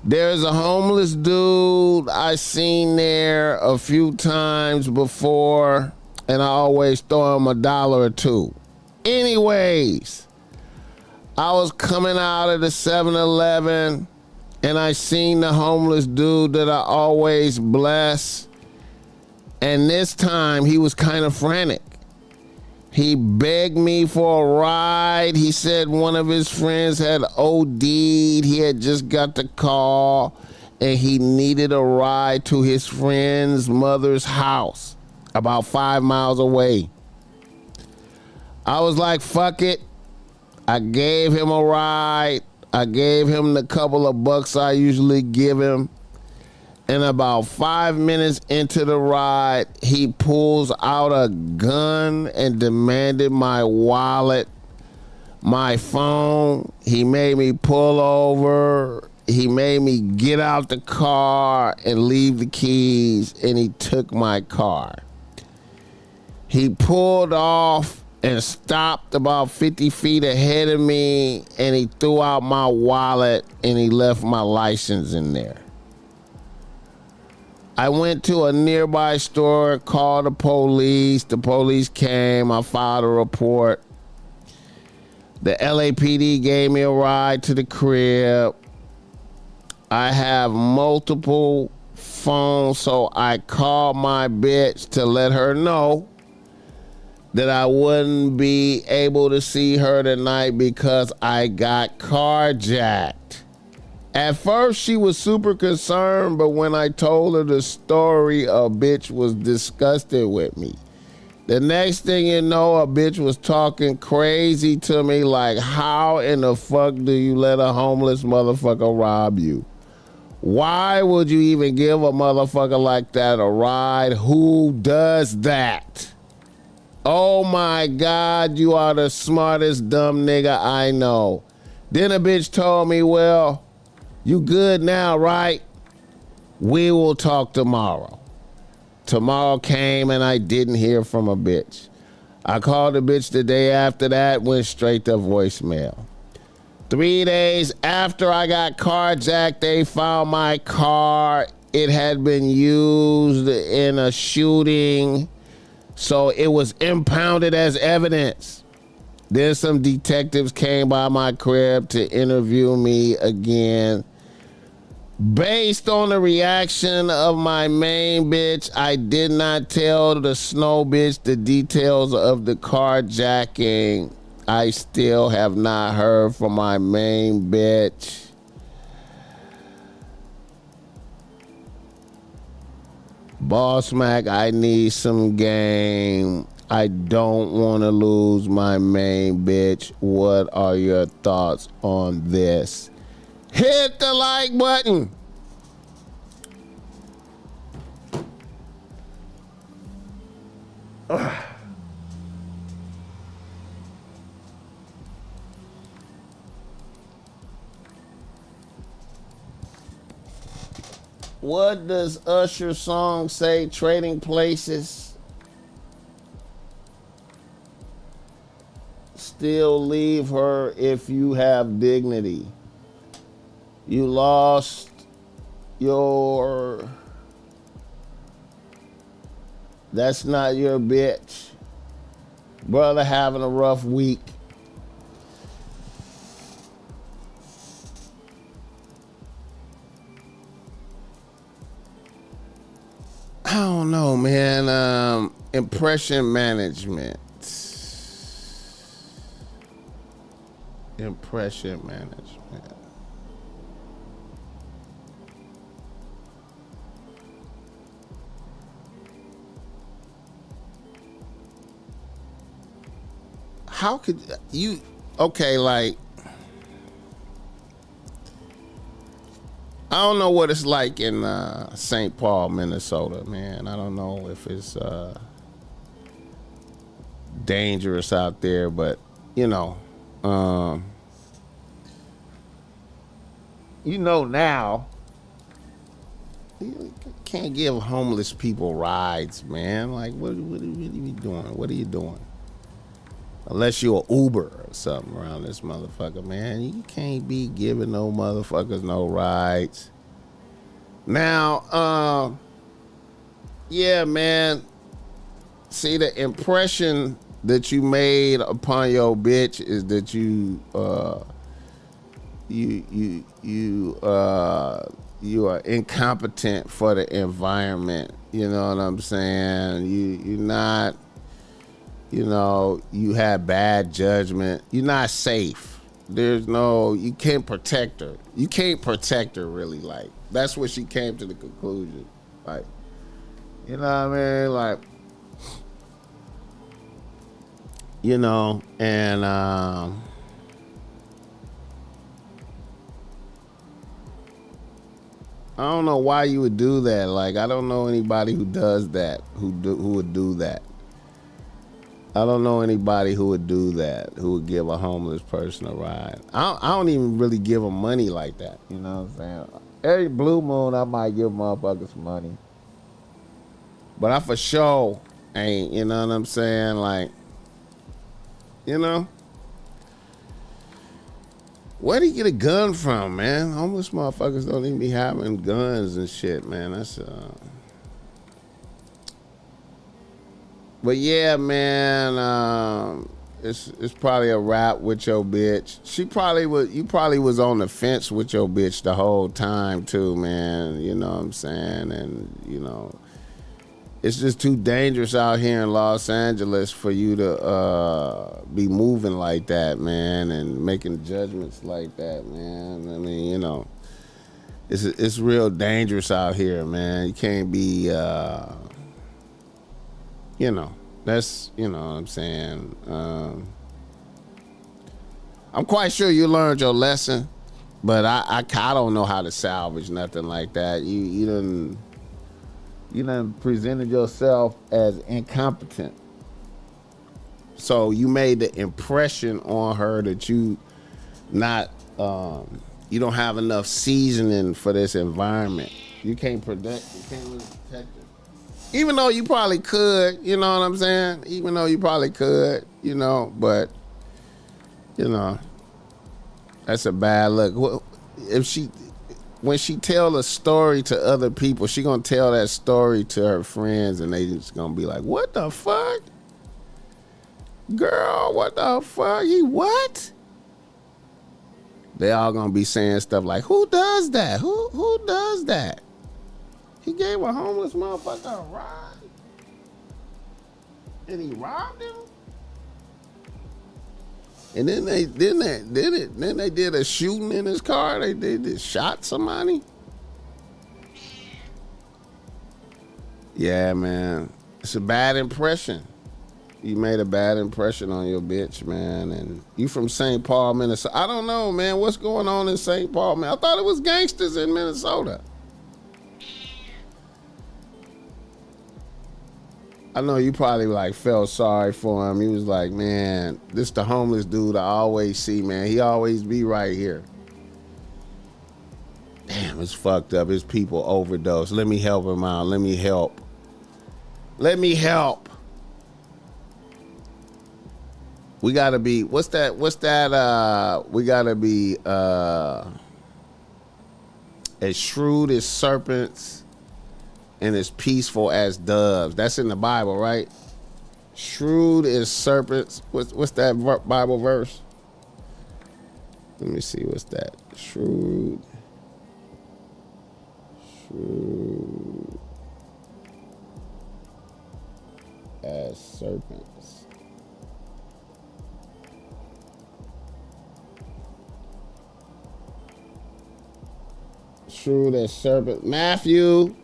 Speaker 1: There's a homeless dude I seen there a few times before, and I always throw him $1 or $2. Anyways, I was coming out of the 7-Eleven and I seen the homeless dude that I always bless. And this time he was kind of frantic. He begged me for a ride. He said one of his friends had OD'd. He had just got the call and he needed a ride to his friend's mother's house about 5 miles away. I was like, fuck it. I gave him a ride. I gave him the couple of bucks I usually give him. And about 5 minutes into the ride, he pulls out a gun and demanded my wallet, my phone. He made me pull over. He made me get out the car and leave the keys, and he took my car. He pulled off and stopped about 50 feet ahead of me, and he threw out my wallet and he left my license in there. I went to a nearby store, called the police. The police came. I filed a report. The LAPD gave me a ride to the crib. I have multiple phones, so I called my bitch to let her know that I wouldn't be able to see her tonight because I got carjacked. At first, she was super concerned, but when I told her the story, a bitch was disgusted with me. The next thing you know, a bitch was talking crazy to me like, how in the fuck do you let a homeless motherfucker rob you? Why would you even give a motherfucker like that a ride? Who does that? Oh my God, you are the smartest dumb nigga I know. Then a bitch told me, well, you good now, right? We will talk tomorrow. Tomorrow came and I didn't hear from a bitch. I called the bitch the day after that, went straight to voicemail. 3 days after I got carjacked, they found my car. It had been used in a shooting, so it was impounded as evidence. Then some detectives came by my crib to interview me again. Based on the reaction of my main bitch, I did not tell the snow bitch the details of the carjacking. I still have not heard from my main bitch. BossMack, I need some game. I don't want to lose my main bitch. What are your thoughts on this? Hit the like button. What does Usher's song say? Trading places. Still leave her if you have dignity. You lost your... That's not your bitch. Brother having a rough week. I don't know, man. Impression management. Impression management. How could you, okay, like, I don't know what it's like in St. Paul, Minnesota, man. I don't know if it's dangerous out there, but, you know, Now you can't give homeless people rides, man. Like, what are you doing? What are you doing? Unless you're an Uber or something around this motherfucker, man. You can't be giving no motherfuckers no rides. Now, yeah, man. See, the impression that you made upon your bitch is that you are incompetent for the environment. You know what I'm saying? You're not. You have bad judgment. You're not safe. You can't protect her. You can't protect her, really. Like, that's what she came to the conclusion. Like, you know what I mean? Like, and I don't know why you would do that. Like, I don't know anybody who does that, who would do that. I don't know anybody who would do that, who would give a homeless person a ride. I don't even really give them money like that. You know what I'm saying? Every blue moon, I might give motherfuckers money. But I for sure ain't, you know what I'm saying? Like, where do you get a gun from, man? Homeless motherfuckers don't even be having guns and shit, man. That's But yeah, man, it's probably a wrap with your bitch. You probably was on the fence with your bitch the whole time too, man. You know what I'm saying? And it's just too dangerous out here in Los Angeles for you to be moving like that, man, and making judgments like that, man. I mean, it's real dangerous out here, man. You can't be that's, what I'm saying. I'm quite sure you learned your lesson, but I don't know how to salvage nothing like that. You done presented yourself as incompetent. So you made the impression on her that you don't have enough seasoning for this environment. You can't really protect her. Even though you probably could, you know what I'm saying? Even though you probably could, but, that's a bad look. When she tell a story to other people, she gonna tell that story to her friends and they just gonna be like, what the fuck? Girl, what the fuck? He what? They all gonna be saying stuff like, who does that? Who does that? He gave a homeless motherfucker a ride? And he robbed him? And then they did a shooting in his car. They shot somebody. Yeah, man. It's a bad impression. You made a bad impression on your bitch, man. And you from St. Paul, Minnesota. I don't know, man. What's going on in St. Paul, man? I thought it was gangsters in Minnesota. I know you probably felt sorry for him. He was like, man, this the homeless dude I always see, man. He always be right here. Damn, it's fucked up. His people overdose. Let me help him out. Let me help. We gotta be, we gotta be as shrewd as serpents and as peaceful as doves. That's in the Bible, right? Shrewd as serpents. What's that Bible verse? Let me see. What's that? Shrewd as serpents. Shrewd as serpent. Matthew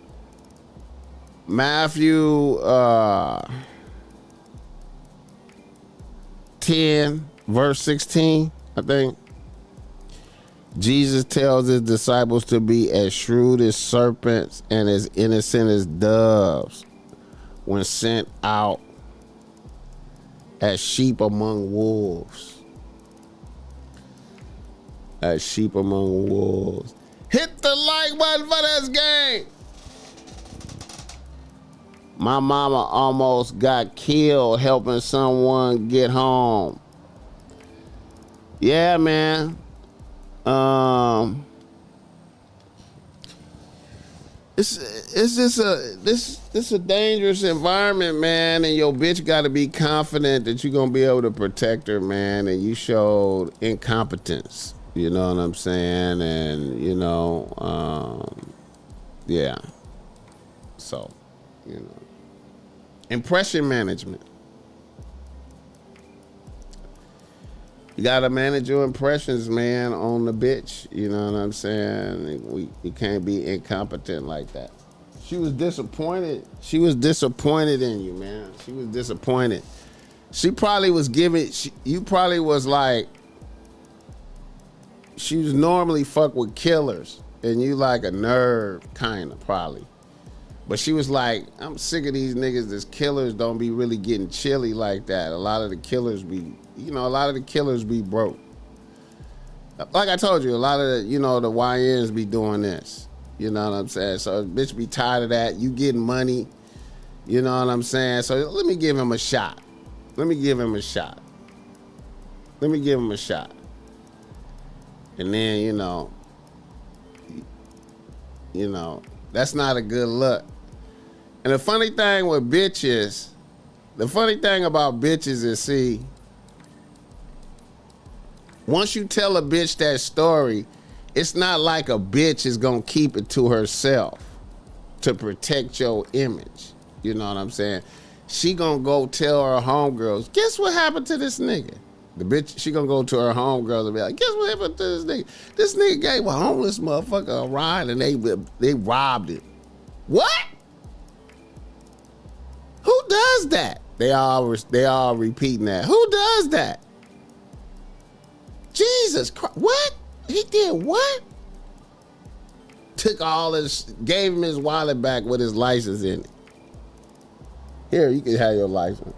Speaker 1: 10 verse 16, I think. Jesus tells his disciples to be as shrewd as serpents and as innocent as doves when sent out as sheep among wolves. As sheep among wolves. Hit the like button for this game. My mama almost got killed helping someone get home. Yeah, man. It's just a dangerous environment, man, and your bitch got to be confident that you're gonna be able to protect her, man, and you showed incompetence. You know what I'm saying? And yeah. So, impression management. You gotta manage your impressions, man, on the bitch. You know what I'm saying? You can't be incompetent like that. She was disappointed. She was disappointed in you, man. She was disappointed. She probably was giving. You probably was like. She was normally fuck with killers, and you like a nerd, kind of probably. But she was like, I'm sick of these niggas. This killers don't be really getting chilly like that. A lot of the killers be. A lot of the killers be broke. Like I told you, a lot of the YNs be doing this. You know what I'm saying? So bitch be tired of that. You getting money. You know what I'm saying? So let me give him a shot. Let me give him a shot. And then, that's not a good look. And the funny thing about bitches is, see, once you tell a bitch that story, it's not like a bitch is gonna keep it to herself to protect your image. You know what I'm saying? She gonna go tell her homegirls, guess what happened to this nigga? The bitch, she gonna go to her homegirls and be like, guess what happened to this nigga? This nigga gave a homeless motherfucker a ride and they robbed him. What? Who does that? They all repeating that. Who does that? Jesus Christ, what? He did what? Gave him his wallet back with his license in it. Here, you can have your license.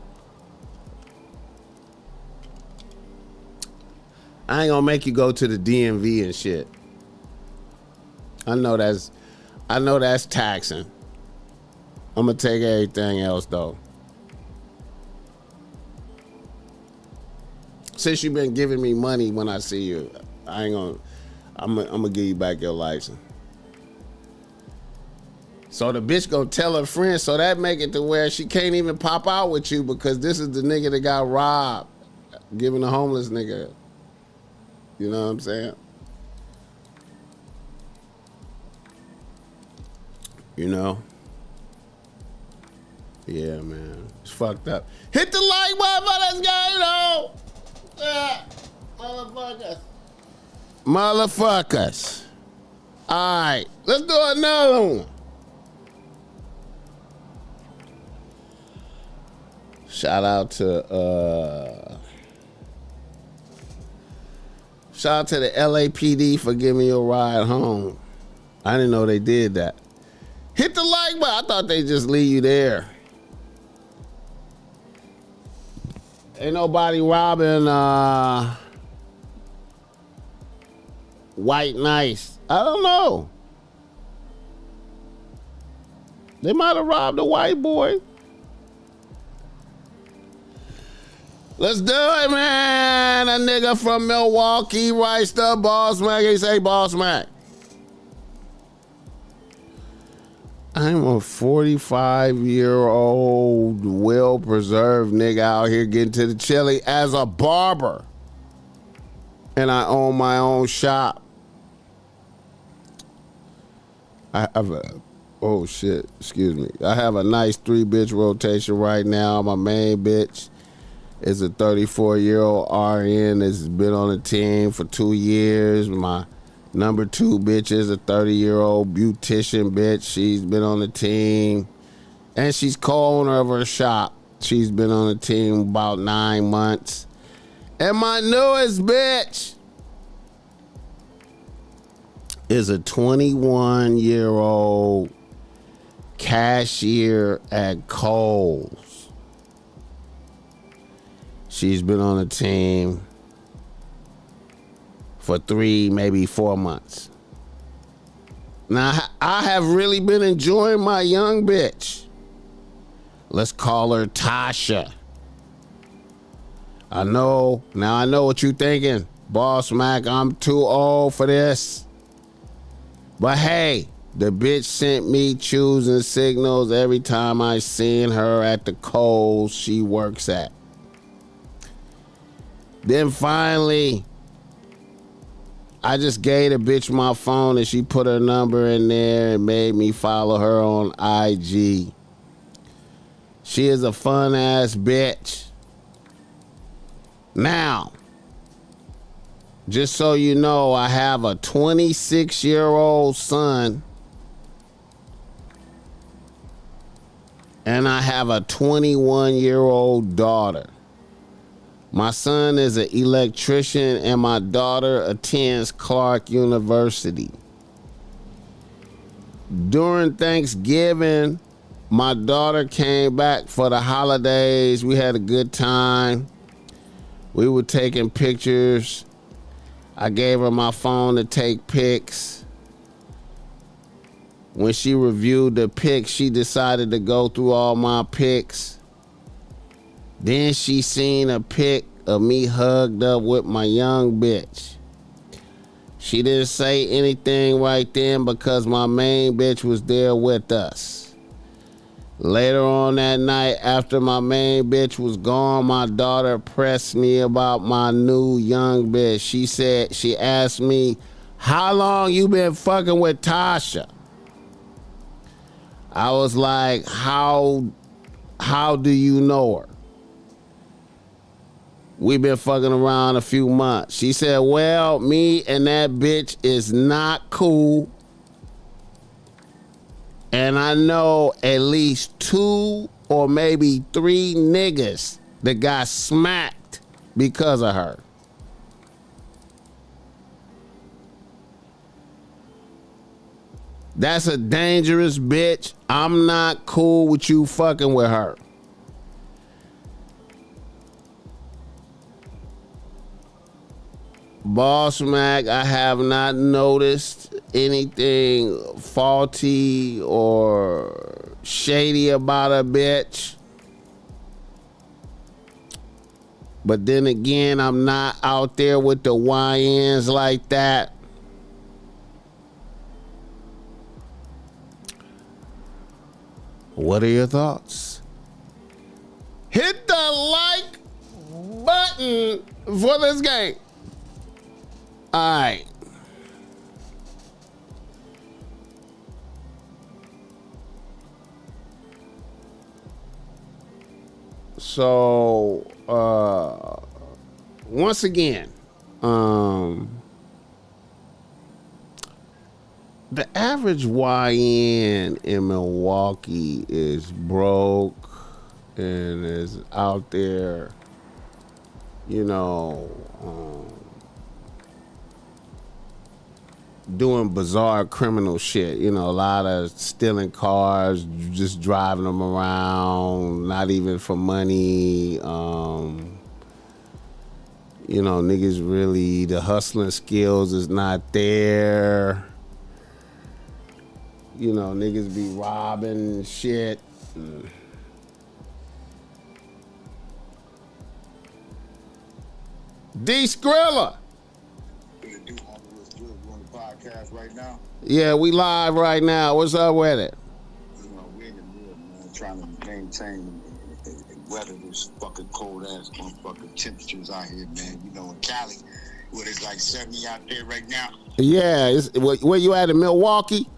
Speaker 1: I ain't gonna make you go to the DMV and shit. I know that's taxing. I'm gonna take everything else though. Since you've been giving me money when I see you, I'm gonna give you back your license. So the bitch gonna tell her friends, so that make it to where she can't even pop out with you because this is the nigga that got robbed, giving a homeless nigga. You know what I'm saying? Yeah, man. It's fucked up. Hit the like button for this game, though. Yeah. Motherfuckers. All right. Let's do another one. Shout out to the LAPD for giving me a ride home. I didn't know they did that. Hit the like button. I thought they just leave you there. Ain't nobody robbing White Nice. I don't know. They might have robbed a white boy. Let's do it, man. A nigga from Milwaukee writes the BossMack. He say, BossMack, I'm a 45-year-old, well-preserved nigga out here getting to the chili as a barber. And I own my own shop. I have a nice 3-bitch rotation right now. My main bitch is a 34-year-old RN that's been on the team for 2 years. My number 2 bitch is a 30-year-old beautician bitch. She's been on the team. And she's co-owner of her shop. She's been on the team about 9 months. And my newest bitch is a 21-year-old cashier at Kohl's. She's been on the team for 3, maybe 4 months. Now, I have really been enjoying my young bitch. Let's call her Tasha. I know what you're thinking. BossMack, I'm too old for this. But hey, the bitch sent me choosing signals every time I seen her at the Kohl's she works at. Then finally, I just gave the bitch my phone and she put her number in there and made me follow her on IG. She is a fun ass bitch. Now, just so you know, I have a 26-year-old son and I have a 21-year-old daughter. My son is an electrician and my daughter attends Clark University. During Thanksgiving, my daughter came back for the holidays. We had a good time. We were taking pictures. I gave her my phone to take pics. When she reviewed the pics, she decided to go through all my pics. Then she seen a pic of me hugged up with my young bitch. She didn't say anything right then because my main bitch was there with us. Later on that night, after my main bitch was gone, my daughter pressed me about my new young bitch. She asked me, how long you been fucking with Tasha? I was like, how do you know her? We've been fucking around a few months. She said, well, me and that bitch is not cool. And I know at least 2 or maybe 3 niggas that got smacked because of her. That's a dangerous bitch. I'm not cool with you fucking with her. BossMack, I have not noticed anything faulty or shady about a bitch. But then again, I'm not out there with the YNs like that. What are your thoughts? Hit the like button for this game. All right. So, once again, the average YN in Milwaukee is broke and is out there, you know, doing bizarre criminal shit. You know, a lot of stealing cars, just driving them around, not even for money. You know, niggas really, the hustling skills is not there. You know, niggas be robbing shit. D Skrilla.
Speaker 3: Right now?
Speaker 1: Yeah, we live right now. What's up with it?
Speaker 3: You know, we're in the middle, man, trying to maintain and weather this fucking cold ass motherfucking temperatures out here, man. You know, in Cali, where it's like 70 out there right now.
Speaker 1: Yeah, where you at in Milwaukee?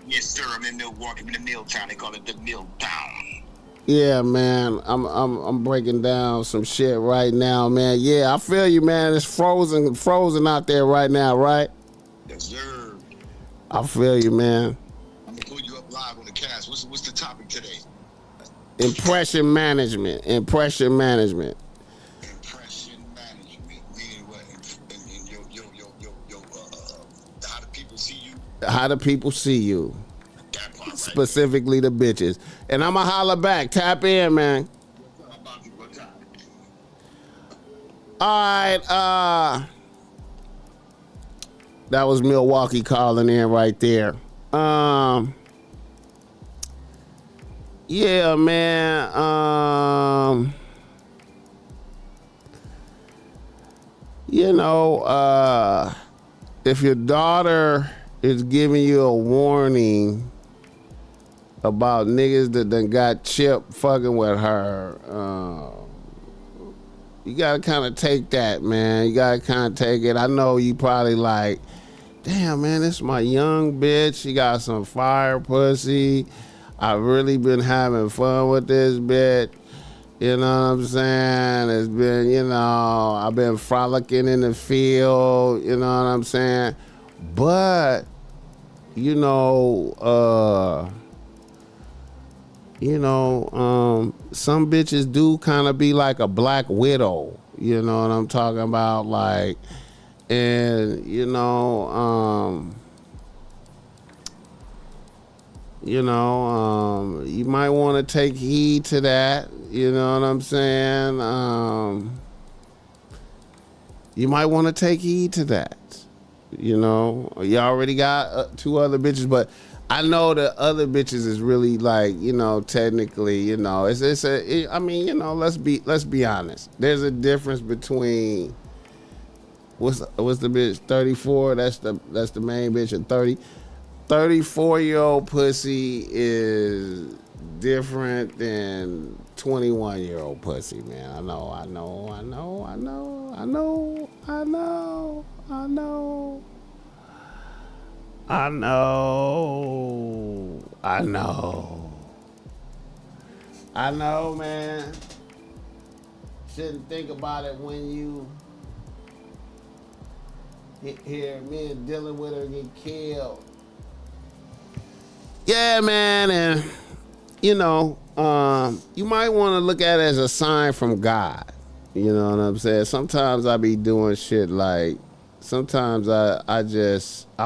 Speaker 3: Yes, sir. I'm in Milwaukee, I'm in the mill town. They call it the mill town.
Speaker 1: Yeah, man. I'm breaking down some shit right now, man. Yeah, I feel you, man. It's frozen out there right now, right?
Speaker 3: Yes, sir.
Speaker 1: I feel you, man.
Speaker 3: I'm gonna pull you up live on the cast. What's the topic today?
Speaker 1: Impression management.
Speaker 3: Impression management. Meaning what? How do people see you?
Speaker 1: How do people see you?
Speaker 3: That part, right?
Speaker 1: Specifically the bitches. And I'ma holler back. Tap in, man.
Speaker 3: How about you? What time?
Speaker 1: All right, That was Milwaukee calling in right there. Yeah, man. You know, if your daughter is giving you a warning about niggas that done got Chip fucking with her, you gotta kind of take that, man. You gotta kind of take it. I know you probably like, damn, man, this is my young bitch. She got some fire pussy. I've really been having fun with this bitch. You know what I'm saying? It's been, you know, I've been frolicking in the field. You know what I'm saying? But, you know, some bitches do kind of be like a black widow. You know what I'm talking about? Like, and, you might want to take heed to that. You know what I'm saying? You might want to take heed to that. You know, you already got 2 other bitches, but I know the other bitches is really like, you know, technically, you know, I mean, you know, let's be honest. There's a difference between what's the bitch 34? That's the main bitch at 30. 34-year-old pussy is different than 21-year-old pussy, man. I know. I know, man. Shouldn't think about it when you hear men dealing with her get killed. Yeah, man, and you know, you might want to look at it as a sign from God. You know what I'm saying? Sometimes I be doing shit like, sometimes I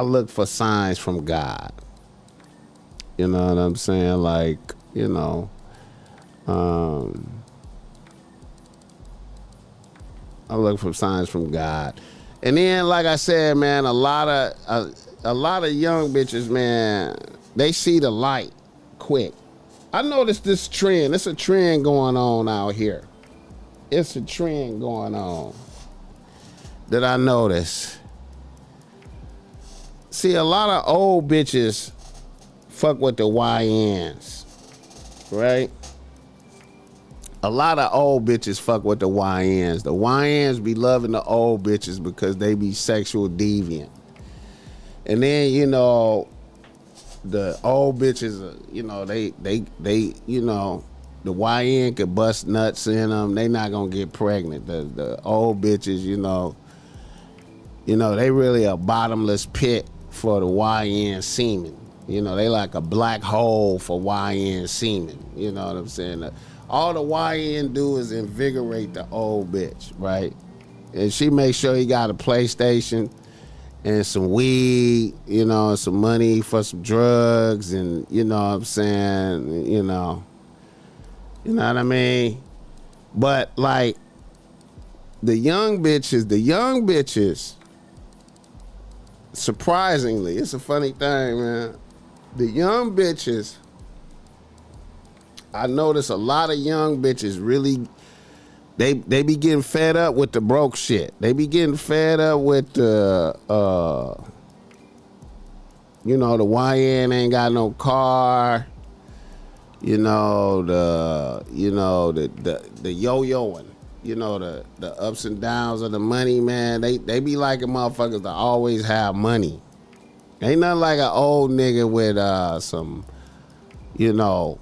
Speaker 1: look for signs from God. You know what I'm saying? Like, you know, I look for signs from God. And then, like I said, man, a lot of young bitches, man, they see the light quick. I noticed this trend. It's a trend going on out here. It's a trend going on that I noticed. See, a lot of old bitches fuck with the YNs, right? A lot of old bitches fuck with the YNs. The YNs be loving the old bitches because they be sexual deviant. And then, you know, the old bitches, you know, they you know, the YN could bust nuts in them. They not gonna get pregnant. The old bitches, you know, they really a bottomless pit for the YN semen. You know, they like a black hole for YN semen. You know what I'm saying? All the YN do is invigorate the old bitch, right? And she makes sure he got a PlayStation and some weed, you know, and some money for some drugs, and you know what I'm saying, you know what I mean? But like the young bitches, surprisingly, it's a funny thing, man. The young bitches, I notice a lot of young bitches really, they be getting fed up with the broke shit. They be getting fed up with the, you know, the YN ain't got no car. You know, the yo-yoing. You know, the ups and downs of the money, man. They be liking motherfuckers to always have money. Ain't nothing like an old nigga with some, you know,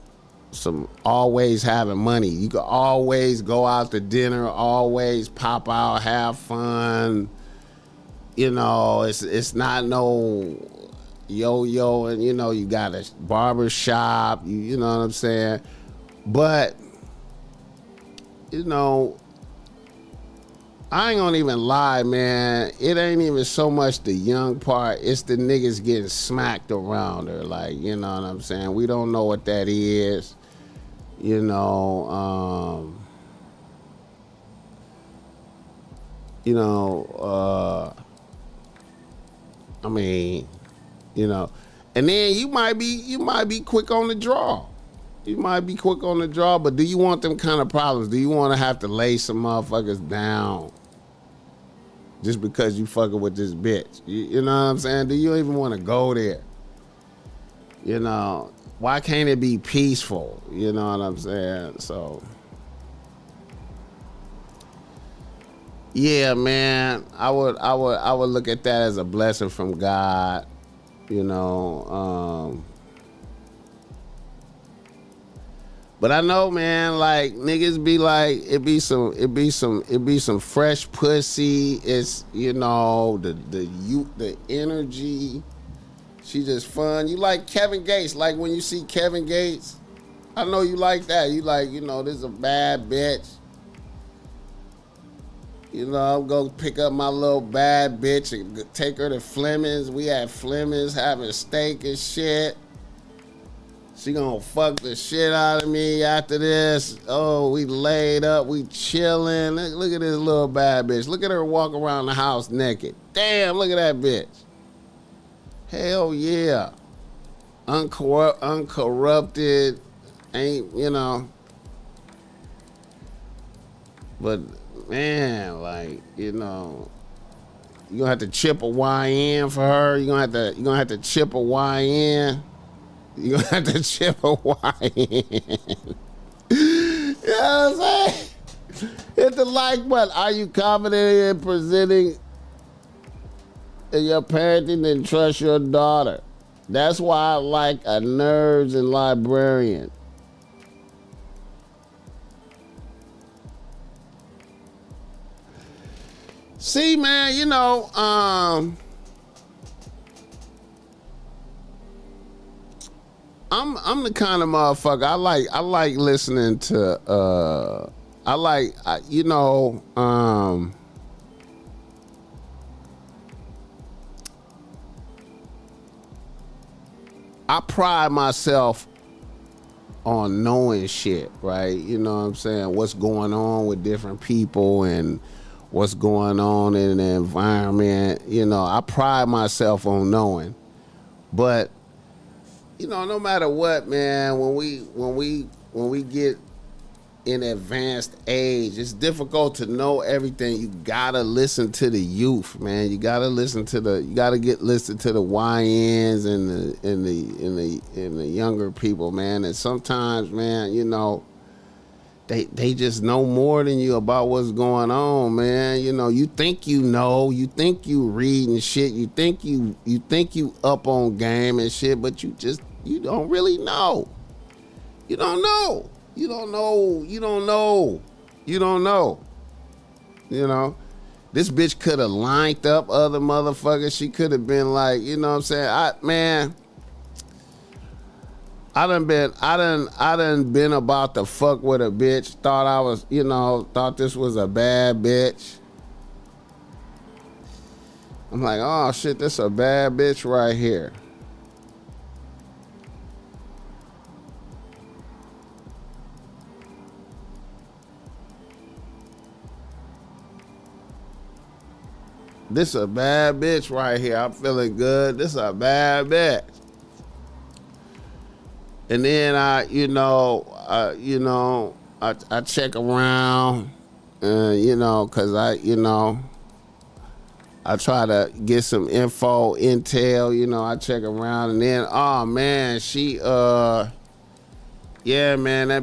Speaker 1: some always having money. You can always go out to dinner, always pop out, have fun. You know, it's not no yo-yo, and you know, you got a barber shop, you know what I'm saying? But, you know, I ain't gonna even lie, man. It ain't even so much the young part, it's the niggas getting smacked around her. Like, you know what I'm saying? We don't know what that is. You know, I mean, you know, and then you might be quick on the draw. You might be quick on the draw, but do you want them kind of problems? Do you want to have to lay some motherfuckers down just because you fucking with this bitch? You know what I'm saying? Do you even want to go there? You know, why can't it be peaceful? You know what I'm saying? So, yeah, man, I would look at that as a blessing from God. You know, but I know, man, like niggas be like, it be some fresh pussy. It's, you know, the energy. She just fun. You like Kevin Gates. Like when you see Kevin Gates, I know you like that. You like, you know, this is a bad bitch. You know, I'm gonna pick up my little bad bitch and take her to Fleming's. We at Fleming's having steak and shit. She gonna fuck the shit out of me after this. Oh, we laid up, we chilling. Look at this little bad bitch. Look at her walk around the house naked. Damn, look at that bitch. Hell yeah. Uncorrupted. Ain't, you know. But, man, like, you know, you gonna have to chip a YN for her. You gonna have to chip a YN. You gonna have to chip a YN. You know what I'm saying? Hit the like button. Are you confident in presenting in your parenting and trust your daughter? That's why I like a nerds and librarian. See, man, you know, I'm the kind of motherfucker I like listening to you know, I pride myself on knowing shit, right? You know what I'm saying? What's going on with different people and what's going on in the environment. You know, I pride myself on knowing. But, you know, no matter what, man, when we get in advanced age, it's difficult to know everything. You gotta listen to the youth, man. You gotta listen to the YNs and the younger people, man. And sometimes, man, you know, they just know more than you about what's going on, man. You know, you think you know, you think you reading shit, you think you up on game and shit, but you don't really know. You don't know. You don't know. You know, this bitch could have lined up other motherfuckers. She could have been like, you know what I'm saying? I done been about to fuck with a bitch. Thought this was a bad bitch. I'm like, oh shit, this a bad bitch right here. This a bad bitch right here. I'm feeling good. This a bad bitch. And then I check around, cause I try to get some intel, I check around and then, oh man, that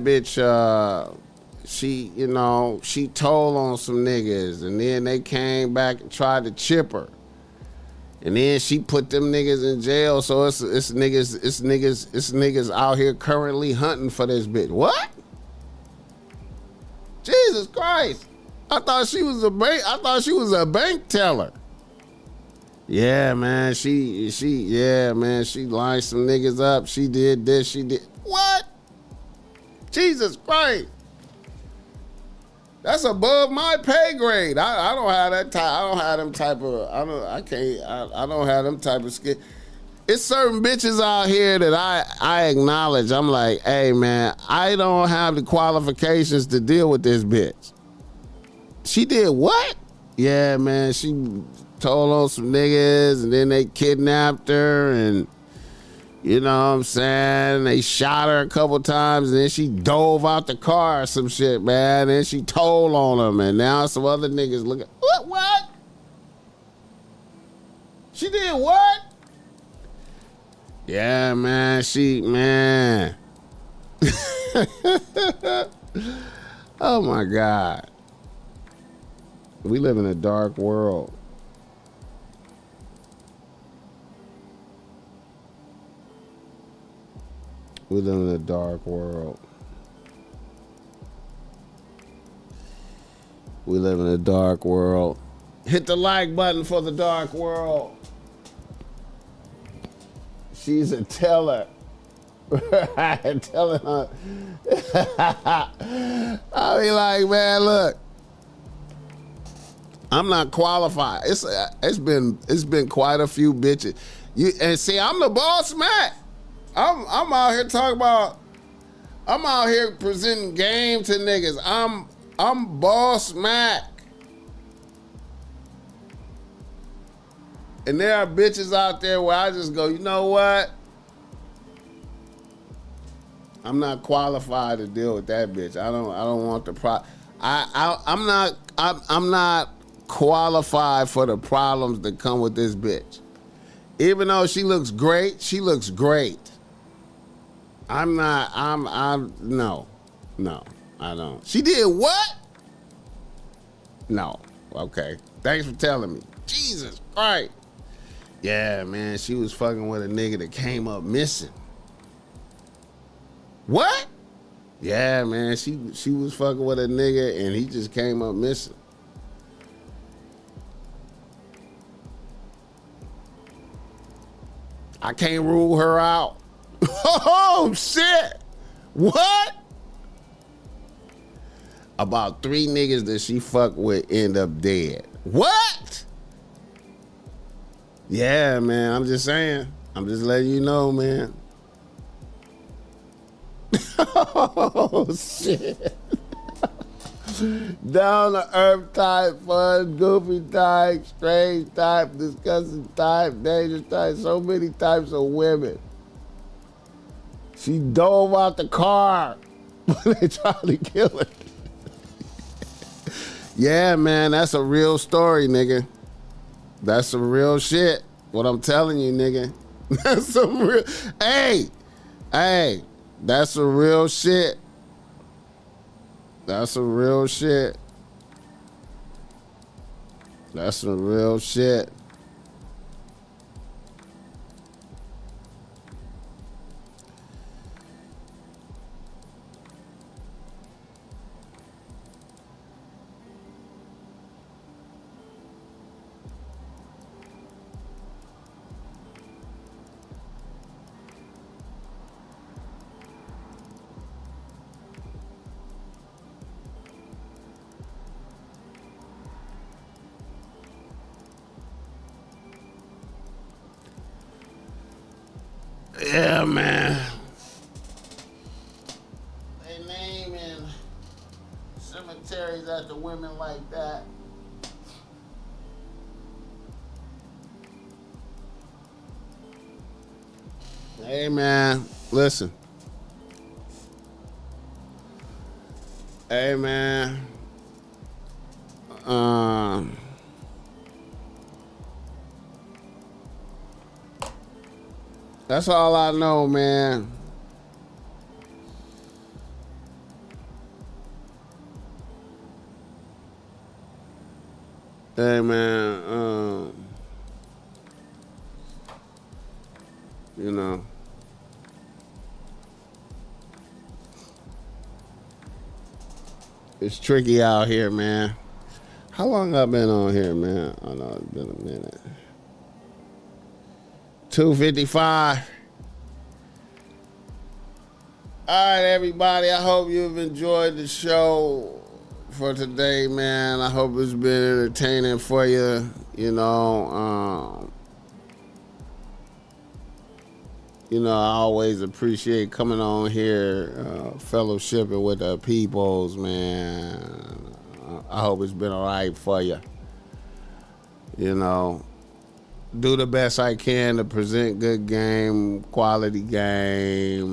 Speaker 1: bitch, she told on some niggas and then they came back and tried to chip her. And then she put them niggas in jail, so it's niggas out here currently hunting for this bitch. What? Jesus Christ! I thought she was a bank bank teller. Yeah, man. She lined some niggas up. She did this. She did what? Jesus Christ! That's above my pay grade. I don't have that type. I don't have them type of. I don't have them type of skill. It's certain bitches out here that I acknowledge. I'm like, hey man, I don't have the qualifications to deal with this bitch. She did what? Yeah, man. She told on some niggas, and then they kidnapped her, and you know what I'm saying? They shot her a couple times, and then she dove out the car or some shit, man. And she told on them, and now some other niggas looking. What? She did what? Yeah, man. Man. Oh my God. We live in a dark world. We live in a dark world. We live in a dark world. Hit the like button for the dark world. She's a teller. Telling her. I be like, man, look. I'm not qualified. It's been quite a few bitches. And see, I'm the BossMack. I'm out here talking about. I'm out here presenting game to niggas. I'm BossMack. And there are bitches out there where I just go, you know what? I'm not qualified to deal with that bitch. I don't want the I'm not qualified for the problems that come with this bitch. Even though she looks great, I'm no, I don't. She did what? No. Okay. Thanks for telling me. Jesus Christ. Yeah, man, she was fucking with a nigga that came up missing. What? Yeah, man, she was fucking with a nigga and he just came up missing. I can't rule her out. Oh, shit. What? About 3 niggas that she fucked with end up dead. What? Yeah, man, I'm just saying. I'm just letting you know, man. Oh, shit. Down to earth type, fun, goofy type, strange type, disgusting type, dangerous type, so many types of women. She dove out the car when they tried to kill her. Yeah, man, that's a real story, nigga. That's some real shit. What I'm telling you, nigga. That's some real. Hey, that's some real shit. That's some real shit. That's some real shit. Yeah, man. They naming cemeteries after women like that. Hey, man, listen. Hey, man. That's all I know, man. Hey, man. You know. It's tricky out here, man. How long I been on here, man? Oh, no, it's been a minute. 2:55. All right, everybody. I hope you've enjoyed the show for today, man. I hope it's been entertaining for you. You know, I always appreciate coming on here, fellowshipping with the peoples, man. I hope it's been all right for you. You know, do the best I can to present good game, quality game.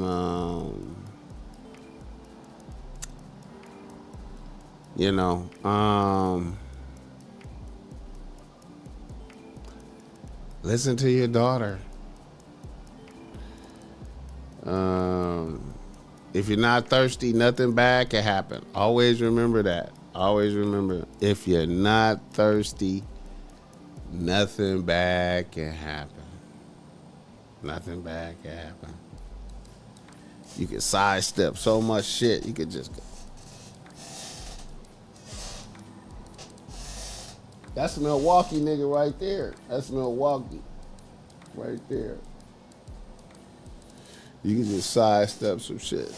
Speaker 1: You know, listen to your daughter. If you're not thirsty, nothing bad can happen. Always remember that. Always remember, if you're not thirsty, nothing bad can happen. Nothing bad can happen. You can sidestep so much shit. You could just go. That's Milwaukee nigga right there. That's Milwaukee right there. You can just sidestep some shit.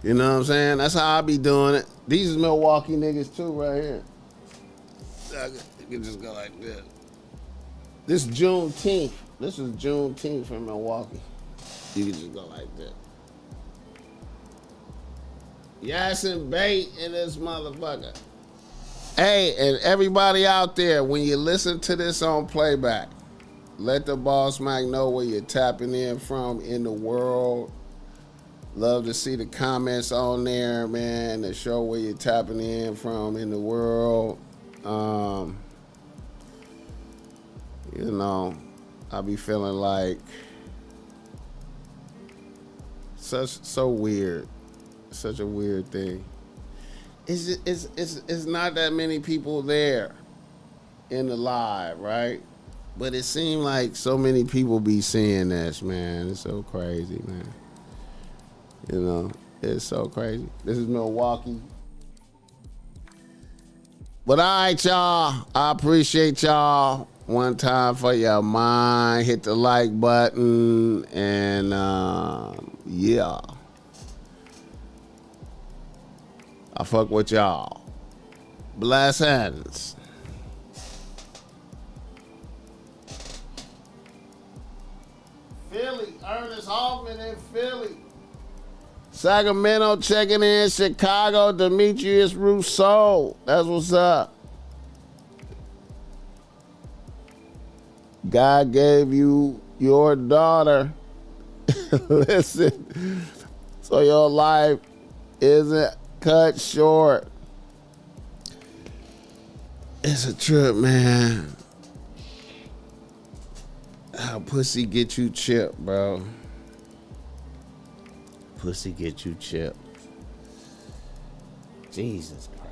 Speaker 1: You know what I'm saying? That's how I be doing it. These is Milwaukee niggas too right here. You can just go like this. This Juneteenth. This is Juneteenth in Milwaukee. You can just go like that. Yasin bait in this motherfucker. Hey, and everybody out there, when you listen to this on playback, let the BossMack know where you're tapping in from in the world. Love to see the comments on there, man, to show where you're tapping in from in the world. You know, I be feeling like so weird. Such a weird thing. It's not that many people there in the live, right? But it seemed like so many people be seeing this, man. It's so crazy, man. You know, it's so crazy. This is Milwaukee. But all right, y'all. I appreciate y'all. One time for your mind. Hit the like button. And, yeah. I fuck with y'all. Blessings. Philly. Ernest Hoffman in Philly. Sacramento checking in. Chicago, Demetrius Rousseau. That's what's up. God gave you your daughter. Listen. So your life isn't cut short. It's a trip, man. How pussy get you chipped, bro. Pussy get you chipped. Jesus Christ.